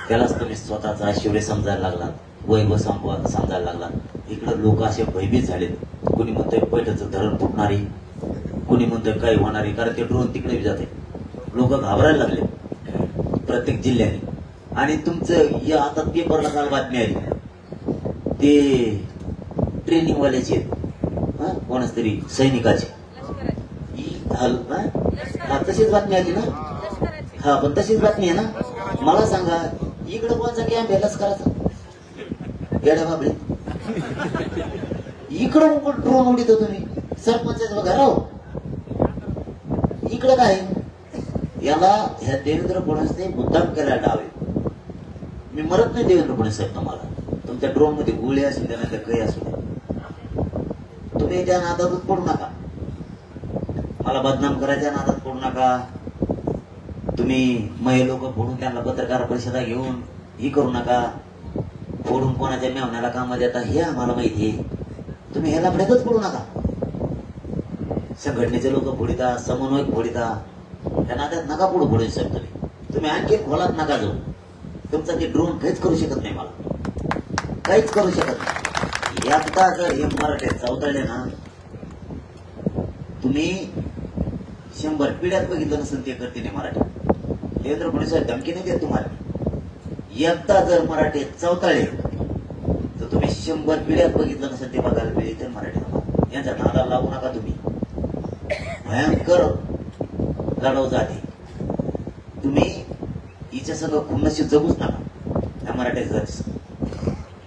त्यालाच तुम्ही स्वतःचा शिवरे समजायला लागला, वैभव समजायला लागला. इकडे लोक असे भयभीत झालेत. कोणी म्हणतोय पैठचं धरण फुटणारी, कोणी म्हणतोय काही होणारी, कारण ते ड्रोन तिकडे जाते. लोक घाबरायला लागले प्रत्येक जिल्ह्याने. आणि तुमचं या आता पेपरला काल बातमी आली ते ट्रेनिंगवाल्याचे कोणाच तरी सैनिकाचे तशीच बातमी आली ना. हा पण तशीच बातमी आहे ना. मला सांगा इकडे कोणचा कॅम्प आहे लष्कराचा येड्या बाबडे. इकडं ड्रोन उडीतो तुम्ही सरपंच घराव. इकडं काय याला ह्या देवेंद्र फडणवीसने मुद्दाम केला डावे. मी मरत नाही देवेंद्र फडणवीस साहेब. तुम्हाला तुमच्या ड्रोन मध्ये गोळी असू द्या नाही तर काही असू द्या, तुम्ही त्या नादातच पडू नका. मला बदनाम करायच्या नादात पडू नका. तुम्ही महे लोक फोडून त्यांना पत्रकार परिषदा घेऊन ही करू नका. फोडून कोणाच्या मेवण्याला कामा देता हे आम्हाला माहिती आहे. तुम्ही ह्याला फडकच पडू नका. संघटनेचे लोक फोडिता, समन्वयक फोडिता, त्या नात्यात नका पुढे फोडू साहेब. तुम्ही आणखी खोलात नका जाऊ. तुमचा ते ड्रोन काहीच करू शकत नाही. मला काहीच करू शकत नाही. एकदा जर हे मराठे चौताळले ना, तुम्ही 100 पिढ्यात बघितलं नसेल ते करते नाही मराठी. देवेंद्र फडणवीस साहेब धमकी नाही देत तुम्हाला. एकदा जर मराठी चौताळे तर तुम्ही 100 पिढ्यात बघितलं नसेल ते बघायला मिळेल. मराठी यांच्या नादाला लागू नका. तुम्ही भयंकर लढव जाते. तुम्ही हिच्या सगळं खुन्नशी जगूच नका त्या मराठ्याच्या जाती.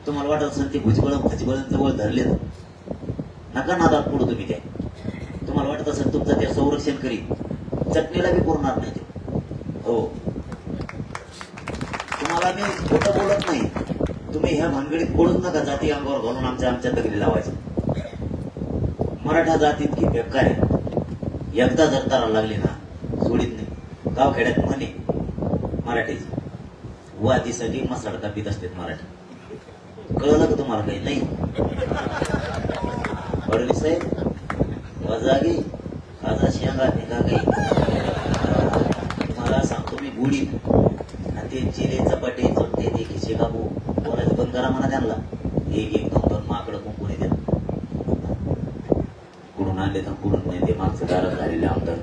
तुम्हाला वाटत असेल ते भुजबळ जवळ धरले नका नादात पुढे तुम्ही त्या. तुम्हाला वाटत असेल तुमचं ते संरक्षण करीत चटणीला बी पुरणार नाही ते. हो तुम्हाला मी खोटं बोलत नाही. तुम्ही ह्या भानगडीत पडूच नका. जाती अंगावर घालून आमच्या दगडी लावायचं. मराठा जाती इतकी बेकार आहे. एकदा जर तारा लागली ना सोडीत नाही. गावखेड्यात म्हणे मराठीची वादीसाठी मसाला कापीत असतात मराठी. कळलं का तुम्हाला? काही नाही. फडणवीस साहेब वजागी खाजा शेंगा निघा काही. तुम्हाला सांगतो मी गुढी आणि ते चिले चपाटे चपटे ते खिशे कापू बोलायचं बंद करा म्हणा त्यांना. 1-1, 2-2 माकडं कुंकुणी द्या. कुठून आणले तर कुठून नाही ते मागचं दारात झालेले आमदार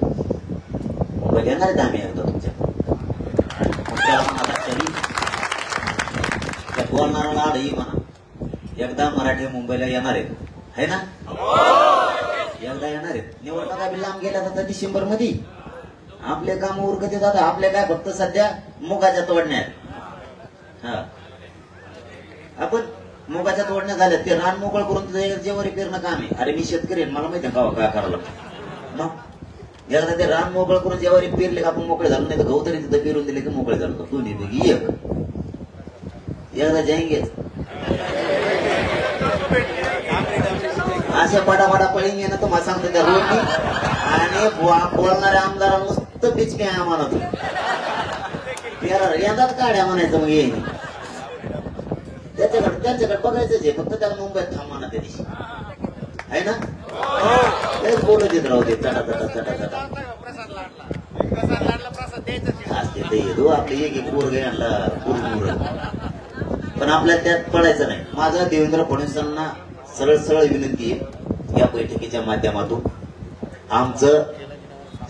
मुंबईत येणार आहेत आम्ही एकदा तुमच्या. बोलणारा आडही म्हणा एकदा मराठी मुंबईला येणार आहेत है ना. एकदा येणार आहेत. निवडणुका बी लांब गेल्या जातात डिसेंबर मध्ये. आपले काम उरकत येतात. आपले काय फक्त सध्या मुगाच्या तोडण्यात. हा आपण मुगाच्या तोडण्या झाल्या. ते रान मोकळ करून जेवारी पेरणं काम आहे. अरे मी शेतकरी मला माहिती आहे का काय करायला मग. एकदा ते रान मोकळ करून जेवारी पेरले का आपण मोकळे झालो. नाही तर गहू तरी तिथं पेरून दिले की मोकळे झालो. दोन्ही एक एकदा जाएंगे. अशा पटापटा पळीन येणं तुम्हाला सांगतो त्या रोडनी आणि बोलणाऱ्या आमदारांना नुसतं पिचके म्हणत यंदाच काढ्या म्हणायचं मग येईन त्यांच्याकडे बघायचंच आहे फक्त त्याला मुंबईत थांबवणार त्या दिवशी आहे ना तेच बोलत येत राहू दे चटा चटा चटा चटा असते ते आपले एक पोरगे आणला पण आपल्याला त्यात पडायचं नाही. माझा देवेंद्र फडणवीसांना सरळ सरळ विनंती आहे या बैठकीच्या माध्यमातून आमचं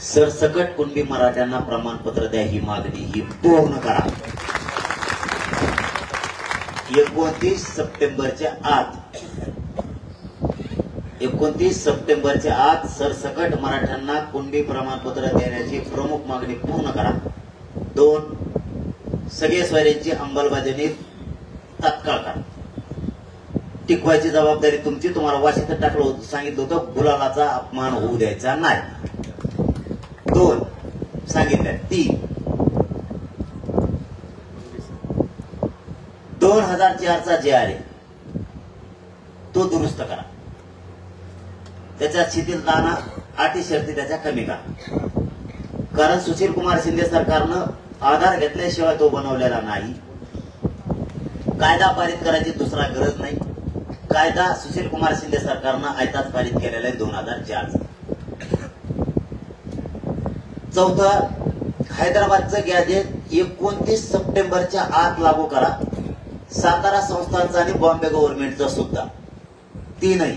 सरसकट कुणबी मराठ्यांना प्रमाणपत्र द्या ही मागणी ही पूर्ण करा. 29 सप्टेंबरच्या आत सरसकट मराठ्यांना कुणबी प्रमाणपत्र देण्याची प्रमुख मागणी पूर्ण करा. 2 सगळे स्वाऱ्यांची अंमलबजावणी तात्काळ करा. टिकवायची जबाबदारी तुमची. तुम्हाला वाशीत टाकलं होतं सांगितलं होतं गुलालाचा अपमान होऊ द्यायचा नाही. 2 सांगितलं. 3 2004चा जे आहे तो दुरुस्त करा. त्याच्या शिथिलताना अटी शर्ती त्याच्या कमी करा. कारण सुशील कुमार शिंदे सरकारनं आधार घेतल्याशिवाय तो बनवलेला नाही. कायदा पारित करायची दुसरा गरज नाही. कायदा सुशील कुमार शिंदे सरकारनं आयताच पारित केलेला आहे 2004. 4 हैदराबादचं गॅजेट 29 सप्टेंबरच्या आत लागू करा. सातारा संस्थांचा आणि बॉम्बे गव्हर्नमेंटचा सुद्धा. 3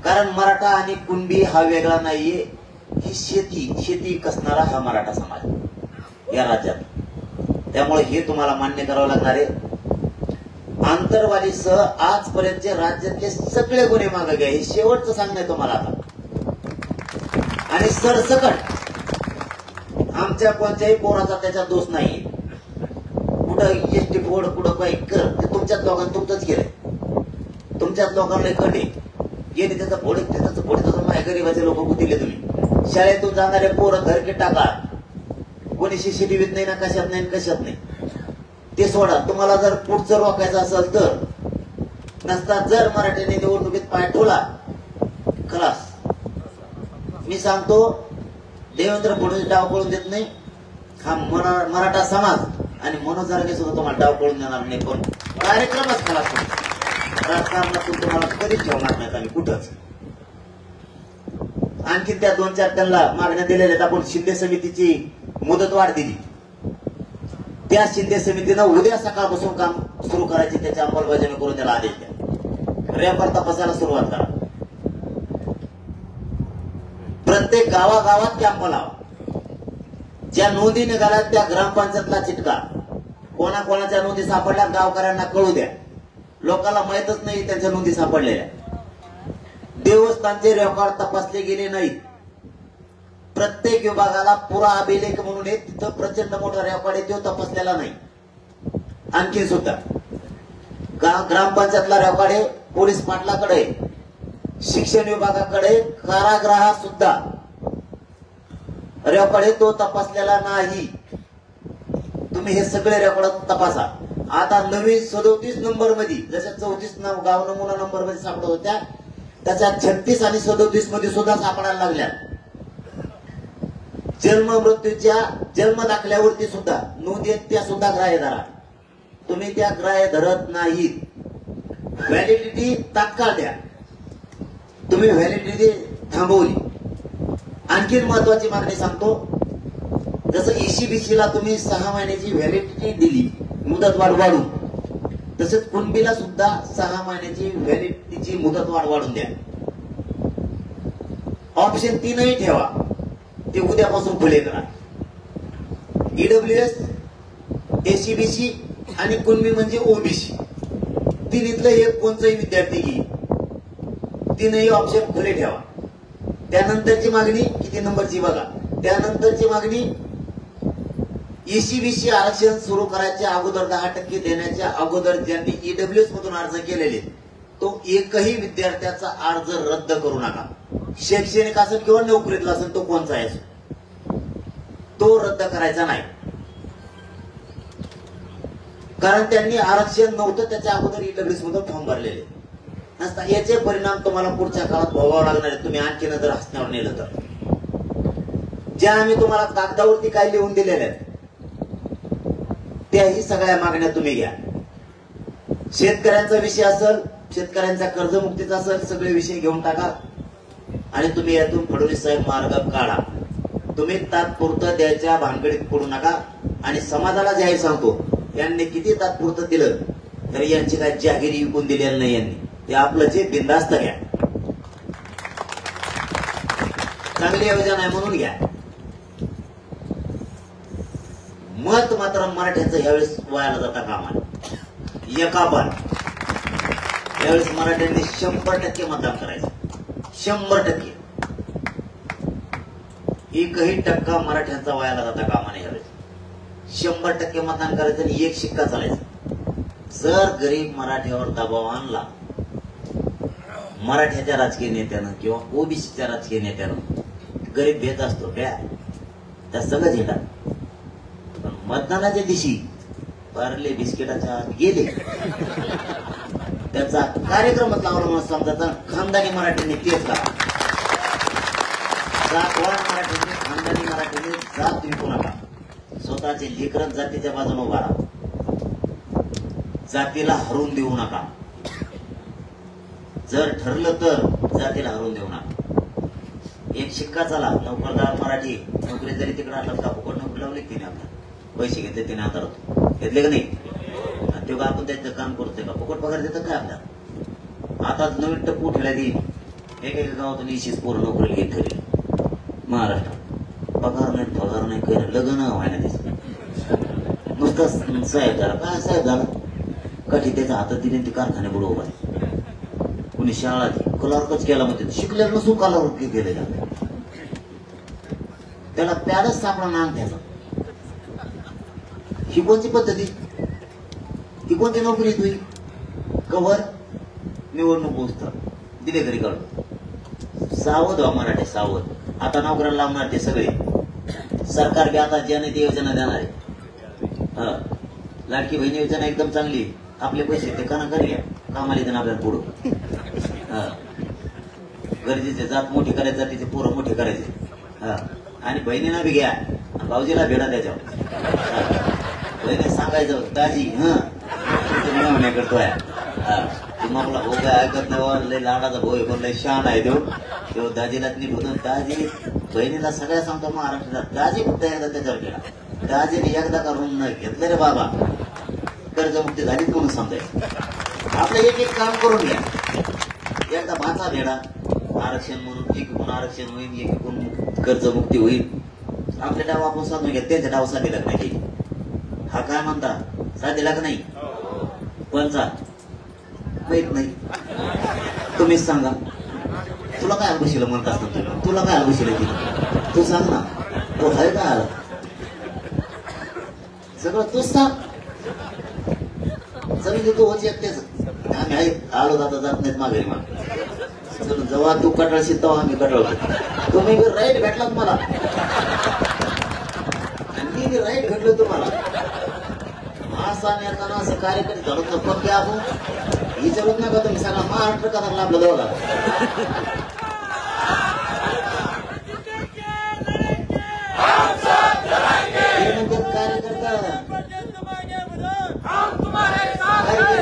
कारण मराठा आणि कुणबी हा वेगळा नाहीये. ही शेती कसणारा हा मराठा समाज या राज्यात. त्यामुळे हे तुम्हाला मान्य करावं लागणार आहे. आंतरवालीसह आजपर्यंतचे राज्यातले सगळे गुन्हे मागे घ्या. हे शेवटचं सांगणं आहे तुम्हाला आता. आणि सरसकट आमच्या कोणत्याही पोराचा त्याचा दोष नाही. कुठं एसटी फोड कुठं काही कर ते तुमच्याच लोकांना तुमचंच केलंय. तुमच्याच लोकांना कटे गेले त्याचा फोड त्याचं फोड तसं माझ्या गरीबाचे लोक गुतीले. तुम्ही शाळेतून जाणारे पोरं घरके टाका. कोणी सीसीटीव्हीत नाही ना कशात नाही ते सोडा. तुम्हाला जर पुढचं रोखायचं असेल तर नसता जर मराठ्यांनी निवडणुकीत पाय ठेवला खलास. मी सांगतो देवेंद्र फडणवीस डाव पळून देत नाही. हा मराठा समाज आणि मनोज आरोग्य सुद्धा तुम्हाला डाव पळून देणार नाही. पण कार्यक्रमच खलास. राजकारणातून तुम्हाला कधीच ठेवणार नाहीत आम्ही कुठंच. आणखी त्या 2-4 त्यांना मागण्या दिलेल्या आहेत. आपण शिंदे समितीची मुदतवाढ दिली. त्या शिंदे समितीनं उद्या सकाळपासून काम सुरू करायचे त्याची अंमलबजावणी करून त्याला आदेश द्या. रेकॉर्ड तपासायला सुरुवात करा. प्रत्येक गावागावात कॅम्प लावा. ज्या नोंदी निघाल्या त्या ग्रामपंचायतला चिटका. कोणाकोणाच्या नोंदी सापडल्या गावकऱ्यांना कळू द्या. लोकांना माहितच नाही त्यांच्या नोंदी सापडलेल्या. देवस्थानचे रेकॉर्ड तपासले गेले नाहीत. प्रत्येक विभागाला पुरा अभिलेख म्हणून तिथं प्रचंड मोठा रेकॉर्ड आहे तो तपासलेला नाही. आणखी सुद्धा ग्रामपंचायतला रेकॉर्ड आहे पोलीस पाटलाकडे, शिक्षण विभागाकडे, कारागृहात सुद्धा रेकॉर्ड आहे तो तपासलेला नाही. तुम्ही हे सगळे रेकॉर्ड तपासा. आता नवीन 37 नंबर मध्ये जशा 34 गाव नमुना नंबर मध्ये सापडत होत्या त्याच्या 36 आणि 37 मध्ये सुद्धा सापडायला लागल्या. जन्म मृत्यूच्या जन्म दाखल्यावरती सुद्धा नोंदी आहेत त्या सुद्धा ग्राह्य धरा. तुम्ही त्या ग्राह्य धरत नाहीत. व्हॅलिडिटी तात्काळ द्या. तुम्ही व्हॅलिडिटी थांबवली. आणखी महत्वाची मागणी सांगतो. जसं ECBC ला तुम्ही 6 महिन्याची व्हॅलिडिटी दिली मुदतवाढ वाढून, तसेच कुणबीला सुद्धा 6 महिन्याची व्हॅलिडिटीची मुदतवाढ वाढून द्या. ऑप्शन 3 ठेवा. ते उद्यापासून खुले करा. EWS, ACBC आणि कुणबी म्हणजे OBC तिन्हीतलं एक कोणताही विद्यार्थी घे. 3 ऑप्शन खुले ठेवा. त्यानंतरची मागणी किती नंबरची बघा. त्यानंतरची मागणी ECBC आरक्षण सुरू करायच्या अगोदर 10% देण्याच्या अगोदर ज्यांनी EWS मधून अर्ज केलेले तो एकही विद्यार्थ्याचा अर्ज रद्द करू नका. शैक्षणिक असेल किंवा नोकरीतला असेल तो कोणताही असो तो रद्द करायचा नाही. कारण त्यांनी आरक्षण नव्हतं त्याच्या अगोदर EWS मधून फॉर्म भरलेले. नसता याचे परिणाम तुम्हाला पुढच्या काळात भोगावं लागणार आहे तुम्ही आणखीन जर हसण्यावर नेलं तर. ज्या आम्ही तुम्हाला कागदावरती काय लिहून दिलेल्या आहेत त्याही सगळ्या मागण्या तुम्ही घ्या. शेतकऱ्यांचा विषय असेल, शेतकऱ्यांचा कर्जमुक्तीचा असेल, सगळे विषय घेऊन टाका आणि तुम्ही यातून फडणवीस साहेब मार्ग काढा. तुम्ही तात्पुरतं द्यायच्या भानगडीत पडू नका. आणि समाजाला जाहीर सांगतो, यांनी किती तात्पुरतं दिलं तरी यांची काय जागिरी विकून दिलेली नाही. यांनी ते आपलं जे बिनधास्त घ्या, चांगली योजना आहे म्हणून घ्या. मत मात्र मराठ्यांचं यावेळेस वायाला जाता कामा नये. एका पण यावेळेस मराठ्यांनी 100% मतदान करायचं. 100%. एकही टक्का मराठ्यांचा वायाला जाता कामा नये. यावेळेस 100% मतदान करायचं आणि एक शिक्का चालायचा. जर गरीब मराठ्यावर दबाव आणला मराठ्याच्या राजकीय नेत्यानं किंवा ओबीसीच्या राजकीय नेत्यानं, गरीब भेट असतो त्या सगळं झेंडा. पण मतदानाच्या दिवशी पार्ले बिस्किटाच्या आत गेले, त्याचा कार्यक्रमच लावला म्हणून समजायचा. खानदानी मराठ्यांनी तेच लावा. जातवान मराठ्यांनी, खानदानी मराठ्यांनी जात विकू नका. स्वतःचे लेकरं जातीच्या बाजूने उभा राहा. जातीला हरून देऊ नका. जर ठरलं तर जातीला हरून देऊ नका. एक शिक्का चला. नोकरदार मराठी नोकरी जरी तिकडे असतात का फुकट नोकरी लावली तिने आपल्याला पैसे घेतले, तिने हाताळतो घेतले का नाही. तेव्हा आपण त्याचं काम करतोय का फुकट पगार देतात काय आपल्याला. आता नवीन टप्पू ठेवल्या देईल. एक गावातून 20 पोरं नोकरीला घेत ठरली महाराष्ट्रात. पगार नाही काही लग्न व्हायला त्याचं. नुसतं साहेब झाला. काय साहेब झाला काठी त्याच्या हातात दिली ती कारखाने बुडवून आहे. कुणी शाळा क्लर्कच केला म्हणते. शिकलेलं नसून क्लर्क गेलेला. त्याला पॅडच सापडा ना त्याचा. ही कोणती पद्धती, ही कोणती नोकरी तुझी. कवर निवडणूक पोचतात दिले घरी काढून. सावध व्हा मराठी, सावध. आता नोकऱ्याला लावणार ते सगळे. सरकार बी आता जनते योजना देणार आहे. लाडकी बहीण योजना एकदम चांगली. आपले पैसे ते काना घरी घ्या, कामाला येते आपल्याला पुढं. गरजेचे जात मोठी करायची, जातीचे पोरं मोठे करायचे. आणि बहिणीला बी घ्या, भाऊजीला भेटा त्याच्यावर. बहिणी सांगायचं दाजी नाही करतोय तुम्हाला भाऊ काय ऐकत नाही. लय लाडाचा भाऊ आहे, लय शान आहे तो दाजीला नीट होतो. दाजी बहिणीला सगळ्या सांगतो महाराष्ट्रात. दाजी फक्त एकदा त्याच्यावर गेला. दाजीने एकदा करून घेतलं रे बाबा, कर्जमुक्ती झाली म्हणून समजायचं. आपलं एक एक काम करून घ्या. एकदा भाचा भेडा आरक्षण म्हणून एकीकडून आरक्षण होईल, एकीकडून कर्जमुक्ती होईल. आपले डाव आपण समजून घ्या. त्यांच्या डाव साधी लग्न केली. हा काय म्हणता साधी लग्न नाही पंचा माहित नाही. तुम्हीच सांगा. तुला काय बशील म्हणत असतं. तुला काय बशील तिला तू सांग ना. तो आहे काय आला सगळं तूच सांग. सगळं तू होती एकटेच. आम्ही आहे आलो जाता जात नाहीत माघारी. मग जेव्हा तू कटाळशील तेव्हा आम्ही कटाळतो. तुम्ही राईट भेटला मला, मी राईट भेटलो तुम्हाला. असा नेताना असं कार्यकर्ते झालो तर पक्के आपण विचारत नका तुम्ही. सगळा महाराष्ट्र कसा लाभला दोघा.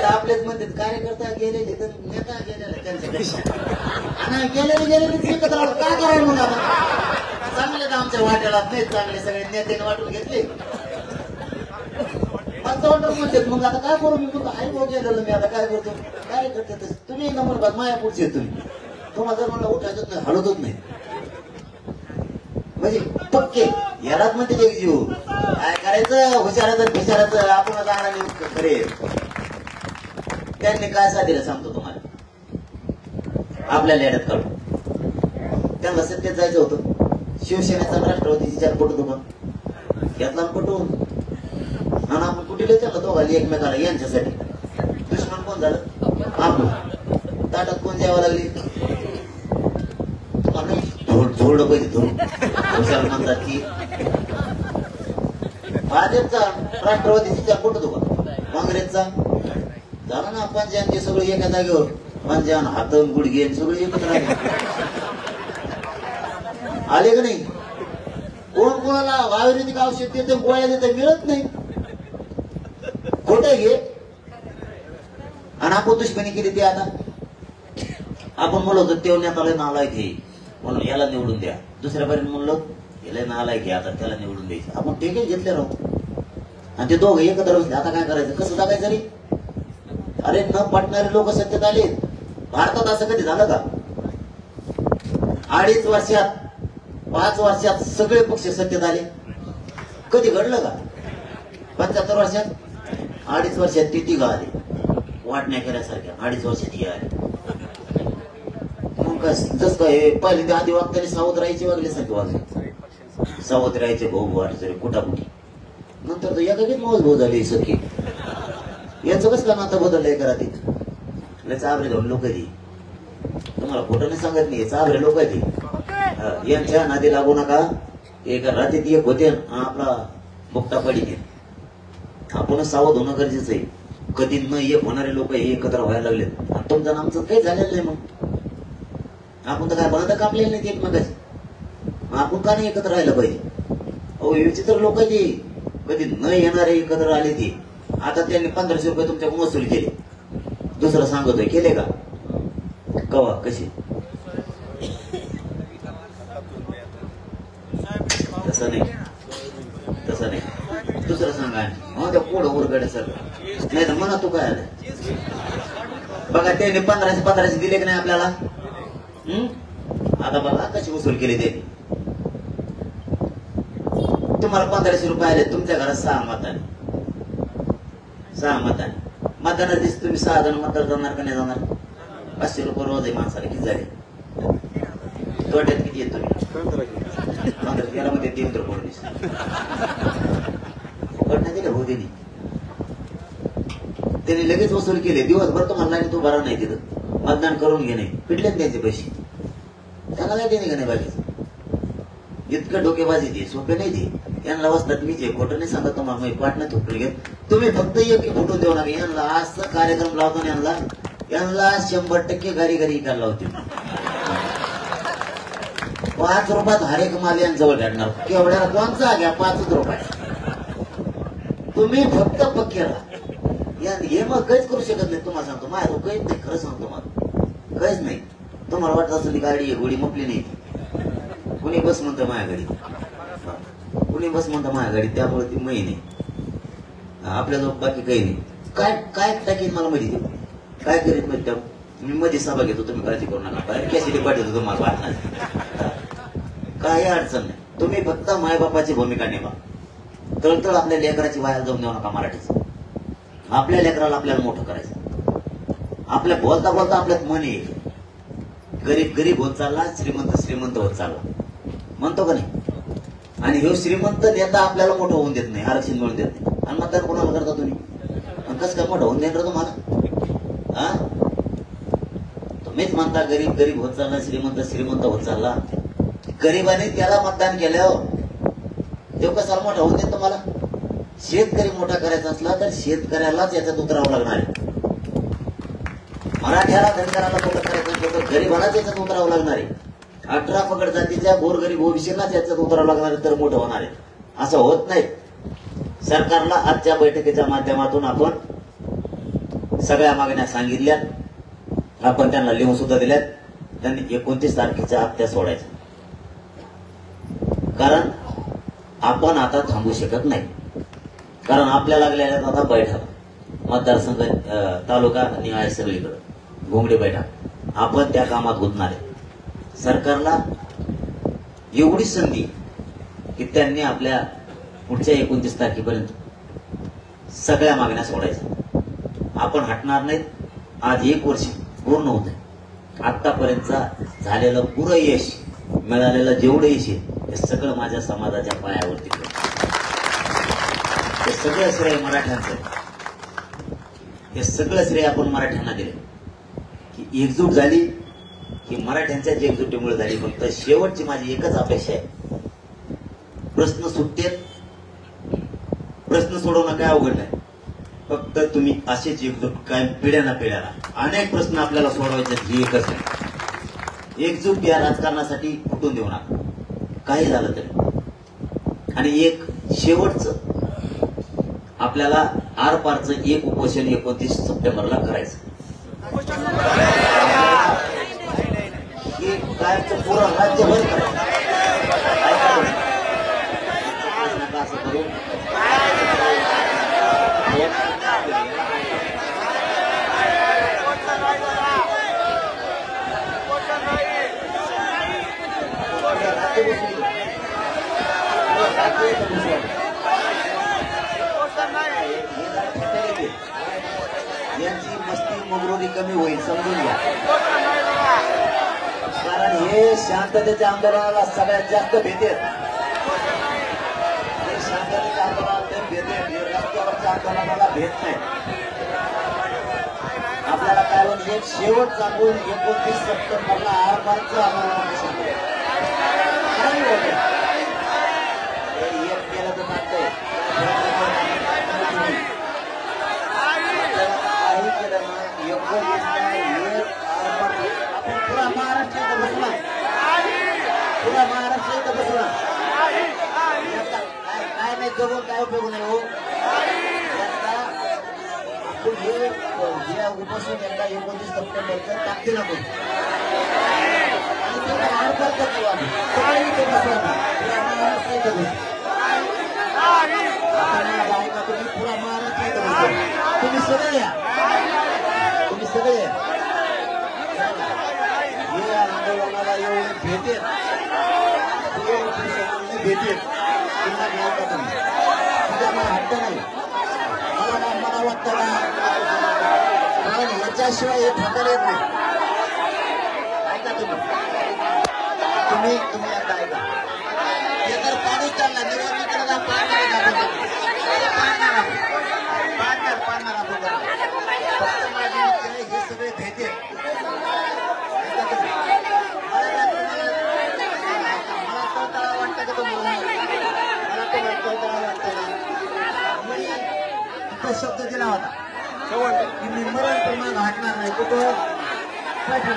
आपलेच म्हणतात कार्यकर्ता गेलेले तर नेता गेलेला त्यांच्यापेक्षा गेलेले काय करायला मग आपण. चांगले तर आमच्या वाट्याला नाही, चांगले सगळे नेत्याने वाटून घेतले. म्हणतात मग आता काय करू. मी म्हणतो आई भाऊ गेलेलो मी आता काय करतो. काय करते तुम्ही नंबर बघ माया पुढचे तुम्ही. तुम्हाला जर म्हणलं उठायचंच नाही हलतच नाही म्हणजे पक्के यालाच म्हणते जे जीव. काय करायचं हुशाराचं भिशाराचं आपण जाणार खरे. त्यांनी काय साधीला सांगतो तुम्हाला. आपल्याला येड्यात काढून त्यांना सत्तेत जायचं होतं. शिवसेनेचा राष्ट्रवादीची चार पटत होता घेतला पटवून. आणि आपण कुठे त्याला दोघाली एकमेकाला यांच्यासाठी. दुश्मन कोण झालं आपलं. ताटात कोण द्यावं लागली झोडलं पाहिजे. धोड म्हणतात की भाजपचा राष्ट्रवादीची चार पटत होता. काँग्रेसचा झाला ना पंचायत सगळं एका जागेवर पंजान हातन गुडघे सगळे एकत्र आले का नाही? कोण कोणाला आयुर्वेदिक औषध देते गोळ्या देते मिळत नाही. खोटं घे. आणि आपण दुश्मनी केली ती आता आपण म्हणलो होतो तेव्हा नेताला नालायक घे म्हणून याला निवडून द्या. दुसऱ्यापर्यंत म्हणलो याला नालायक घे आता त्याला निवडून द्यायचं. आपण ठीक आहे घेतले राहू आणि ते दोघं एकत्र बसले. आता काय करायचं? कसं जगायचं रे? अरे न पटणारे लोक सत्तेत आले. भारतात असं कधी झालं का? 2.5 वर्षात 5 वर्षात सगळे पक्ष सत्तेत आले. कधी घडलं का? 75 वर्षात 2.5 वर्षात ते तिघ आले. वाटण्या केल्यासारख्या 2.5 वर्षात हे आले. मग काय जस काय पहिले आधी वागताना सावध राहायचे वागल्यासारखे वागले. सावध राहायचे भाऊ वाटायचे कुठाकुठी. नंतर तर एका मौज भाऊ झाली सखी. यांचं कसं का नातं बदललंय करा ते चाबरे जाऊन लोक ती तुम्हाला खोटं नाही सांगत नाही. चाबरे लोक ती यांच्या नादी लागू नका. एका रात्रीत एक होते आपला मुक्ता पडी. आपणच सावध होणं गरजेचं आहे. कधी न एक होणारे लोक हे एकत्र व्हायला लागले. तुमचं आमचं काही झालेलं नाही. मग आपण तर काय बनत कापलेलं नाही एकमेकाची. आपण का नाही एकत्र राहिलं पाहिजे? अहो विचित्र लोक ते कधी न येणारे एकत्र आले ते. आता त्यांनी 1500 रुपये तुमच्याकडून वसूल केले. दुसरं सांगतोय केले का? कवा कशी? तसं नाही तसं नाही. दुसरं सांगा. हो त्या पुढं उरगडे सर नाही तर म्हणा तू काय आलं बघा. त्यांनी 1500 दिले की नाही आपल्याला? आता बघा कशी वसूल केली त्यांनी. तुम्हाला 1500 रुपये आले. तुमच्या घरात 6 मताने मतदानात दिसत तुम्ही 6 जण मतदार जाणार का नाही जाणार? 500 रुपये रोज आहे माणसाला. किती झाले? तोट्यात किती येत तुम्ही? यामध्ये 3 तर कोण फुकट दिले भाऊ त्यांनी. त्यांनी लगेच वसूल केले. दिवसभर तुम्हाला तू बरा नाही तिथं मतदान करून घे नाही. पिटले त्यांचे पैसे. त्यांना काय देणे का नाही बाकीचं? इतकं डोकेबाजी दे सोपे नाही दे. यांना वाचतात मी जे खोटं नाही सांगत तुम्हाला. पाटणं थोपले घेत तुम्ही फक्त एक फोटो देऊ नका. यांना असं कार्यक्रम लावतो ना यांना 100% घरी करायला होते. 5 रुपयात हरेक माल यांजवळ भेटणार. केवढ्याला कोणचा घ्या 5 रुपये. तुम्ही फक्त पक्के राहा. हे मग काहीच करू शकत नाही. तुम्हाला सांगतो माझ्या तो काहीच नाही. खरं सांगतो मला काहीच नाही. तुम्हाला वाटत असेल गाडी गोडी मुकली नाही. कुणी बस म्हणतं माझ्या गाडी. कुणी बस म्हणतं माझ्या गाडी. त्यामुळे ती माही नाही आपल्याजवळ. बाकी काही नाही. काय काय टाकीन मला मध्ये देऊ काय करीत माहिती? मी मध्ये सभा घेतो. तुम्ही काळजी करू नका. कॅसिटी पाठवतो तुम्हाला वाटणार. काही अडचण नाही. तुम्ही फक्त मायबापाची भूमिका निभा. तळतळ आपल्या लेकराची वाया जाऊन देऊ नका. मराठीचं आपल्या लेकराला आपल्याला मोठं करायचं. आपल्या बोलता बोलता आपल्यात मन येईल. गरीब गरीब होत चालला. श्रीमंत श्रीमंत होत चालला म्हणतो का नाही? आणि हे श्रीमंत नेता आपल्याला मोठं होऊन देत नाही. आरक्षण मिळून देत नाही. आणि मतदान कोणाला करता तुम्ही? कसं काय मोठं होऊन देणार तुम्हाला? तुम्हीच म्हणता गरीब गरीब होत चालला. श्रीमंत श्रीमंत होत चालला. गरीबाने त्याला मतदान केल्यावर तो कसा मोठा होऊन देत तुम्हाला? शेतकरी मोठा करायचा असला तर शेतकऱ्यालाच याच्यात उतरावं लागणार आहे. मराठ्याला धनगराला मोठं करायचं असलं तर गरीबालाच याच्यात उतरावं लागणार आहे. 18 पगड जातीच्या गोरगरीब ओबीसीलाच याच्यात उतरावं लागणार आहे तर मोठं होणार आहे. असं होत नाही. सरकारला आजच्या बैठकीच्या माध्यमातून आपण सगळ्या मागण्या सांगितल्या. आपण त्यांना लिहून सुद्धा दिल्यात. त्यांनी 29 तारखेच्या हप्त्या सोडायच्या. कारण आपण आता थांबू शकत नाही. कारण आपल्या लागलेल्या आता बैठक मतदारसंघ तालुका निहाय सगळीकडे घोंगडी बैठक आपण त्या कामात गुंतणार आहे. सरकारला एवढी संधी की त्यांनी आपल्या पुढच्या 29 तारखेपर्यंत सगळ्या मागण्या सोडायच्या. आपण हटणार नाहीत. आज 1 वर्ष पूर्ण होत आहे. आतापर्यंतचा झालेलं पुरं यश मिळालेलं जेवढं यश आहे हे सगळं माझ्या समाजाच्या पायावरती. हे सगळं श्रेय मराठ्यांचं. हे सगळं श्रेय आपण मराठ्यांना दिले की एकजूट झाली की मराठ्यांच्याच एकजुटीमुळे झाली. फक्त शेवटची माझी एकच अपेक्षा आहे. प्रश्न सुटतेत. प्रश्न सोडवणं काय अवघड नाही. फक्त तुम्ही असेच एकजूट काय पिढ्याना पिढ्याला अनेक प्रश्न आपल्याला सोडवायचे ही एकच आहे. एकजूट या राजकारणासाठी फुटून देऊ नका काही झालं तरी. आणि एक शेवटचं आपल्याला आरपारचं एक उपोषण 29 सप्टेंबरला करायचं. कायमचं पुरं राज्यभर करायचं. असं करू यांची मस्ती मुगरोरी कमी होईल समजून घ्या. कारण हे शांततेच्या आंदोलनाला सगळ्यात जास्त भेटेल. हे शांततेच्या आंदोलनाला भेटेल, हे रस्त्यावरच्या आंदोलनाला भेट नाही. आपल्याला काय म्हणजे एक शेवट सांगून 29 सप्टेंबरला आरपारचं आंदोलन एक केलं तर चालतंय. काही केलं ना 19 आपण पुरा महाराष्ट्र इथं बसला, पुरा महाराष्ट्र इथं बसला. काय नाही जगून काय उपयोग नाही हो. आपण हे उपोषण एकदा 29 सप्टेंबरचं टाकतील आपण आणि त्याला आरपार करतो आम्ही सगळे इथे बसला पुरा महाराष्ट्र इथं बसतो. ऐका तुम्ही पुरा महाराष्ट्र इथं बसतो. तुम्ही सगळे या, तुम्ही सगळे या. हे आंदोलनाला एवढे भेटेल भेटेल पुन्हा घ्याल का तुम्ही. तुझा मला हट्ट नाही. मला वाटतं ना कारण ह्याच्याशिवाय हे थांबता येत नाही. ऐका तुम्ही एकदा ऐका. हे जर पाणी चाललं निवडणुकीला पाडणार फक्त माझी इच्छा आहे हे सगळे भेटेल. मला कळतळा वाटतं का तुम्हाला. मला कळतळा वाटतं ना. मी इथं शब्द दिला होता की मी मरण प्रमाण हटणार नाही. कुठं फाटल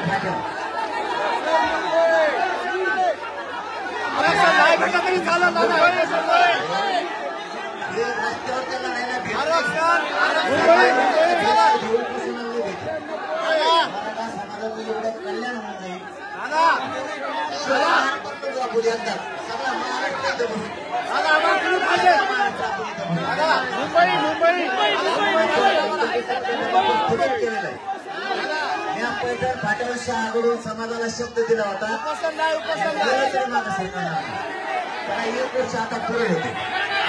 रस्त्यावर त्याला राहायला भेट मराठा समाजाचं एवढं कल्याण होऊन जाईल. सगळा महाराष्ट्र केलेलं आहे. मी पैठण फाट्यावर आगडून समाजाला शब्द दिला होता त्याला 1 वर्ष आता पुरे होते.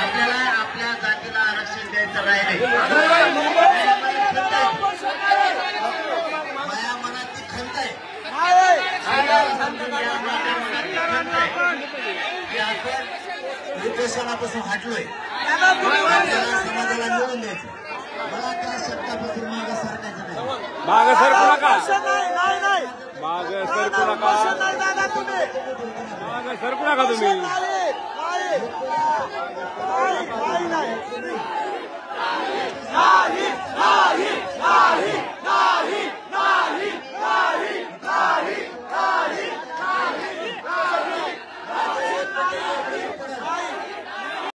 आपल्याला आपल्या जातीला आरक्षण द्यायचं राहिले. माझ्या मनातली खंत आहे की आपण उपोषणापासून हटलोय. समाजाला निवडून द्यायचं. मला त्या शब्दापासून मागं सरकायचं नाही. मागं सरकू नका, मागं सरकू नका, मागं सरकू नका तुम्ही.